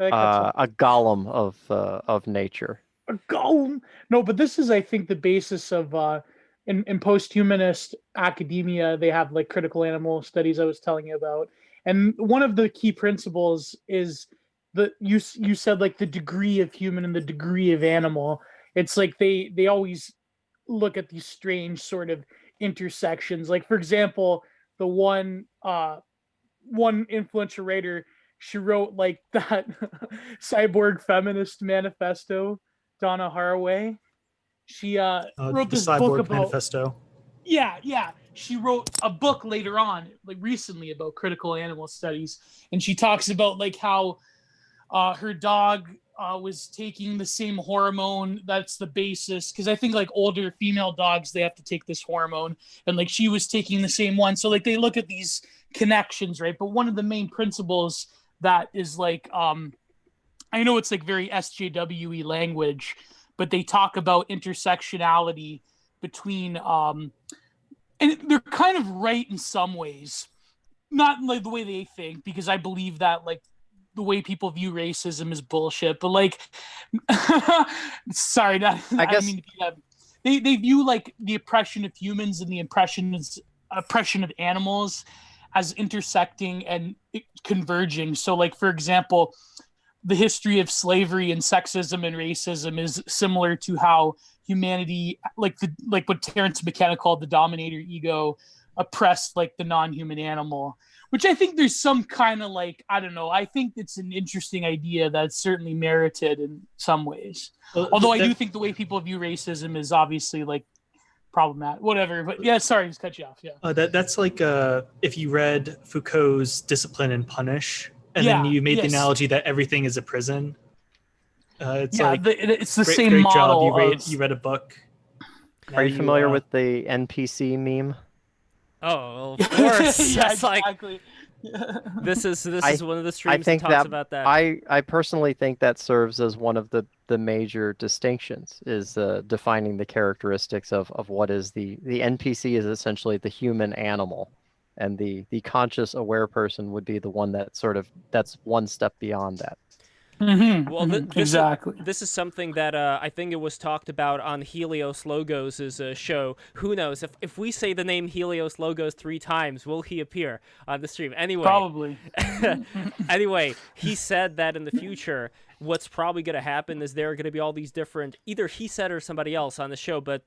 A golem of nature. A golem. No, but this is, I think, the basis of in post-humanist academia, they have like critical animal studies I was telling you about. And one of the key principles is that you said like the degree of human and the degree of animal. It's like they always look at these strange sort of intersections. Like, for example, the one influential writer, she wrote like that cyborg feminist manifesto, Donna Haraway. She wrote this the book Cyborg about Manifesto. Yeah. She wrote a book later on, like recently, about critical animal studies, and she talks about like how her dog was taking the same hormone that's the basis, because I think like older female dogs, they have to take this hormone, and like she was taking the same one. So like they look at these connections, right? But one of the main principles that is like I know it's like very SJWE language, but they talk about intersectionality between and they're kind of right in some ways, not like the way they think, because I believe that like the way people view racism is bullshit, but like sorry, I guess I didn't mean to be that. They view like the oppression of humans and the oppression of animals as intersecting and converging. So like, for example, the history of slavery and sexism and racism is similar to how humanity, like what Terence McKenna called the dominator ego, oppressed like the non-human animal, which I think there's some kind of like, I don't know, I think it's an interesting idea that's certainly merited in some ways. Although I do think the way people view racism is obviously like problematic, whatever. But yeah, sorry, just cut you off. Yeah. That's like if you read Foucault's Discipline and Punish, and then you made the analogy that everything is a prison. It's it's the great, same great model. Job. You read a book. Are you familiar with the NPC meme? Oh, of course. Yeah, That's exactly. This is one of the streams that talks about that. I personally think that serves as one of the major distinctions, is defining the characteristics of what is the NPC is essentially the human animal, and the conscious aware person would be the one that's one step beyond that. Mm-hmm. Well, exactly. This is something that I think it was talked about on Helios Logos' show. Who knows? If we say the name Helios Logos 3 times, will he appear on the stream? Anyway, probably. Anyway, he said that in the future, what's probably going to happen is there are going to be all these different, either he said or somebody else on the show, but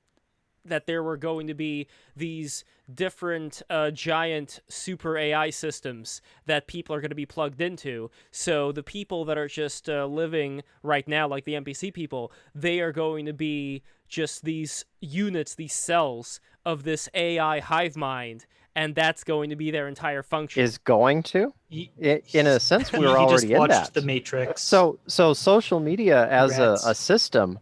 that there were going to be these different giant super AI systems that people are going to be plugged into. So the people that are just living right now, like the NPC people, they are going to be just these units, these cells of this AI hive mind, and that's going to be their entire function. Is going to? In a sense, we're already in that. The Matrix. So social media as a system,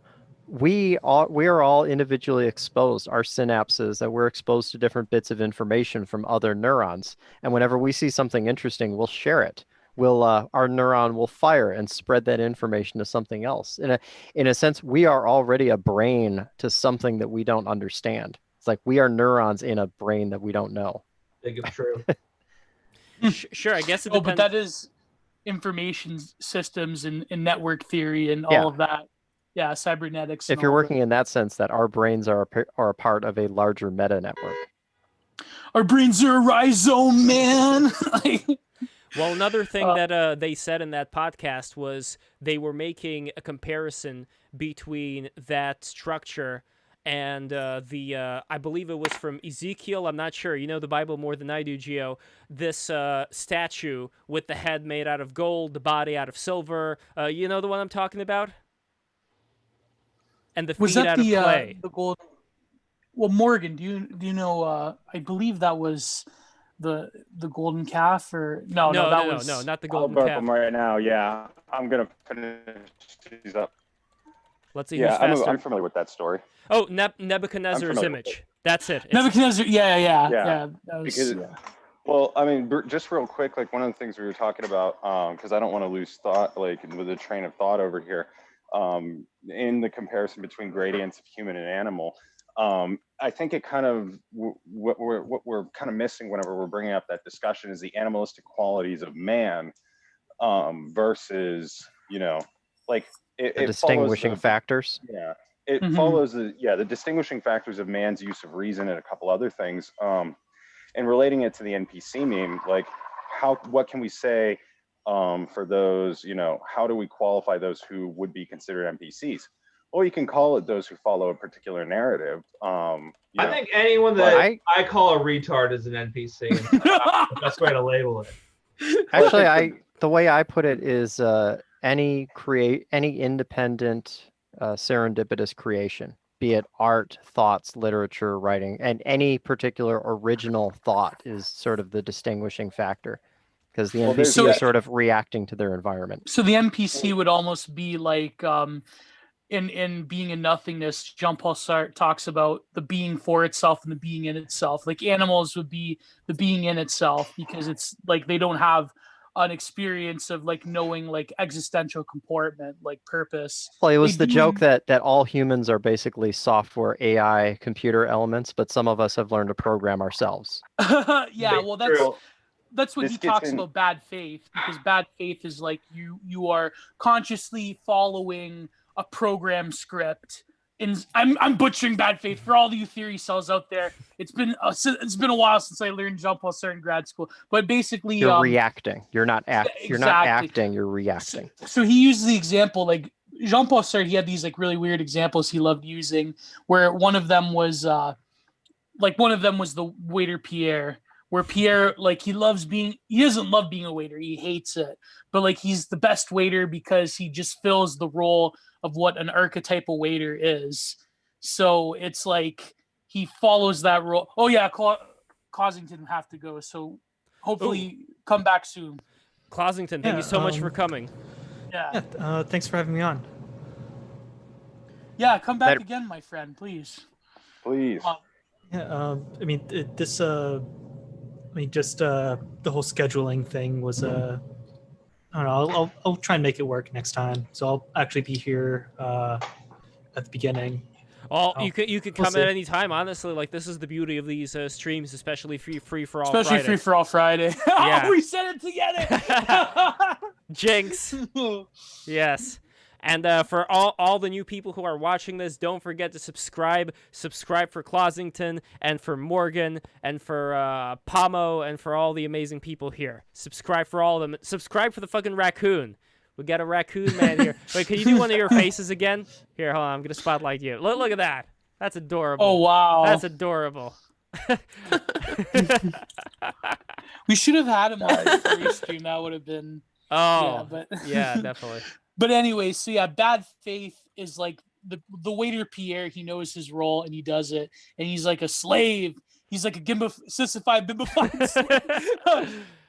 we are all individually exposed. Our synapses, that we're exposed to different bits of information from other neurons, and whenever we see something interesting, we'll share it. Our neuron will fire and spread that information to something else. In a sense, we are already a brain to something that we don't understand. It's like we are neurons in a brain that we don't know. I think it's true. Sure, I guess it depends. But that is information systems and network theory and all of that. Yeah, cybernetics. If you're working in that sense, that our brains are a part of a larger meta network. Our brains are a rhizome, man. Well, another thing that they said in that podcast was they were making a comparison between that structure and I believe it was from Ezekiel. I'm not sure. You know the Bible more than I do, Geo. This statue with the head made out of gold, the body out of silver. You know the one I'm talking about? And the feet out of clay. The gold? Well, Morgan, do you know? I believe that was the golden calf, or no, not the golden calf. Them right now. Yeah, I'm gonna finish these up. Let's see. Yeah, I'm familiar with that story. Oh, Nebuchadnezzar's image. That's it. Nebuchadnezzar. Yeah. Well, I mean, just real quick, like one of the things we were talking about, because I don't want to lose thought, like with a train of thought over here. In the comparison between gradients of human and animal, I think it kind of what we're kind of missing whenever we're bringing up that discussion is the animalistic qualities of man versus, like the distinguishing factors. Yeah, it follows the distinguishing factors of man's use of reason and a couple other things. And relating it to the NPC meme, like what can we say for those, how do we qualify those who would be considered NPCs? Well, you can call it those who follow a particular narrative. I think anyone that I call a retard is an NPC. The best way to label it. Actually, the way I put it is any independent serendipitous creation, be it art, thoughts, literature, writing, and any particular original thought is sort of the distinguishing factor, because the NPC is sort of reacting to their environment. So the NPC would almost be like in Being in Nothingness, Jean-Paul Sartre talks about the being for itself and the being in itself. Like animals would be the being in itself, because it's like they don't have an experience of like knowing like existential comportment, like purpose. Well, it was the joke that all humans are basically software, AI, computer elements, but some of us have learned to program ourselves. Yeah, well, that's what he talks about bad faith, because bad faith is like you are consciously following a program script. And I'm butchering bad faith for all you theory cells out there. It's been a while since I learned Jean-Paul Sartre in grad school, but basically you're reacting. You're not You're not acting. You're reacting. So he used the example, like Jean-Paul Sartre. He had these like really weird examples he loved using, where one of them was the waiter Pierre, where Pierre, like he doesn't love being a waiter. He hates it, but like he's the best waiter because he just fills the role of what an archetypal waiter is. So it's like he follows that role. Oh yeah, Closington have to go. So hopefully come back soon. Closington, thank you so much for coming. Yeah. Thanks for having me on. Yeah, come back again, my friend, please. Please. I mean, just the whole scheduling thing was I don't know. I'll try and make it work next time. So I'll actually be here at the beginning. Well, you could come at any time. Honestly, like this is the beauty of these streams, especially free for all. Especially Friday. free for all Friday. Yeah. We said it together. Jinx. Yes. And for all the new people who are watching this, don't forget to subscribe. Subscribe for Closington, and for Morgan, and for Pamo, and for all the amazing people here. Subscribe for all of them. Subscribe for the fucking raccoon. We got a raccoon man here. Wait, can you do one of your faces again? Here, hold on. I'm going to spotlight you. Look at that. That's adorable. Oh, wow. That's adorable. We should have had him on the free stream. That would have been... Oh, yeah, definitely. But anyway, so yeah, bad faith is like the waiter Pierre. He knows his role and he does it, and he's like a slave. He's like a sissified, bimbified slave.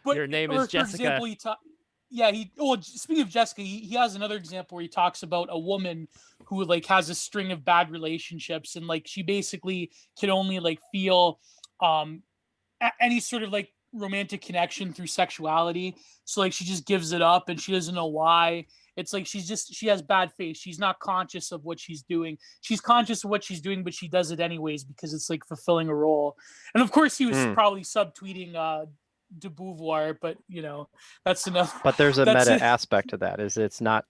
But your name is Jessica. For example, speaking of Jessica, he has another example where he talks about a woman who like has a string of bad relationships, and like she basically can only like feel any sort of like romantic connection through sexuality. So like she just gives it up and she doesn't know why. It's like she has bad faith. She's not conscious of what she's doing. She's conscious of what she's doing, but she does it anyways because it's like fulfilling a role. And of course he was probably subtweeting de Beauvoir, but that's enough. But there's a meta aspect to that.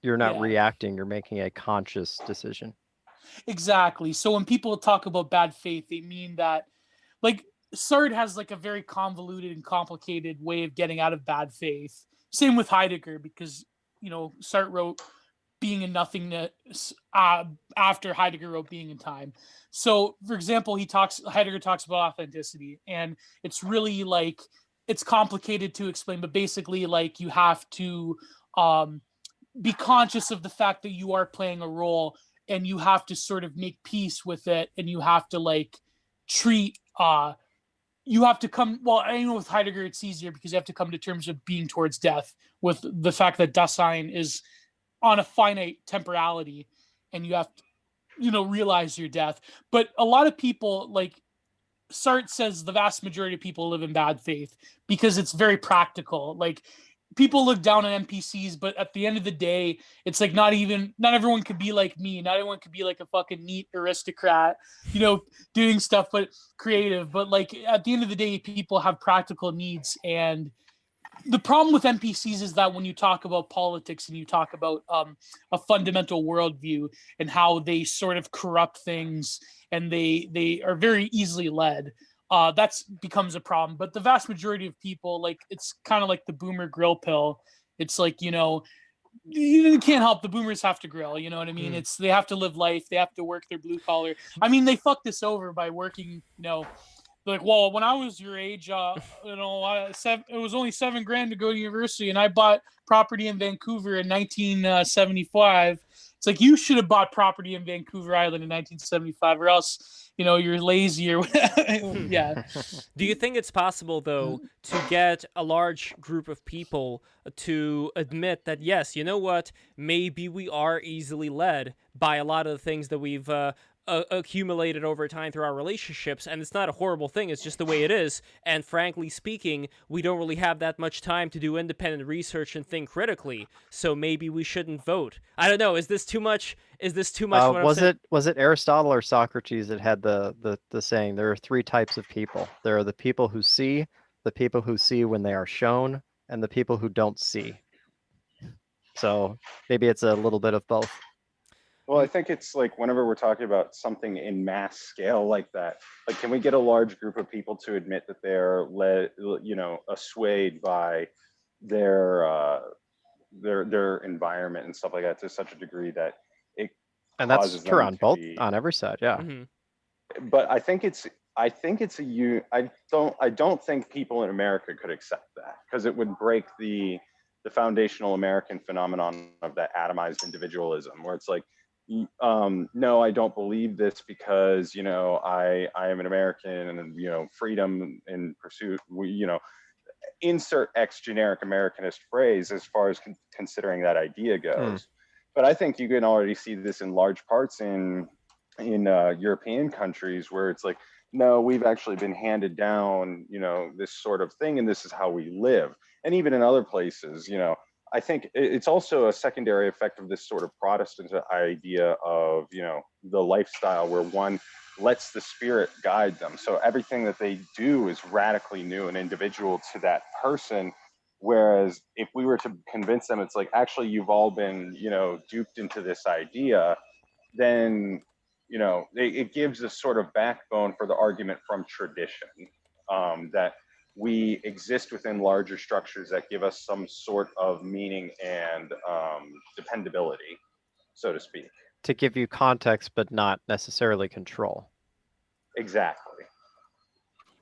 You're not reacting, you're making a conscious decision. Exactly. So when people talk about bad faith, they mean that like Sartre has like a very convoluted and complicated way of getting out of bad faith. Same with Heidegger, because Sartre wrote Being in Nothingness after Heidegger wrote Being in Time. So, for example, Heidegger talks about authenticity, and it's really like it's complicated to explain, but basically, like you have to be conscious of the fact that you are playing a role, and you have to sort of make peace with it, and you have to like treat. You have to come. Well, I know with Heidegger it's easier because you have to come to terms with being towards death, with the fact that Dasein is on a finite temporality, and you have to, realize your death. But a lot of people, like Sartre says, the vast majority of people live in bad faith because it's very practical. Like people look down on NPCs, but at the end of the day, it's like not everyone could be like me. Not everyone could be like a fucking neat aristocrat, doing stuff, but creative. But like at the end of the day, people have practical needs, and the problem with NPCs is that when you talk about politics and you talk about a fundamental worldview and how they sort of corrupt things and they are very easily led, that's becomes a problem. But the vast majority of people, like, it's kind of like the boomer grill pill. It's like, you know, you can't help, the boomers have to grill, you know what I mean? It's, they have to live life, they have to work their blue collar. I mean, they fucked this over by working, you know, like, well, when I was your age, you know, it was only $7,000 to go to university, and I bought property in Vancouver in 1975. It's like, you should have bought property in Vancouver Island in 1975, or else, you know, you're lazy or yeah. Do you think it's possible, though, to get a large group of people to admit that, yes, you know what, maybe we are easily led by a lot of the things that we've accumulated over time through our relationships, and it's not a horrible thing, it's just the way it is, and frankly speaking, we don't really have that much time to do independent research and think critically, so maybe we shouldn't vote. I don't know, is this too much Was it Aristotle or Socrates that had the saying, there are three types of people? There are the people who see, the people who see when they are shown, and the people who don't see. So maybe it's a little bit of both. Well, I think it's like, whenever we're talking about something in mass scale like that, like, can we get a large group of people to admit that they're led, you know, swayed by their environment and stuff like that to such a degree that it and that's causes true them on to both be... on every side, yeah. But I don't think people in America could accept that, because it would break the foundational American phenomenon of that atomized individualism, where it's like, no, I don't believe this because, you know, I am an American, and, you know, freedom in pursuit, you know, insert X generic Americanist phrase as far as considering that idea goes. But I think you can already see this in large parts in European countries, where it's like, no, we've actually been handed down, you know, this sort of thing, and this is how we live. And even in other places, you know, I think it's also a secondary effect of this sort of Protestant idea of, you know, the lifestyle where one lets the spirit guide them. So everything that they do is radically new and individual to that person. Whereas if we were to convince them, it's like, actually, you've all been, you know, duped into this idea, then, you know, it gives a sort of backbone for the argument from tradition, that we exist within larger structures that give us some sort of meaning and dependability, so to speak. To give you context, but not necessarily control. Exactly.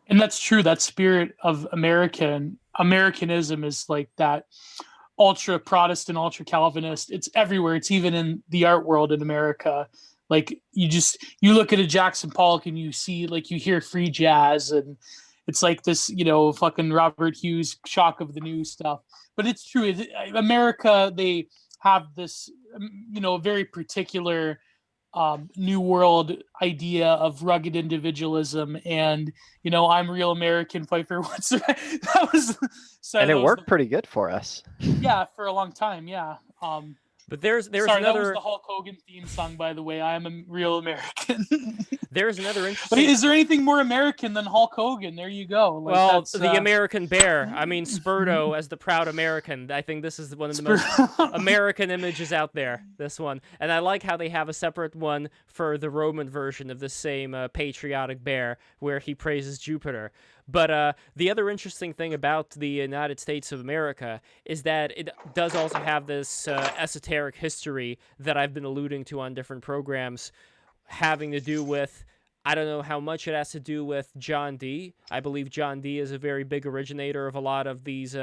And that's true. That spirit of Americanism is like that ultra Protestant, ultra Calvinist. It's everywhere. It's even in the art world in America. Like, you look at a Jackson Pollock and you see, like, you hear free jazz, and it's like this, you know, fucking Robert Hughes shock of the new stuff. But it's true. America, they have this, you know, very particular New World idea of rugged individualism, and, you know, I'm real American, fight for what's right. That was, so and that it worked pretty good for us. Yeah, for a long time, yeah. But there's sorry, another... that was the Hulk Hogan theme song, by the way. I am a real American. There's another interesting... But is there anything more American than Hulk Hogan? There you go. Like, well, the American bear. I mean, Spurdo as the proud American. I think this is one of the most American images out there, this one. And I like how they have a separate one for the Roman version of the same patriotic bear, where he praises Jupiter. But the other interesting thing about the United States of America is that it does also have this esoteric history that I've been alluding to on different programs, having to do with, I don't know how much it has to do with John Dee. I believe John Dee is a very big originator of a lot of these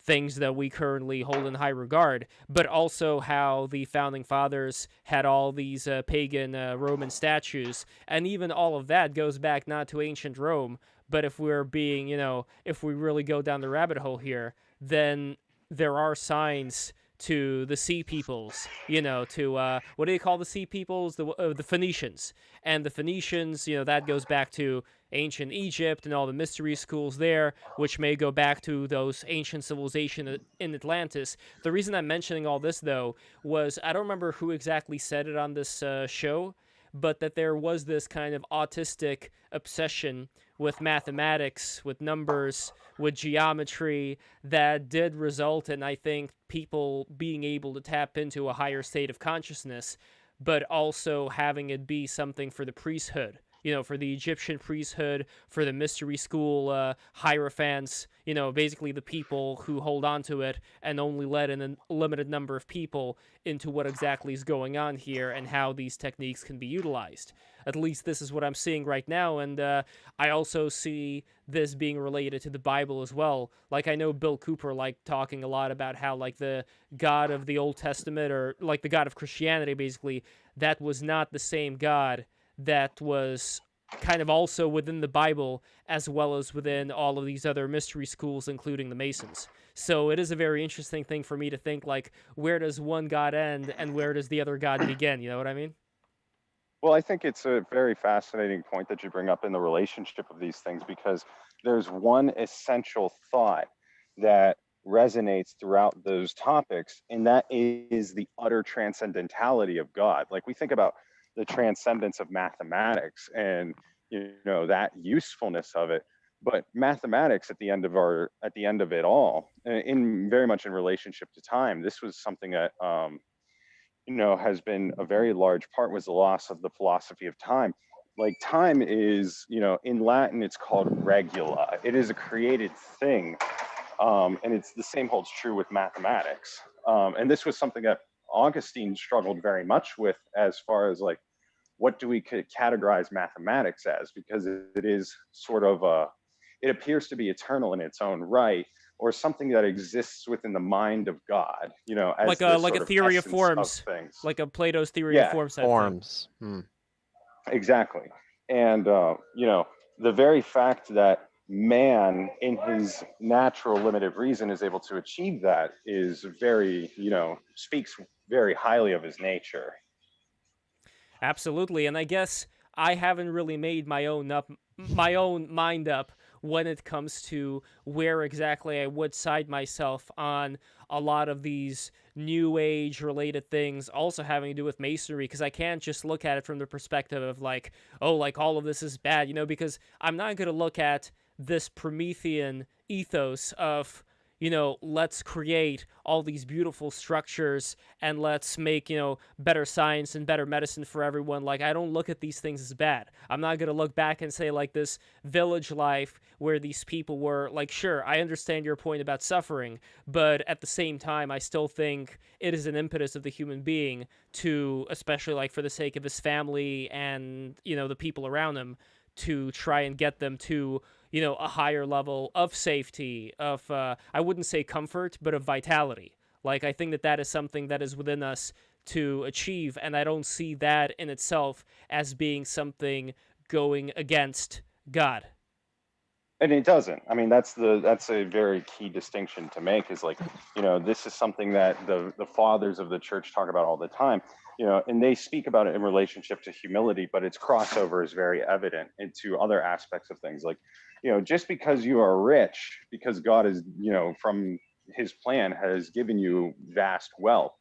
things that we currently hold in high regard, but also how the Founding Fathers had all these pagan Roman statues, and even all of that goes back not to ancient Rome, but if we're being, you know, if we really go down the rabbit hole here, then there are signs to the Sea Peoples, you know, to, what do you call the Sea Peoples? The Phoenicians. And the Phoenicians, you know, that goes back to ancient Egypt and all the mystery schools there, which may go back to those ancient civilizations in Atlantis. The reason I'm mentioning all this, though, was I don't remember who exactly said it on this show, but that there was this kind of autistic obsession with mathematics, with numbers, with geometry that did result in, I think, people being able to tap into a higher state of consciousness, but also having it be something for the priesthood. For the Egyptian priesthood, for the mystery school hierophants, basically the people who hold on to it and only let in a limited number of people into what exactly is going on here and how these techniques can be utilized. At least this is what I'm seeing right now, and I also see this being related to the Bible as well. Like, I know Bill Cooper liked talking a lot about how, like, the God of the Old Testament, or like the God of Christianity, basically, that was not the same God that was kind of also within the Bible, as well as within all of these other mystery schools, including the Masons. So it is a very interesting thing for me to think, like, where does one God end and where does the other God begin? You know what I mean? Well, I think it's a very fascinating point that you bring up in the relationship of these things, because there's one essential thought that resonates throughout those topics, and that is the utter transcendentality of God. Like, we think about the transcendence of mathematics and that usefulness of it, but mathematics at the end of it all, in very much in relationship to time, this was something that has been a very large part, was the loss of the philosophy of time. Like, time is, in Latin it's called regula. It is a created thing, and it's the same holds true with mathematics. And this was something that Augustine struggled very much with, as far as, like, what do we categorize mathematics as? Because it is sort of it appears to be eternal in its own right, or something that exists within the mind of God, as like a theory of forms, like a Plato's theory of forms. Forms. Exactly. And the very fact that man, in his natural limited reason, is able to achieve that is very, speaks very highly of his nature. Absolutely. And I guess I haven't really made my own mind up when it comes to where exactly I would side myself on a lot of these new age related things, also having to do with masonry, because I can't just look at it from the perspective of, like, oh, like, all of this is bad, because I'm not going to look at this Promethean ethos of, let's create all these beautiful structures and let's make, better science and better medicine for everyone. Like, I don't look at these things as bad. I'm not going to look back and say, like, this village life where these people were, like, sure, I understand your point about suffering, but at the same time, I still think it is an impetus of the human being to, especially, like, for the sake of his family and, the people around him, to try and get them to, a higher level of safety, of, I wouldn't say comfort, but of vitality. Like, I think that is something that is within us to achieve, and I don't see that in itself as being something going against God. And it doesn't. I mean, that's a very key distinction to make, is, like, this is something that the fathers of the church talk about all the time, and they speak about it in relationship to humility, but its crossover is very evident into other aspects of things. Like, just because you are rich, because God is, from his plan has given you vast wealth,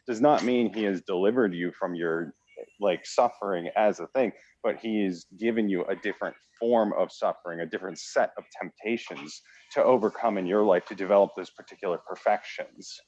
does not mean he has delivered you from your, like, suffering as a thing, but he has given you a different form of suffering, a different set of temptations to overcome in your life to develop those particular perfections.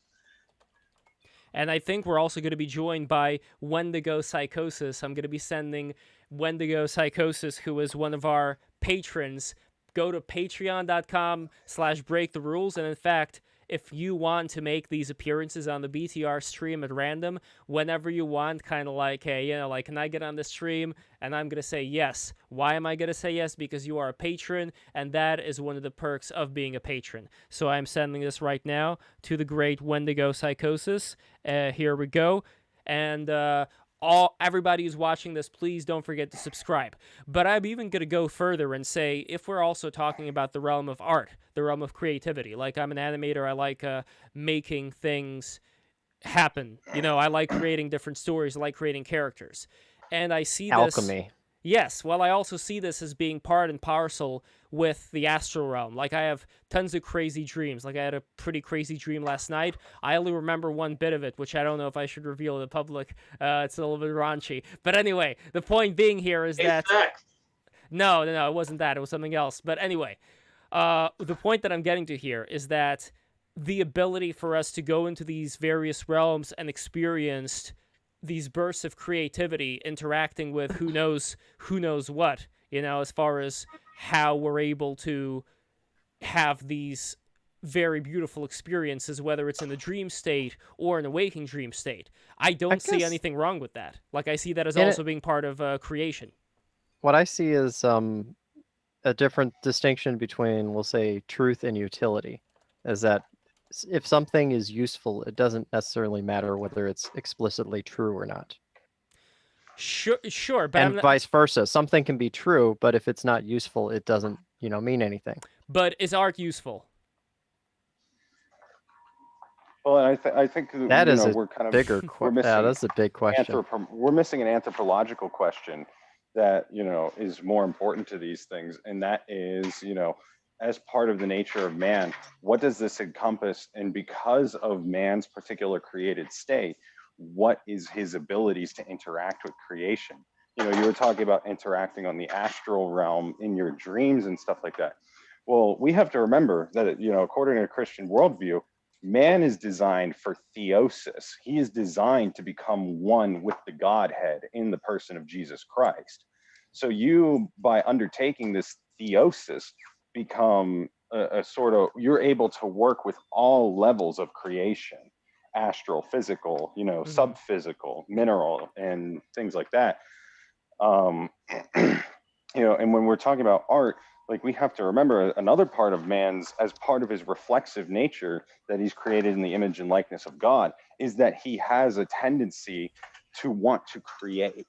And I think we're also going to be joined by Wendigo Psychosis. I'm going to be sending Wendigo Psychosis, who is one of our patrons. Go to patreon.com/breaktherules. And in fact, if you want to make these appearances on the BTR stream at random, whenever you want, kind of like, hey, like, can I get on the stream? And I'm going to say yes. Why am I going to say yes? Because you are a patron, and that is one of the perks of being a patron. So I'm sending this right now to the great Wendigo Psychosis. Here we go. And everybody who's watching this, please don't forget to subscribe. But I'm even going to go further and say, if we're also talking about the realm of art, the realm of creativity, like, I'm an animator, I like making things happen. I like creating different stories, I like creating characters. And I see alchemy. Yes, well, I also see this as being part and parcel with the astral realm. Like, I have tons of crazy dreams. Like, I had a pretty crazy dream last night. I only remember one bit of it, which I don't know if I should reveal to the public. It's a little bit raunchy. But anyway, the point being here is that... No, it wasn't that. It was something else. But anyway, the point that I'm getting to here is that the ability for us to go into these various realms and experience these bursts of creativity interacting with who knows what, as far as how we're able to have these very beautiful experiences, whether it's in the dream state or in a waking dream state. I don't see anything wrong with that. Like, I see that as also being part of creation. What I see is a different distinction between, we'll say, truth and utility, is that if something is useful, it doesn't necessarily matter whether it's explicitly true or not. Sure, but and vice versa. Something can be true, but if it's not useful, it doesn't, mean anything. But is art useful? Well, I think that is we're kind of bigger. That's a big question. We're missing an anthropological question that is more important to these things, and that is as part of the nature of man, what does this encompass? And because of man's particular created state, what is his abilities to interact with creation? You were talking about interacting on the astral realm in your dreams and stuff like that. Well, we have to remember that according to a Christian worldview, man is designed for theosis. He is designed to become one with the Godhead in the person of Jesus Christ. So you, by undertaking this theosis, become a sort of, you're able to work with all levels of creation, astral, physical, sub-physical, mineral, and things like that. And when we're talking about art, like, we have to remember another part of man's, as part of his reflexive nature that he's created in the image and likeness of God, is that he has a tendency to want to create.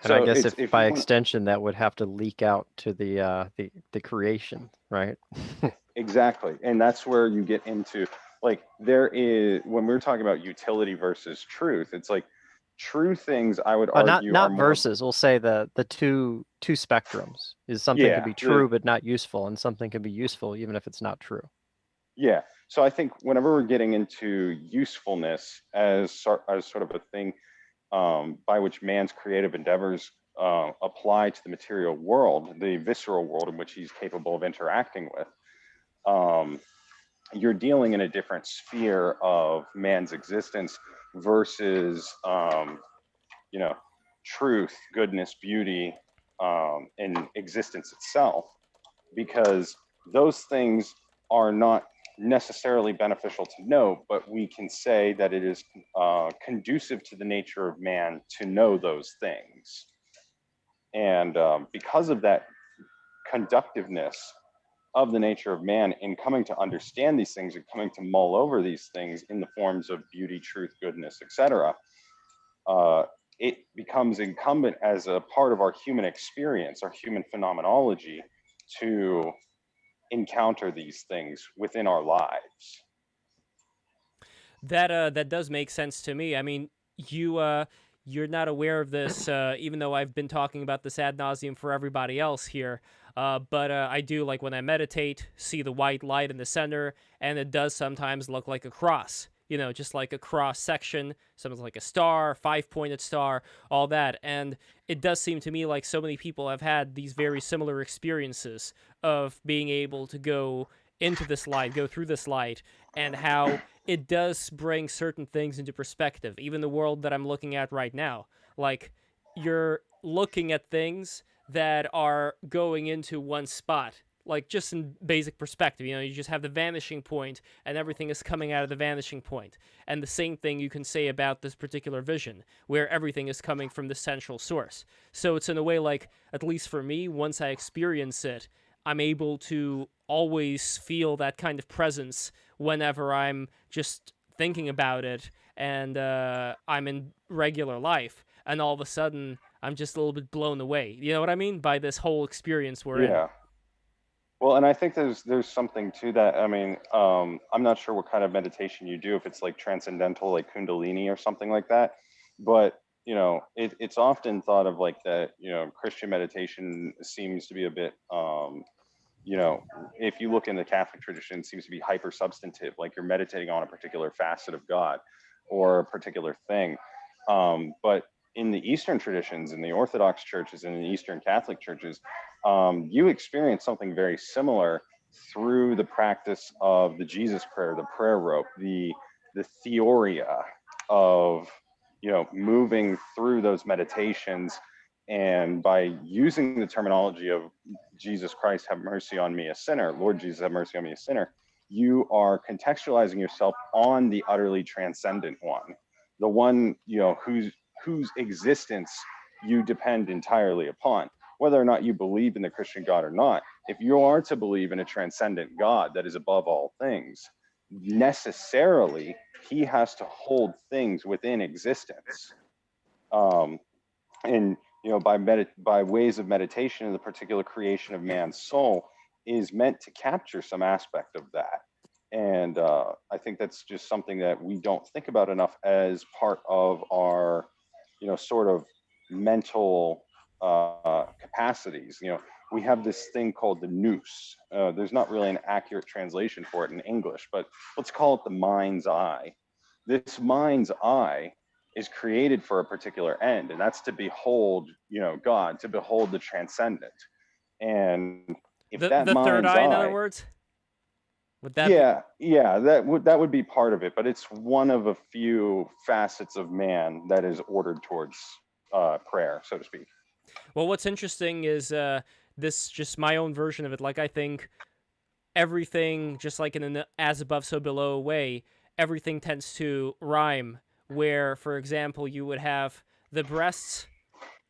And so I guess if by extension that would have to leak out to the creation, right? Exactly. And that's where you get into, like, there is, when we're talking about utility versus truth, it's like true things, I would argue, not versus. We'll say the two spectrums is something can be true but not useful, and something can be useful even if it's not true. Yeah. So I think whenever we're getting into usefulness as sort of a thing by which man's creative endeavors apply to the material world, the visceral world in which he's capable of interacting with, you're dealing in a different sphere of man's existence versus, truth, goodness, beauty, and existence itself, because those things are not necessarily beneficial to know, but we can say that it is conducive to the nature of man to know those things. And because of that conductiveness of the nature of man in coming to understand these things and coming to mull over these things in the forms of beauty, truth, goodness, etc., it becomes incumbent as a part of our human experience, our human phenomenology, to encounter these things within our lives. That does make sense to me. I mean, you're not aware of this, even though I've been talking about this ad nauseum for everybody else here. But I do, like, when I meditate, see the white light in the center, and it does sometimes look like a cross. Just like a cross section, something like a star, 5-pointed star, all that. And it does seem to me like so many people have had these very similar experiences of being able to go into this light, go through this light, and how it does bring certain things into perspective. Even the world that I'm looking at right now, like, you're looking at things that are going into one spot, like, just in basic perspective. You just have the vanishing point and everything is coming out of the vanishing point. And the same thing you can say about this particular vision, where everything is coming from the central source. So it's in a way, like, at least for me, once I experience it, I'm able to always feel that kind of presence whenever I'm just thinking about it and I'm in regular life, and all of a sudden I'm just a little bit blown away. You know what I mean? By this whole experience we're in. Yeah. Well, and I think there's something to that. I mean, I'm not sure what kind of meditation you do, if it's like transcendental, like Kundalini or something like that. But, it's often thought of like that, Christian meditation seems to be a bit, if you look in the Catholic tradition, it seems to be hyper substantive, like you're meditating on a particular facet of God or a particular thing. But in the Eastern traditions, in the Orthodox churches and in the Eastern Catholic churches, you experience something very similar through the practice of the Jesus prayer, the prayer rope, the theoria of, you know, moving through those meditations. And by using the terminology of Jesus Christ, have mercy on me, a sinner, Lord Jesus, have mercy on me, a sinner, you are contextualizing yourself on the utterly transcendent one, the one, you know, whose existence you depend entirely upon. Whether or not you believe in the Christian God or not, if you are to believe in a transcendent God that is above all things, necessarily he has to hold things within existence. And you know, by ways of meditation, the particular creation of man's soul is meant to capture some aspect of that. And I think that's just something that we don't think about enough as part of our, you know, sort of mental capacities. You know, we have this thing called the nous. There's not really an accurate translation for it in English, but let's call it the mind's eye. This mind's eye is created for a particular end, and that's to behold, you know, God, to behold the transcendent. And if the that third mind's eye, eye, in other words, would that yeah, that would be part of it, but it's one of a few facets of man that is ordered towards prayer, so to speak. Well, what's interesting is this just my own version of it. Like, I think everything, just like in an as above, so below way, everything tends to rhyme. Where, for example, you would have the breasts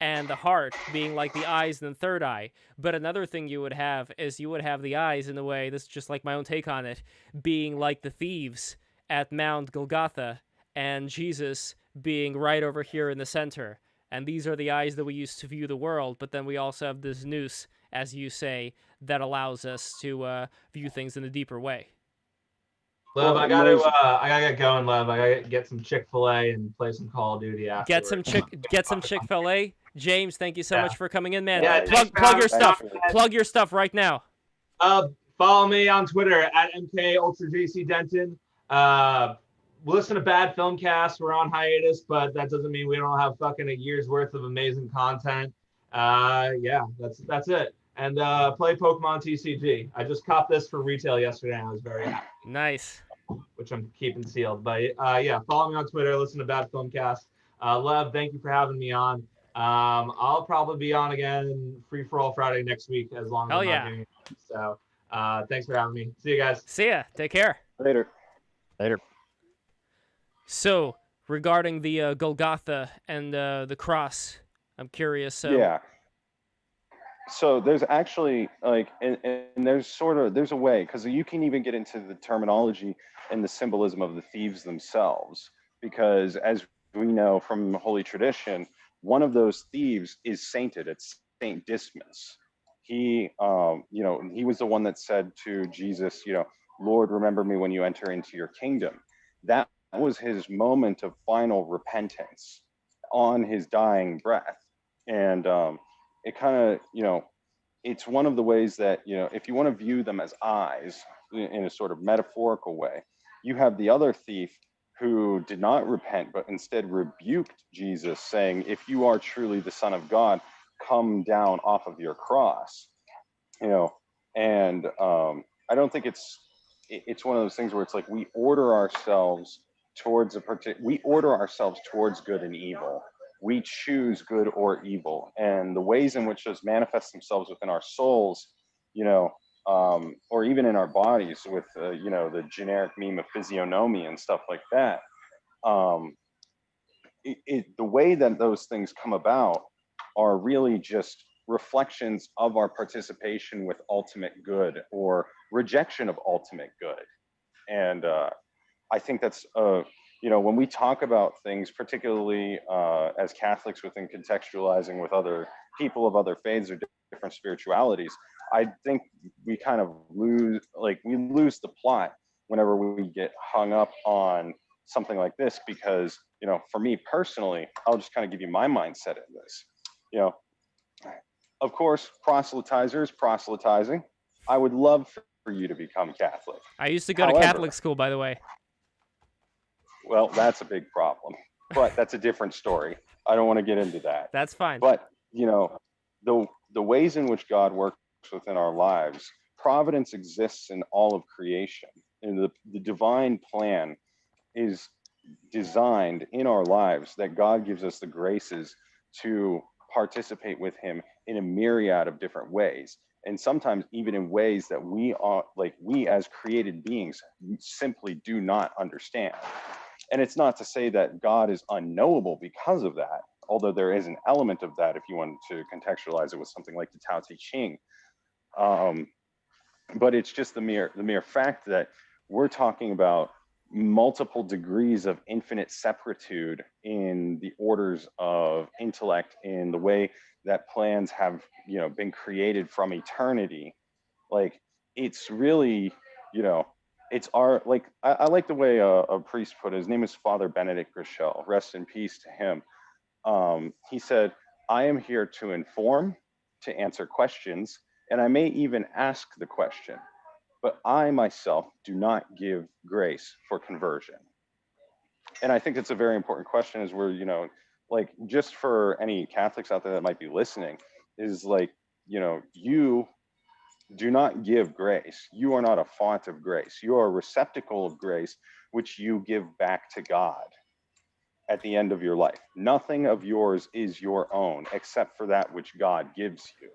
and the heart being like the eyes and the third eye. But another thing you would have is you would have the eyes, in a way, this is just like my own take on it, being like the thieves at Mount Golgotha, and Jesus being right over here in the center. And these are the eyes that we use to view the world, but then we also have this nous, as you say, that allows us to view things in a deeper way. Lev, I gotta get going, Lev. I gotta get some Chick-fil-A and play some Call of Duty afterwards. Get some Chick-fil-A. James, thank you so much for coming in, man. Yeah, plug your stuff. Plug your stuff right now. Follow me on Twitter at MKUltraJCDenton. Listen to Bad Filmcast. We're on hiatus, but that doesn't mean we don't have fucking a year's worth of amazing content. Yeah, that's it. And play Pokemon TCG. I just copped this for retail yesterday, and I was very happy. Nice. Which I'm keeping sealed. But yeah, follow me on Twitter. Listen to Bad Filmcast. Lev, thank you for having me on. I'll probably be on again Free for All Friday next week, as long as I'm not doing it. So thanks for having me. See you guys. See ya. Take care. Later. So, regarding the Golgotha and the cross, I'm curious. Yeah. So there's actually like, and there's a way, because you can even get into the terminology and the symbolism of the thieves themselves, because as we know from Holy Tradition, one of those thieves is sainted. It's Saint Dismas. He, you know, he was the one that said to Jesus, you know, Lord, remember me when you enter into your kingdom. That was his moment of final repentance on his dying breath. And it kind of, you know, it's one of the ways that, you know, if you want to view them as eyes in a sort of metaphorical way, you have the other thief who did not repent, but instead rebuked Jesus, saying, if you are truly the Son of God, come down off of your cross, you know. And I don't think it's one of those things where it's like we order ourselves towards good and evil. We choose good or evil, and the ways in which those manifest themselves within our souls, you know, or even in our bodies with, you know, the generic meme of physiognomy and stuff like that. The way that those things come about are really just reflections of our participation with ultimate good or rejection of ultimate good. And I think that's, you know, when we talk about things, particularly as Catholics within contextualizing with other people of other faiths or different spiritualities, I think we kind of lose the plot whenever we get hung up on something like this, because, you know, for me personally, I'll just kind of give you my mindset in this. You know, of course, proselytizers proselytizing. I would love for you to become Catholic. I used to go to Catholic school, by the way. Well, that's a big problem, but that's a different story. I don't want to get into that. That's fine. But, you know, the ways in which God works within our lives, providence exists in all of creation. And the divine plan is designed in our lives that God gives us the graces to participate with him in a myriad of different ways. And sometimes even in ways that we as created beings simply do not understand. And it's not to say that God is unknowable because of that, although there is an element of that if you wanted to contextualize it with something like the Tao Te Ching. But it's just the mere fact that we're talking about multiple degrees of infinite separaitude in the orders of intellect, in the way that plans have, you know, been created from eternity. Like, it's really, you know, it's our, like, I like the way a priest put it. His name is Father Benedict Grichel. Rest in peace to him. He said, I am here to inform, to answer questions, and I may even ask the question, but I myself do not give grace for conversion. And I think it's a very important question, as we're, you know, like, just for any Catholics out there that might be listening, is like, you know, you do not give grace. You are not a font of grace. You are a receptacle of grace, which you give back to God at the end of your life. Nothing of yours is your own except for that which God gives you.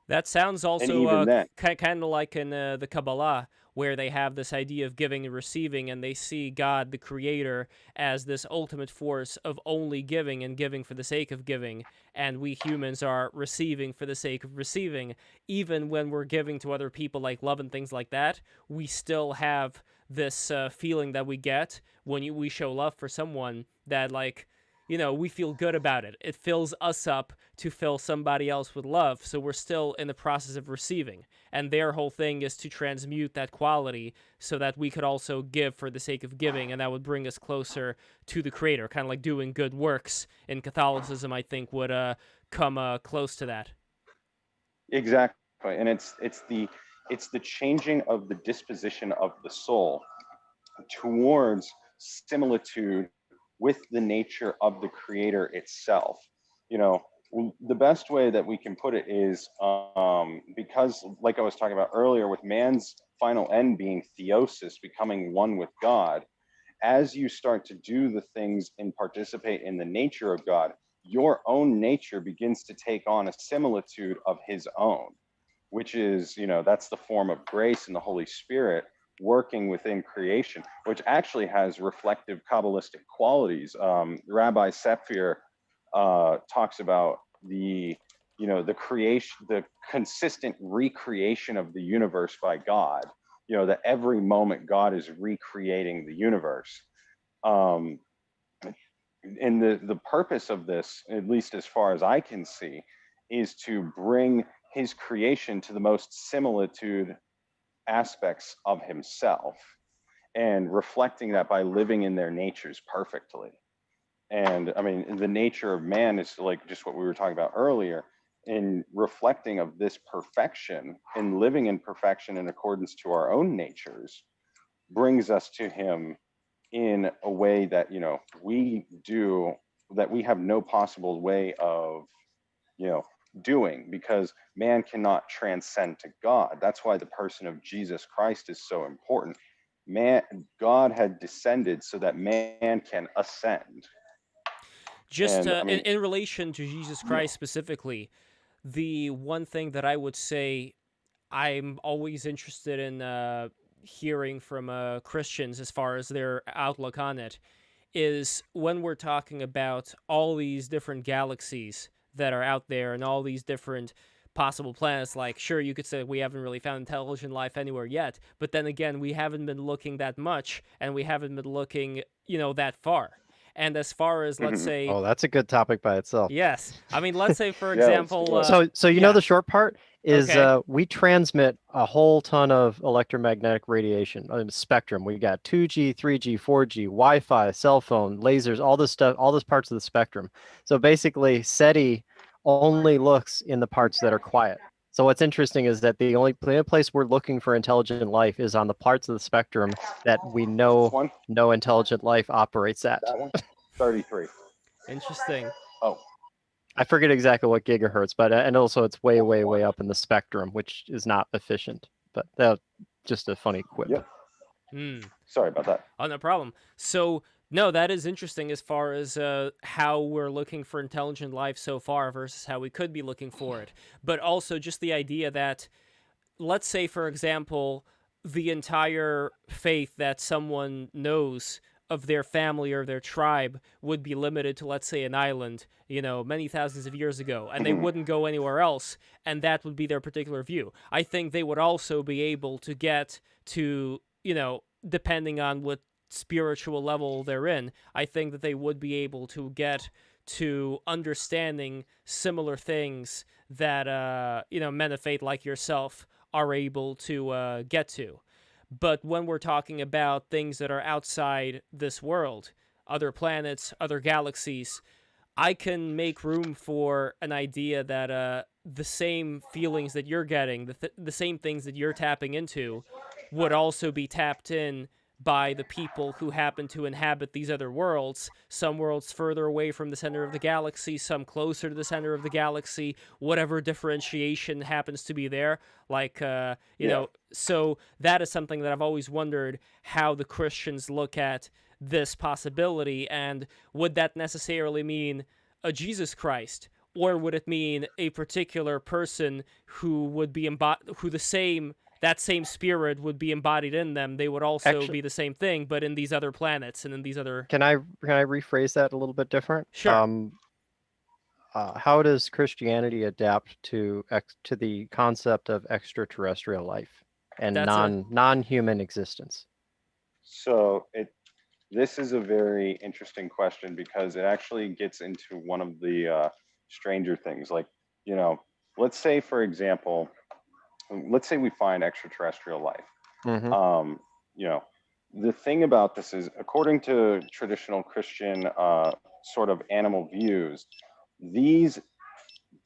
That sounds also kind of like in the Kabbalah, where they have this idea of giving and receiving, and they see God, the creator, as this ultimate force of only giving and giving for the sake of giving, and we humans are receiving for the sake of receiving. Even when we're giving to other people, like love and things like that, we still have this feeling that we get when we show love for someone that, like, you know, we feel good about it. It fills us up to fill somebody else with love, so we're still in the process of receiving. And their whole thing is to transmute that quality so that we could also give for the sake of giving, and that would bring us closer to the Creator, kind of like doing good works in Catholicism, I think, would come close to that. Exactly, and it's the changing of the disposition of the soul towards similitude with the nature of the Creator itself. You know, the best way that we can put it is because, like I was talking about earlier, with man's final end being theosis, becoming one with God, as you start to do the things and participate in the nature of God, your own nature begins to take on a similitude of his own, which is, you know, that's the form of grace and the Holy Spirit working within creation, which actually has reflective Kabbalistic qualities. Rabbi Sephier talks about the creation, the consistent recreation of the universe by God. You know, that every moment God is recreating the universe. And the purpose of this, at least as far as I can see, is to bring his creation to the most similitude aspects of himself, and reflecting that by living in their natures perfectly. And I mean, the nature of man is like just what we were talking about earlier, in reflecting of this perfection and living in perfection in accordance to our own natures, brings us to him in a way that, you know, we have no possible way of, you know, doing, because man cannot transcend to God. That's why the person of Jesus Christ is so important. God had descended so that man can ascend. Just in relation to Jesus Christ specifically, the one thing that I would say I'm always interested in hearing from Christians as far as their outlook on it is when we're talking about all these different galaxies that are out there and all these different possible planets. Like, sure, you could say we haven't really found intelligent life anywhere yet, but then again, we haven't been looking that much, and we haven't been looking, you know, that far. And as far as, let's say... Oh, that's a good topic by itself. Yes. I mean, let's say, for example... So you know the short part is we transmit a whole ton of electromagnetic radiation, spectrum. We got 2G, 3G, 4G, Wi-Fi, cell phone, lasers, all this stuff, all those parts of the spectrum. So basically, SETI only looks in the parts that are quiet. So what's interesting is that the only place we're looking for intelligent life is on the parts of the spectrum that we know no intelligent life operates at. That one? 33. Interesting. Oh, I forget exactly what gigahertz, but and also it's way, way, way up in the spectrum, which is not efficient. But that just a funny quip. Yep. Hmm. Sorry about that. Oh, no problem. So, no, that is interesting as far as how we're looking for intelligent life so far versus how we could be looking for it. But also just the idea that, let's say, for example, the entire faith that someone knows of their family or their tribe would be limited to, let's say, an island, many thousands of years ago, and they wouldn't go anywhere else, and that would be their particular view. I think they would also be able to get to, depending on what spiritual level they're in, I think that they would be able to get to understanding similar things that, men of faith like yourself are able to get to. But when we're talking about things that are outside this world, other planets, other galaxies, I can make room for an idea that the same feelings that you're getting, the same things that you're tapping into, would also be tapped in by the people who happen to inhabit these other worlds. Some worlds further away from the center of the galaxy, some closer to the center of the galaxy, whatever differentiation happens to be there. Like, so that is something that I've always wondered how the Christians look at this possibility, and would that necessarily mean a Jesus Christ, or would it mean a particular person who would be that same spirit would be embodied in them? They would also be the same thing, but in these other planets and in these other. Can I rephrase that a little bit different? Sure. How does Christianity adapt to the concept of extraterrestrial life and non-human existence? So this is a very interesting question because it actually gets into one of the stranger things. Like, let's say, for example, let's say we find extraterrestrial life. The thing about this is, according to traditional Christian sort of animal views, these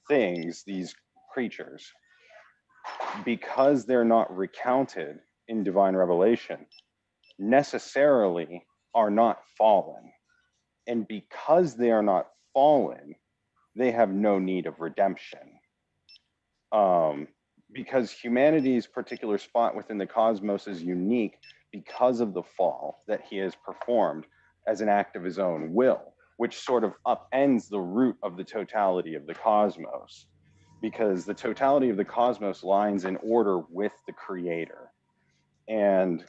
things, these creatures, because they're not recounted in divine revelation, necessarily are not fallen. And because they are not fallen, they have no need of redemption. Because humanity's particular spot within the cosmos is unique because of the fall that he has performed as an act of his own will, which sort of upends the root of the totality of the cosmos, because the totality of the cosmos lines in order with the creator. And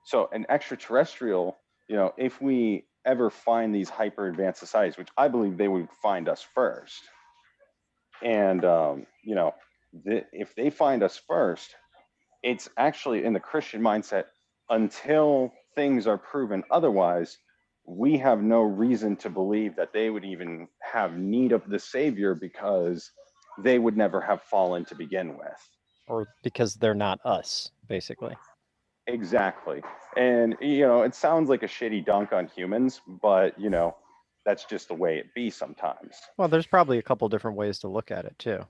so an extraterrestrial, if we ever find these hyper advanced societies, which I believe they would find us first, and if they find us first, it's actually in the Christian mindset, until things are proven otherwise, we have no reason to believe that they would even have need of the Savior, because they would never have fallen to begin with. Or because they're not us, basically. Exactly. And, it sounds like a shitty dunk on humans, but, that's just the way it be sometimes. Well, there's probably a couple different ways to look at it too.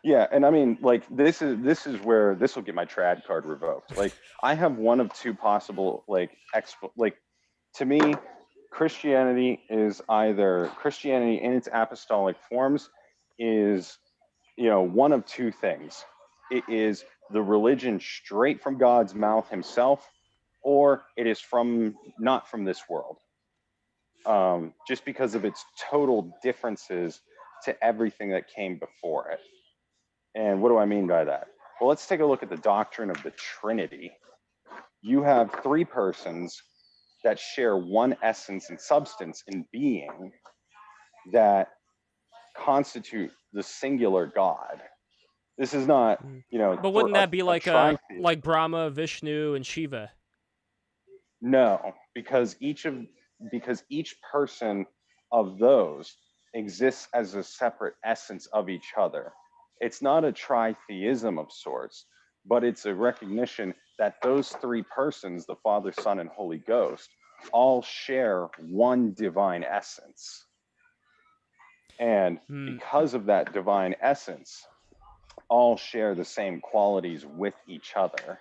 Yeah, and I mean, like, this is where this will get my trad card revoked. Like, I have one of two possible, to me, Christianity is either Christianity in its apostolic forms is, one of two things. It is the religion straight from God's mouth himself, or it is not from this world. Just because of its total differences to everything that came before it. And what do I mean by that? Well, let's take a look at the doctrine of the Trinity. You have three persons that share one essence and substance in being that constitute the singular God. This is not, But wouldn't that be like Brahma, Vishnu, and Shiva? No, because each person of those exists as a separate essence of each other. It's not a tritheism of sorts, but it's a recognition that those three persons, the Father, Son, and Holy Ghost, all share one divine essence. And because of that divine essence, all share the same qualities with each other.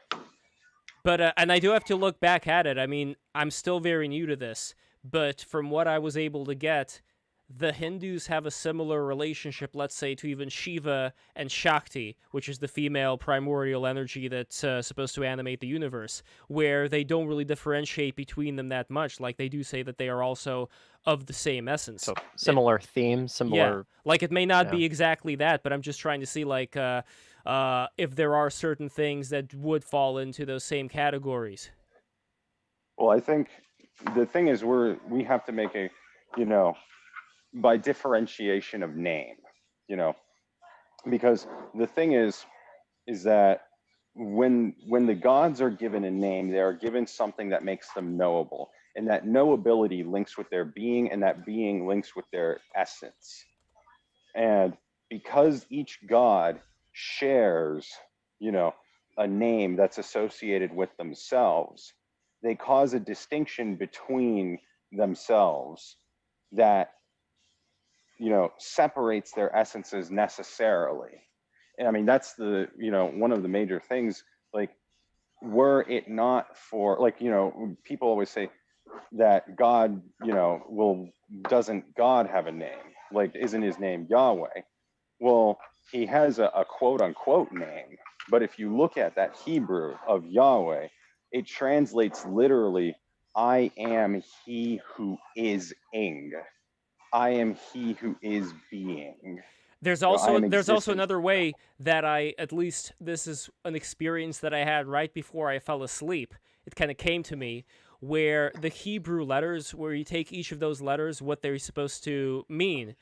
But and I do have to look back at it. I mean, I'm still very new to this, but from what I was able to get, the Hindus have a similar relationship, let's say, to even Shiva and Shakti, which is the female primordial energy that's supposed to animate the universe, where they don't really differentiate between them that much. Like, they do say that they are also of the same essence. So similar theme, similar. Yeah, like it may not be exactly that, but I'm just trying to see, like, if there are certain things that would fall into those same categories. Well, I think the thing is we have to make a, by differentiation of name, because the thing is that when the gods are given a name, they are given something that makes them knowable, and that knowability links with their being, and that being links with their essence. And because each god shares, a name that's associated with themselves, they cause a distinction between themselves that, separates their essences necessarily. And I mean, that's the, one of the major things, like, were it not for, like, people always say that God, doesn't God have a name? Like, isn't his name Yahweh? Well, he has a quote unquote name, but if you look at that Hebrew of Yahweh, it translates literally, I am he who is ing. I am he who is being. There's also another way that at least this is an experience that I had right before I fell asleep. It kind of came to me, where the Hebrew letters, where you take each of those letters, what they're supposed to mean.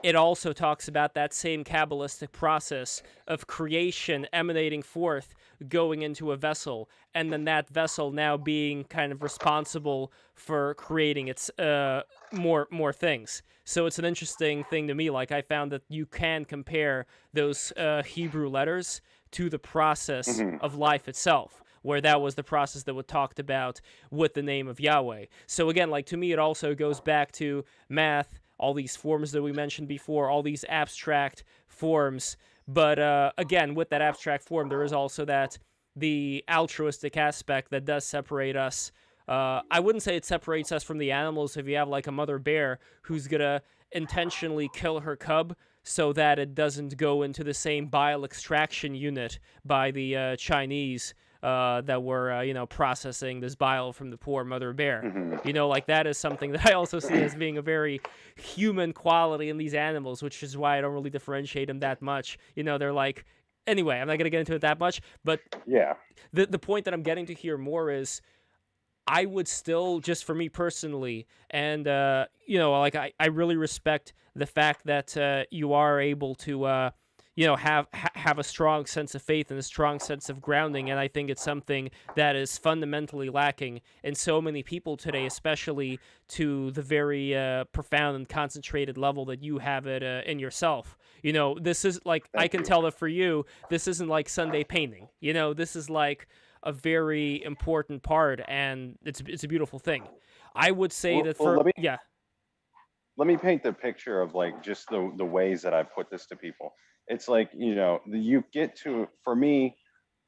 It also talks about that same Kabbalistic process of creation emanating forth, going into a vessel, and then that vessel now being kind of responsible for creating its more things. So it's an interesting thing to me. Like, I found that you can compare those Hebrew letters to the process of life itself, where that was the process that was talked about with the name of Yahweh. So again, like, to me, it also goes back to math, all these forms that we mentioned before, all these abstract forms. But again, with that abstract form, there is also the altruistic aspect that does separate us. I wouldn't say it separates us from the animals if you have, like, a mother bear who's going to intentionally kill her cub so that it doesn't go into the same bile extraction unit by the Chinese that were, processing this bile from the poor mother bear. Like, that is something that I also see as being a very human quality in these animals, which is why I don't really differentiate them that much. They're like, anyway, I'm not going to get into it that much, but yeah, the point that I'm getting to here more is, I would still, just for me personally, and, like, I really respect the fact that you are able to, have a strong sense of faith and a strong sense of grounding, and I think it's something that is fundamentally lacking in so many people today, especially to the very profound and concentrated level that you have it in yourself. This is, like, I can tell that for you, this isn't like Sunday painting. This is like a very important part, and it's a beautiful thing. I would say that for let me paint the picture of, like, just the ways that I put this to people. It's like, you get to, for me,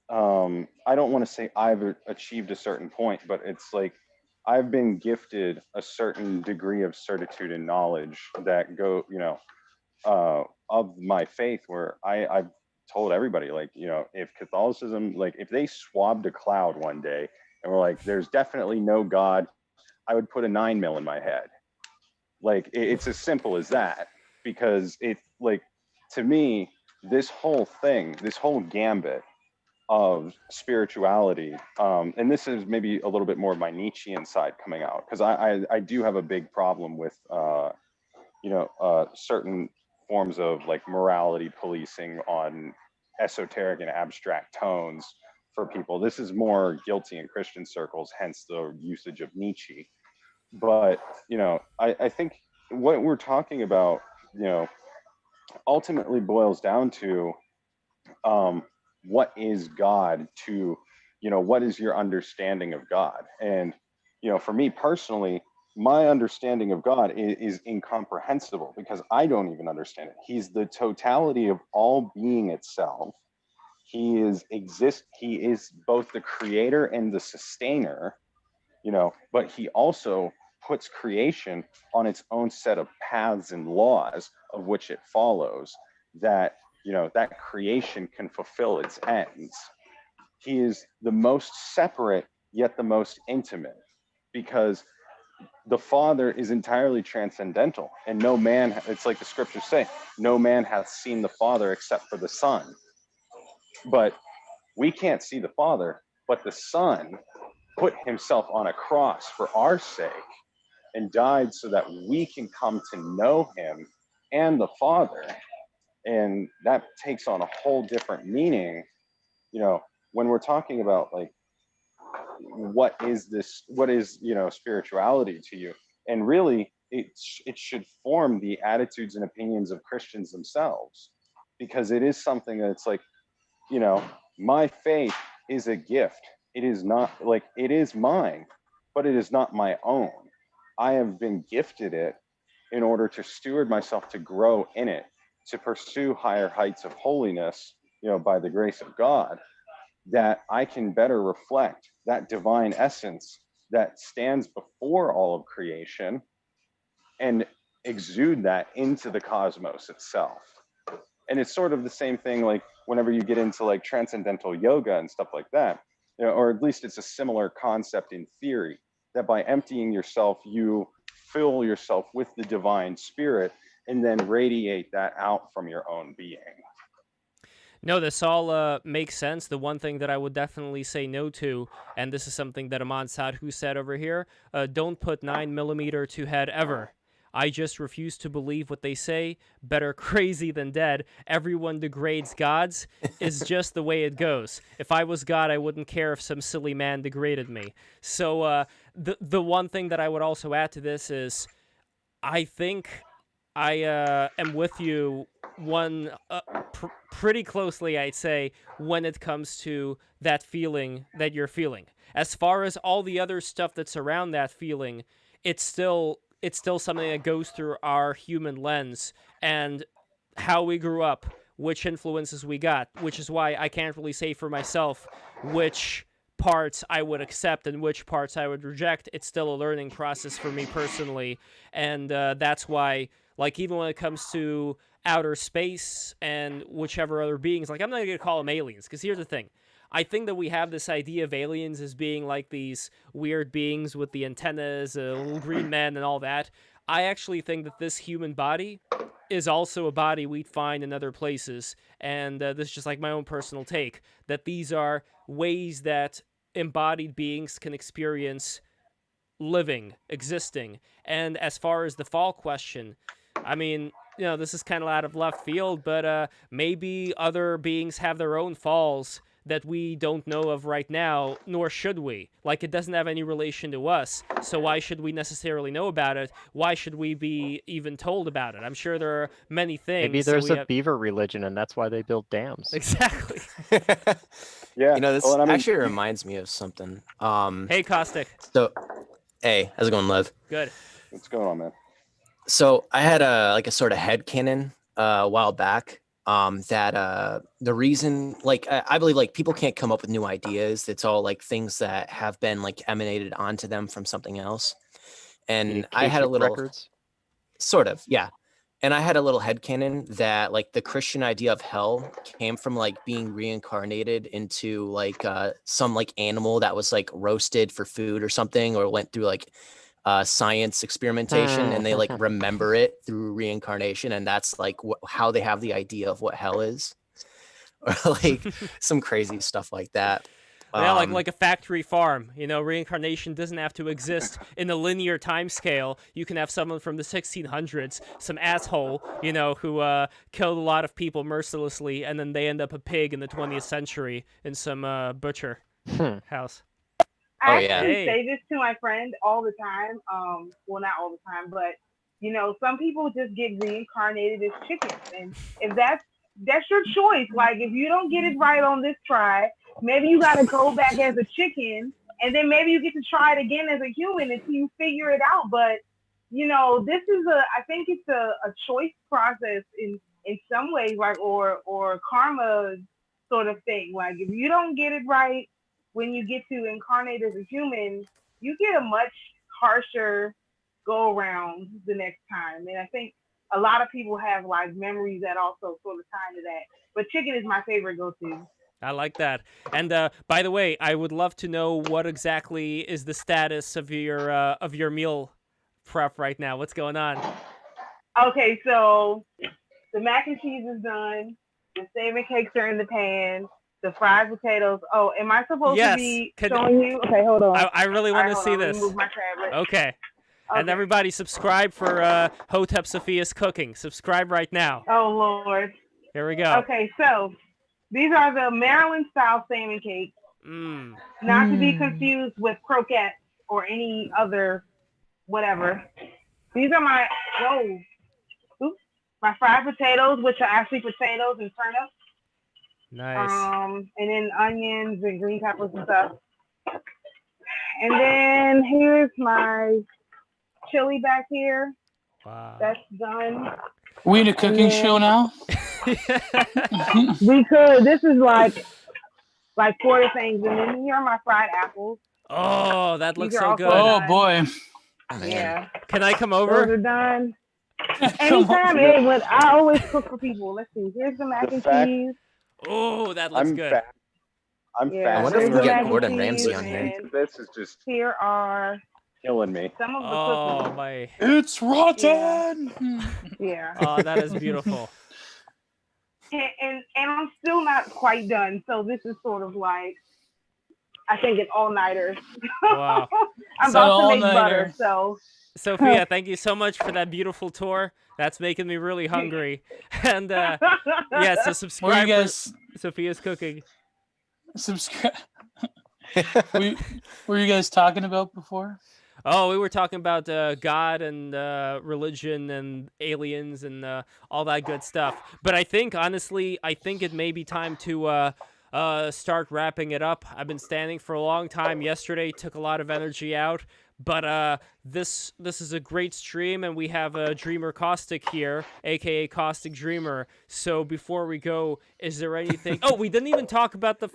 I don't want to say I've achieved a certain point, but it's like I've been gifted a certain degree of certitude and knowledge that go, of my faith, where I've told everybody, like, if Catholicism, like, if they swabbed a cloud one day and were like, there's definitely no God, I would put a 9mm in my head. Like, it's as simple as that, because it, like, to me, this whole thing, this whole gambit of spirituality, and this is maybe a little bit more of my Nietzschean side coming out, because I do have a big problem with, certain forms of, like, morality policing on esoteric and abstract tones for people. This is more guilty in Christian circles, hence the usage of Nietzsche. But, I think what we're talking about, ultimately boils down to what is God to, what is your understanding of God? And, for me personally, my understanding of God is incomprehensible, because I don't even understand it. He's the totality of all being itself. He is both the creator and the sustainer, but he also puts creation on its own set of paths and laws of which it follows, that, you know, that creation can fulfill its ends. He is the most separate, yet the most intimate, because the Father is entirely transcendental, and no man, it's like the scriptures say, no man hath seen the Father except for the Son. But we can't see the Father, but the Son put himself on a cross for our sake and died so that we can come to know him and the Father. And that takes on a whole different meaning, you know, when we're talking about like, what is this, what is, you know, spirituality to you? And really it should form the attitudes and opinions of Christians themselves, because it is something that's like, you know, my faith is a gift. It is not like, it is mine, but it is not my own. I have been gifted it in order to steward myself, to grow in it, to pursue higher heights of holiness, you know, by the grace of God, that I can better reflect that divine essence that stands before all of creation and exude that into the cosmos itself. And it's sort of the same thing, like whenever you get into like transcendental yoga and stuff like that, you know, or at least it's a similar concept in theory, that by emptying yourself, you fill yourself with the divine spirit and then radiate that out from your own being. No, this all makes sense. The one thing that I would definitely say no to, and this is something that Aman Sadhu said over here, don't put 9mm to head ever. I just refuse to believe what they say. Better crazy than dead. Everyone degrades gods. Is just the way it goes. If I was God, I wouldn't care if some silly man degraded me. So the one thing that I would also add to this is, I think I am with you pretty closely, I'd say, when it comes to that feeling that you're feeling. As far as all the other stuff that's around that feeling, it's still something that goes through our human lens and how we grew up, which influences we got, which is why I can't really say for myself which parts I would accept and which parts I would reject. It's still a learning process for me personally, and that's why, like, even when it comes to outer space and whichever other beings, like, I'm not going to call them aliens, because here's the thing. I think that we have this idea of aliens as being like these weird beings with the antennas, little green men and all that. I actually think that this human body is also a body we'd find in other places, and this is just like my own personal take, that these are ways that embodied beings can experience living, existing. And as far as the fall question, I mean, you know, this is kind of out of left field, but maybe other beings have their own falls that we don't know of right now, nor should we. Like, it doesn't have any relation to us, so why should we necessarily know about it? Why should we be even told about it? I'm sure there are many things. Maybe there's a beaver religion, and that's why they build dams. Exactly. Yeah. You know, this well, I mean, actually reminds me of something. Hey, Caustic. So, hey, how's it going, Lev? Good. What's going on, man? So I had a sort of headcanon a while back that the reason, like, I believe, like, people can't come up with new ideas. It's all like things that have been like emanated onto them from something else. And I had a little sort of, yeah. And I had a little headcanon that, like, the Christian idea of hell came from like being reincarnated into like some like animal that was like roasted for food or something, or went through like science experimentation, and they like remember it through reincarnation, and that's like how they have the idea of what hell is, or like some crazy stuff like that. Yeah, like a factory farm. You know, reincarnation doesn't have to exist in a linear time scale. You can have someone from the 1600s, some asshole, you know, who killed a lot of people mercilessly, and then they end up a pig in the 20th century in some butcher house. I actually say this to my friend all the time. Well, not all the time, but, you know, some people just get reincarnated as chickens, and if that's your choice. Like, if you don't get it right on this try, maybe you got to go back as a chicken, and then maybe you get to try it again as a human until you figure it out. But, you know, this is I think it's a choice process in some ways, like, or karma sort of thing. Like, if you don't get it right when you get to incarnate as a human, you get a much harsher go around the next time. And I think a lot of people have like memories that also sort of tie to that. But chicken is my favorite go-to. I like that. And by the way, I would love to know what exactly is the status of your meal prep right now. What's going on? Okay, so the mac and cheese is done. The salmon cakes are in the pan. The fried potatoes. Oh, am I supposed to be showing you? Okay, hold on. I really want to see this. Let me move my tablet. Okay. And everybody subscribe for Hotep Sophia's Cooking. Subscribe right now. Oh, Lord. Here we go. Okay, so these are the Maryland-style salmon cakes. Not to be confused with croquettes or any other whatever. These are my, my fried potatoes, which are actually potatoes and turnips. Nice. And then onions and green peppers and stuff. And then here's my chili back here. Wow. That's done. We in a cooking show now? We could. This is like 4 things. And then here are my fried apples. Oh, that looks so good. Oh, boy. Yeah. Can I come over? Those are done. Anytime, I always cook for people. Let's see. Here's the mac and cheese. Oh, that looks good. I'm I wonder if we get Gordon Ramsay on here. This is just here are killing me. some of the Oh my! It's rotten. Yeah. Oh, that is beautiful. And I'm still not quite done. So this is sort of like, I think an all-nighter. Wow. I'm about to make butter, so. Sophia, thank you so much for that beautiful tour. That's making me really hungry. And yeah, so subscribe guys... for Sophia's Cooking. Subscribe. Were you guys talking about before? Oh, we were talking about God and religion and aliens and all that good stuff. But I think, honestly, it may be time to start wrapping it up. I've been standing for a long time. Yesterday took a lot of energy out. But this is a great stream, and we have Dreamer Caustic here, aka Caustic Dreamer. So before we go, is there anything? Oh, we didn't even talk about the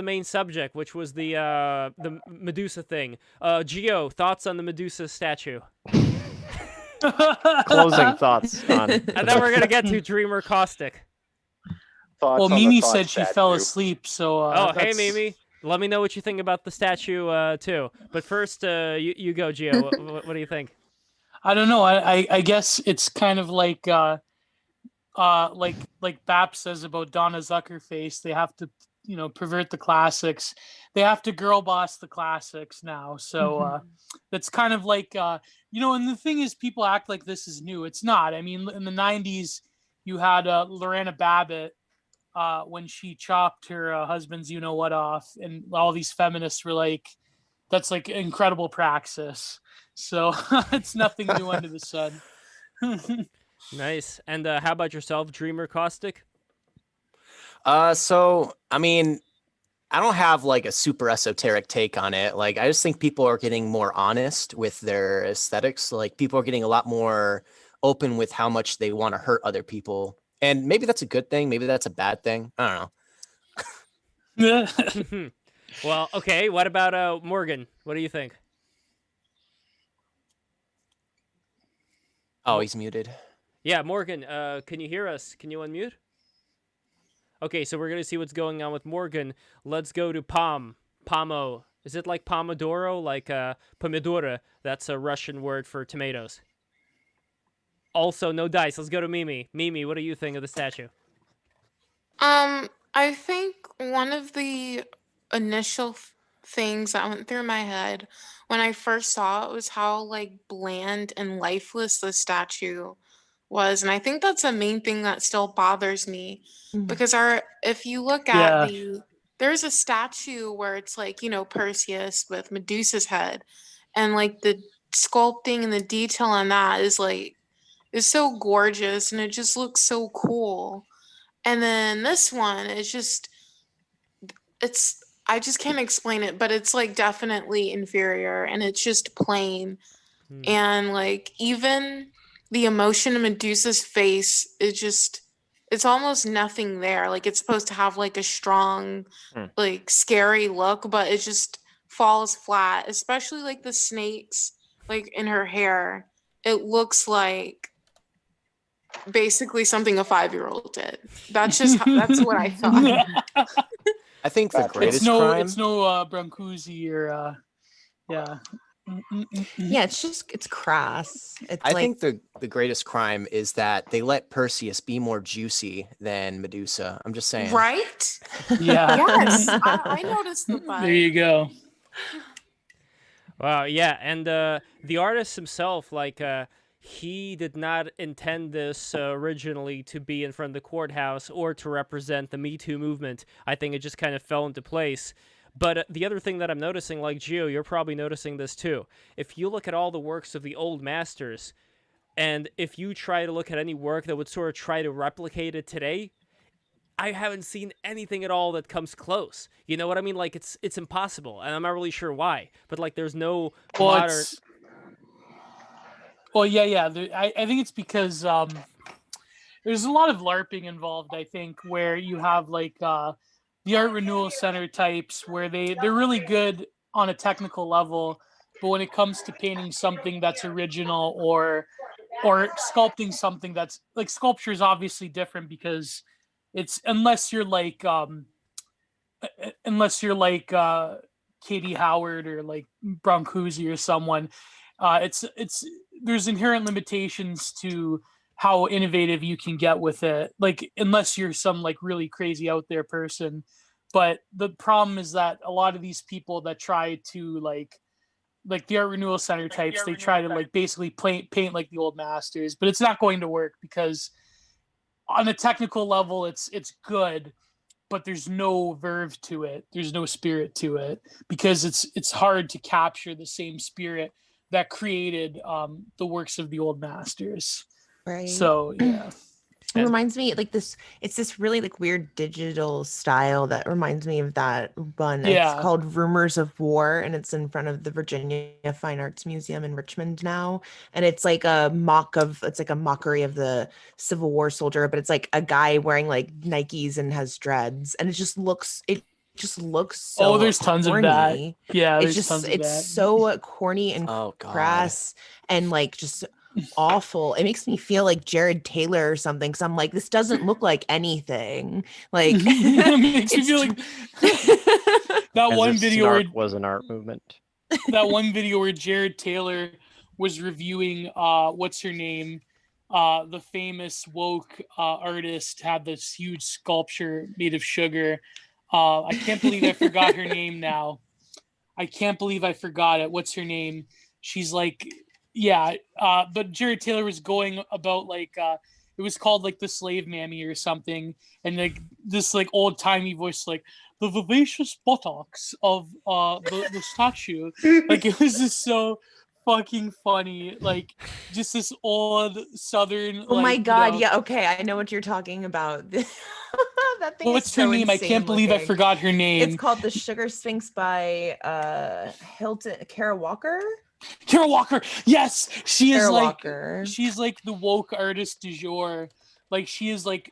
main subject, which was the Medusa thing. Geo, thoughts on the Medusa statue? Closing thoughts on. And then we're gonna get to Dreamer Caustic. Well, Mimi said she fell asleep, so. Hey, Mimi. Let me know what you think about the statue too. But first, you go, Gio. What do you think? I don't know. I guess it's kind of like Bap says about Donna Zuckerface. They have to, pervert the classics. They have to girl boss the classics now. So that's kind of like, and the thing is, people act like this is new. It's not. I mean, in the 90s, you had Lorena Babbitt. When she chopped her husband's you-know-what off, and all these feminists were like, that's like incredible praxis. So it's nothing new under the sun. Nice. And how about yourself, Dreamer Caustic? So, I mean, I don't have like a super esoteric take on it. Like, I just think people are getting more honest with their aesthetics. Like, people are getting a lot more open with how much they want to hurt other people. And maybe that's a good thing. Maybe that's a bad thing. I don't know. Well, okay. What about Morgan? What do you think? Oh, he's muted. Yeah, Morgan, can you hear us? Can you unmute? Okay, so we're going to see what's going on with Morgan. Let's go to Pomo. Is it like Pomodoro? Like pomidora? That's a Russian word for tomatoes. Also, no dice. Let's go to Mimi. Mimi, what do you think of the statue? I think one of the initial things that went through my head when I first saw it was how like bland and lifeless the statue was, and I think that's the main thing that still bothers me because if you look at there's a statue where it's like Perseus with Medusa's head, and like the sculpting and the detail on that is so gorgeous and it just looks so cool. And then this one is I just can't explain it, but it's like definitely inferior and it's just plain. And like even the emotion of Medusa's face is it's almost nothing there. Like it's supposed to have like a strong, like scary look, but it just falls flat, especially like the snakes like in her hair, it looks like basically something a 5-year-old did. That's just that's what I thought. I think the greatest crime. It's no Brancusi or yeah. Yeah, it's crass. It's I like think the greatest crime is that they let Perseus be more juicy than Medusa. I'm just saying. Right? Yeah. Yes, I noticed the butt. There you go. Wow, yeah, and the artist himself, like, he did not intend this originally to be in front of the courthouse or to represent the Me Too movement. I think it just kind of fell into place. But the other thing that I'm noticing, like Gio, you're probably noticing this too. If you look at all the works of the old masters, and if you try to look at any work that would sort of try to replicate it today, I haven't seen anything at all that comes close. You know what I mean? Like, it's impossible, and I'm not really sure why. But like, there's no modern. Well, yeah. I think it's because there's a lot of LARPing involved. I think where you have like the Art Renewal Center types, where they're really good on a technical level, but when it comes to painting something that's original or sculpting something that's like, sculpture is obviously different because it's unless you're like Katie Howard or like Brancusi or someone, it's there's inherent limitations to how innovative you can get with it, like unless you're some like really crazy out there person. But the problem is that a lot of these people that try to like the Art Renewal Center types, they try to like basically paint like the old masters, but it's not going to work because on a technical level it's good, but there's no verve to it, there's no spirit to it, because it's hard to capture the same spirit that created the works of the old masters. Right. So yeah. It reminds me like this. It's this really like weird digital style that reminds me of that one. Yeah. It's called Rumors of War, and it's in front of the Virginia Fine Arts Museum in Richmond now. And it's like a mockery of the Civil War soldier, but it's like a guy wearing like Nikes and has dreads, and it just looks so there's tons corny. of that. Yeah, it's so corny and crass and like just awful. It makes me feel like Jared Taylor or something, because I'm like, this doesn't look like anything. Like it makes me feel like that As one if video where snark was an art movement. that one video where Jared Taylor was reviewing what's her name, the famous woke artist, had this huge sculpture made of sugar. I can't believe I forgot her name now. I can't believe I forgot it. What's her name? She's like, yeah, but Jared Taylor was going about like it was called like the Slave Mammy or something, and like this like old timey voice, like the vivacious buttocks of the statue. Like it was just so fucking funny, like just this old southern. Oh my like, god, yeah, okay, I know what you're talking about. That thing what's is her so name? I can't believe I forgot her name. It's called The Sugar Sphinx by Kara Walker. Kara Walker, yes, she is Kara like Walker. she's like the woke artist du jour. Like she is like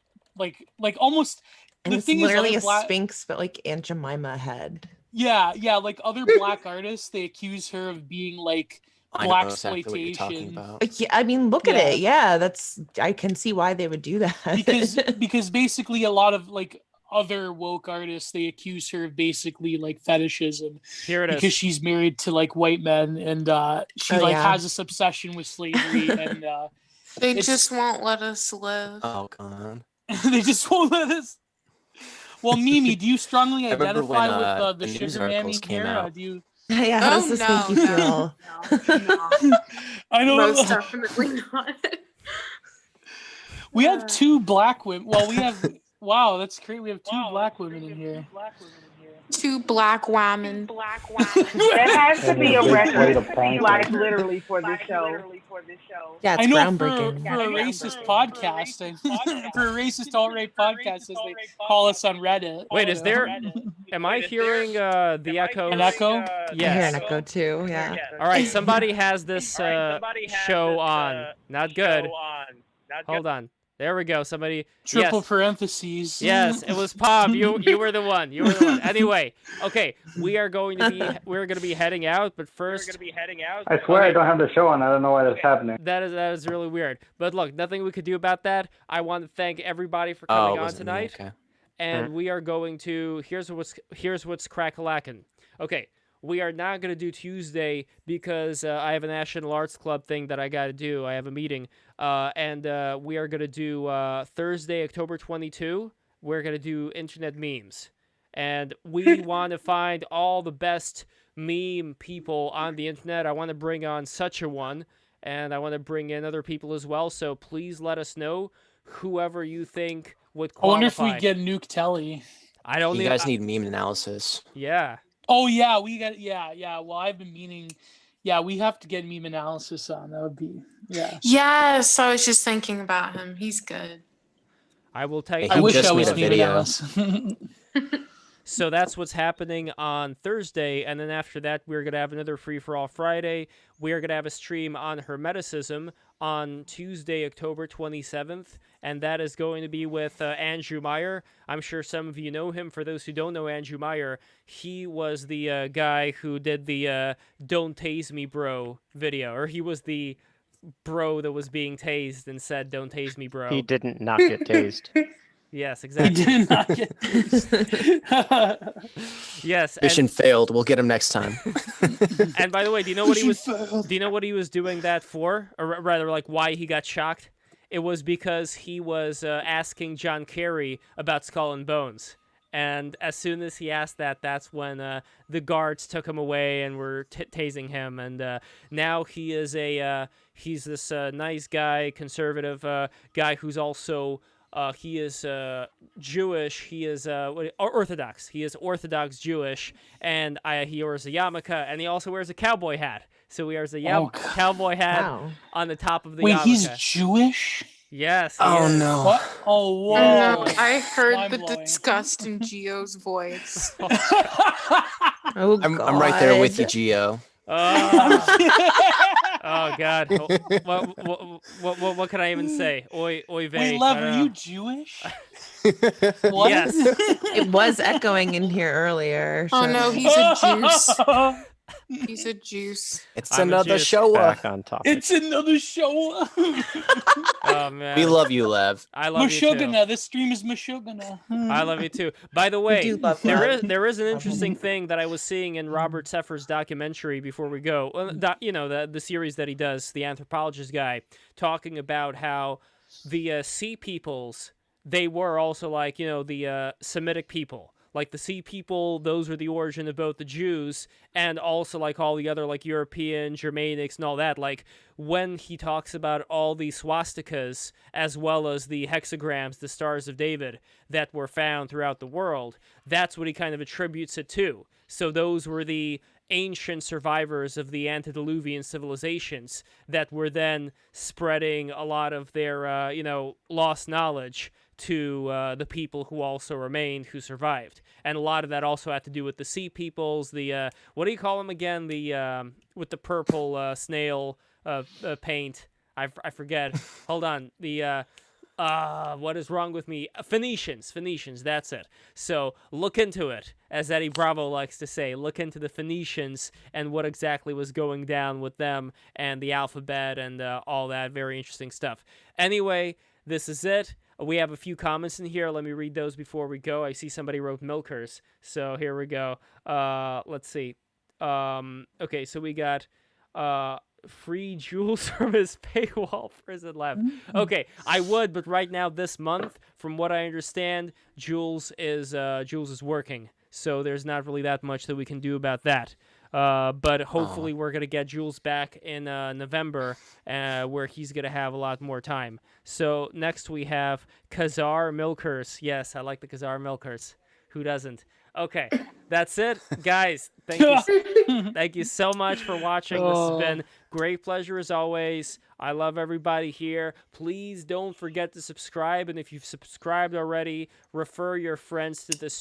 almost. And the it's thing literally is, a sphinx, but like Aunt Jemima head. Yeah, like other black artists, they accuse her of being like black exploitation. Yeah, I mean, look at it. Yeah, I can see why they would do that. because basically a lot of like other woke artists, they accuse her of basically like fetishism. Here it is. Because she's married to like white men, and she has this obsession with slavery, and they just won't let us live. Oh god. They just won't let us. Well, Mimi, do you strongly identify with the sugar mammy here? Do you? Yeah, how does this make you feel? No. I know. Most definitely not. We have two black women. Well, we have. Wow, that's great. We have two black women in here. Two black women. That has to be a record, like literally for this show. Yeah, it's I know groundbreaking. for a racist podcast, for a racist alt-right podcast, as they call us on Reddit. Wait, is there? Am I hearing the echo? An echo? I hear Yes. an echo too. Yeah. All right, somebody has this show on. Not good. Hold on. There we go. Somebody. Triple yes. parentheses. Yes, it was Pom. You were the one. You were the one. Anyway, okay, we're going to be heading out, but first. I swear I don't have the show on. I don't know why that's happening. That is really weird. But look, nothing we could do about that. I want to thank everybody for coming on tonight. Okay. And we are going to here's what's crack-a-lackin'. Okay. We are not going to do Tuesday because I have a National Arts Club thing that I got to do. I have a meeting. And we are going to do Thursday, October 22. We're going to do internet memes. And we want to find all the best meme people on the internet. I want to bring on such a one. And I want to bring in other people as well. So please let us know whoever you think would qualify. I wonder if we get Nuke Telly. I don't You guys need meme analysis. Yeah. Oh yeah, we got yeah. Well, I've been meaning, we have to get meme analysis on. That would be Yes, I was just thinking about him. He's good. I will take. I wish I was meme analysis. So that's what's happening on Thursday, and then after that, we're gonna have another Free for All Friday. We are gonna have a stream on Hermeticism on Tuesday, October 27th, and that is going to be with Andrew Meyer. I'm sure some of you know him. For those who don't know Andrew Meyer, he was the guy who did the "Don't Tase Me, Bro" video, or he was the bro that was being tased and said, "Don't tase me, bro." He didn't not get tased. Yes, exactly. He did not get Yes. Mission failed. We'll get him next time. And by the way, do you know what he was? Do you know what he was doing that for, or rather, like why he got shocked? It was because he was asking John Kerry about Skull and Bones, and as soon as he asked that, that's when the guards took him away and were tasing him. And now he is he's this nice guy, conservative guy who's also. He is Jewish. He is Orthodox. He is Orthodox Jewish, and he wears a yarmulke, and he also wears a cowboy hat. So he wears a cowboy hat on the top of the yarmulke. Wait, he's Jewish? Yes. Oh no! What? Oh whoa! I heard the disgust in Gio's voice. I'm right there with you, Gio. Oh God! What can I even say? Oy vey. Wait, Lev, are you Jewish? What? Yes. It was echoing in here earlier. Oh so- no, he's a juice. He's a juice. It's another show. Back on topic. It's another show. Oh man. We love you, Lev. I love you too. Mashugana. This stream is Mashugana. I love you too. By the way, do love there Lev. is an interesting thing that I was seeing in Robert Seffer's documentary before we go. Well, the series that he does, the anthropologist guy, talking about how the Sea peoples, they were also like the Semitic people. Like the Sea people, those were the origin of both the Jews and also like all the other like European, Germanics and all that. Like when he talks about all the swastikas as well as the hexagrams, the Stars of David that were found throughout the world, that's what he kind of attributes it to. So those were the ancient survivors of the antediluvian civilizations that were then spreading a lot of their, lost knowledge to the people who also remained, who survived. And a lot of that also had to do with the Sea peoples, the, what do you call them again? The, with the purple snail paint. I forget. Hold on. The, what is wrong with me? Phoenicians, that's it. So look into it, as Eddie Bravo likes to say. Look into the Phoenicians and what exactly was going down with them and the alphabet and all that very interesting stuff. Anyway, this is it. We have a few comments in here. Let me read those before we go. I see somebody wrote milkers. So here we go. Let's see. Okay, so we got free Jules from his paywall prison lab. Okay, I would, but right now this month, from what I understand, Jules is working. So there's not really that much that we can do about that. But hopefully we're going to get Jules back in November where he's going to have a lot more time. So next we have Khazar Milkers. Yes, I like the Khazar Milkers. Who doesn't? Okay, that's it. Guys, thank you so much for watching. This has been great pleasure as always. I love everybody here. Please don't forget to subscribe. And if you've subscribed already, refer your friends to this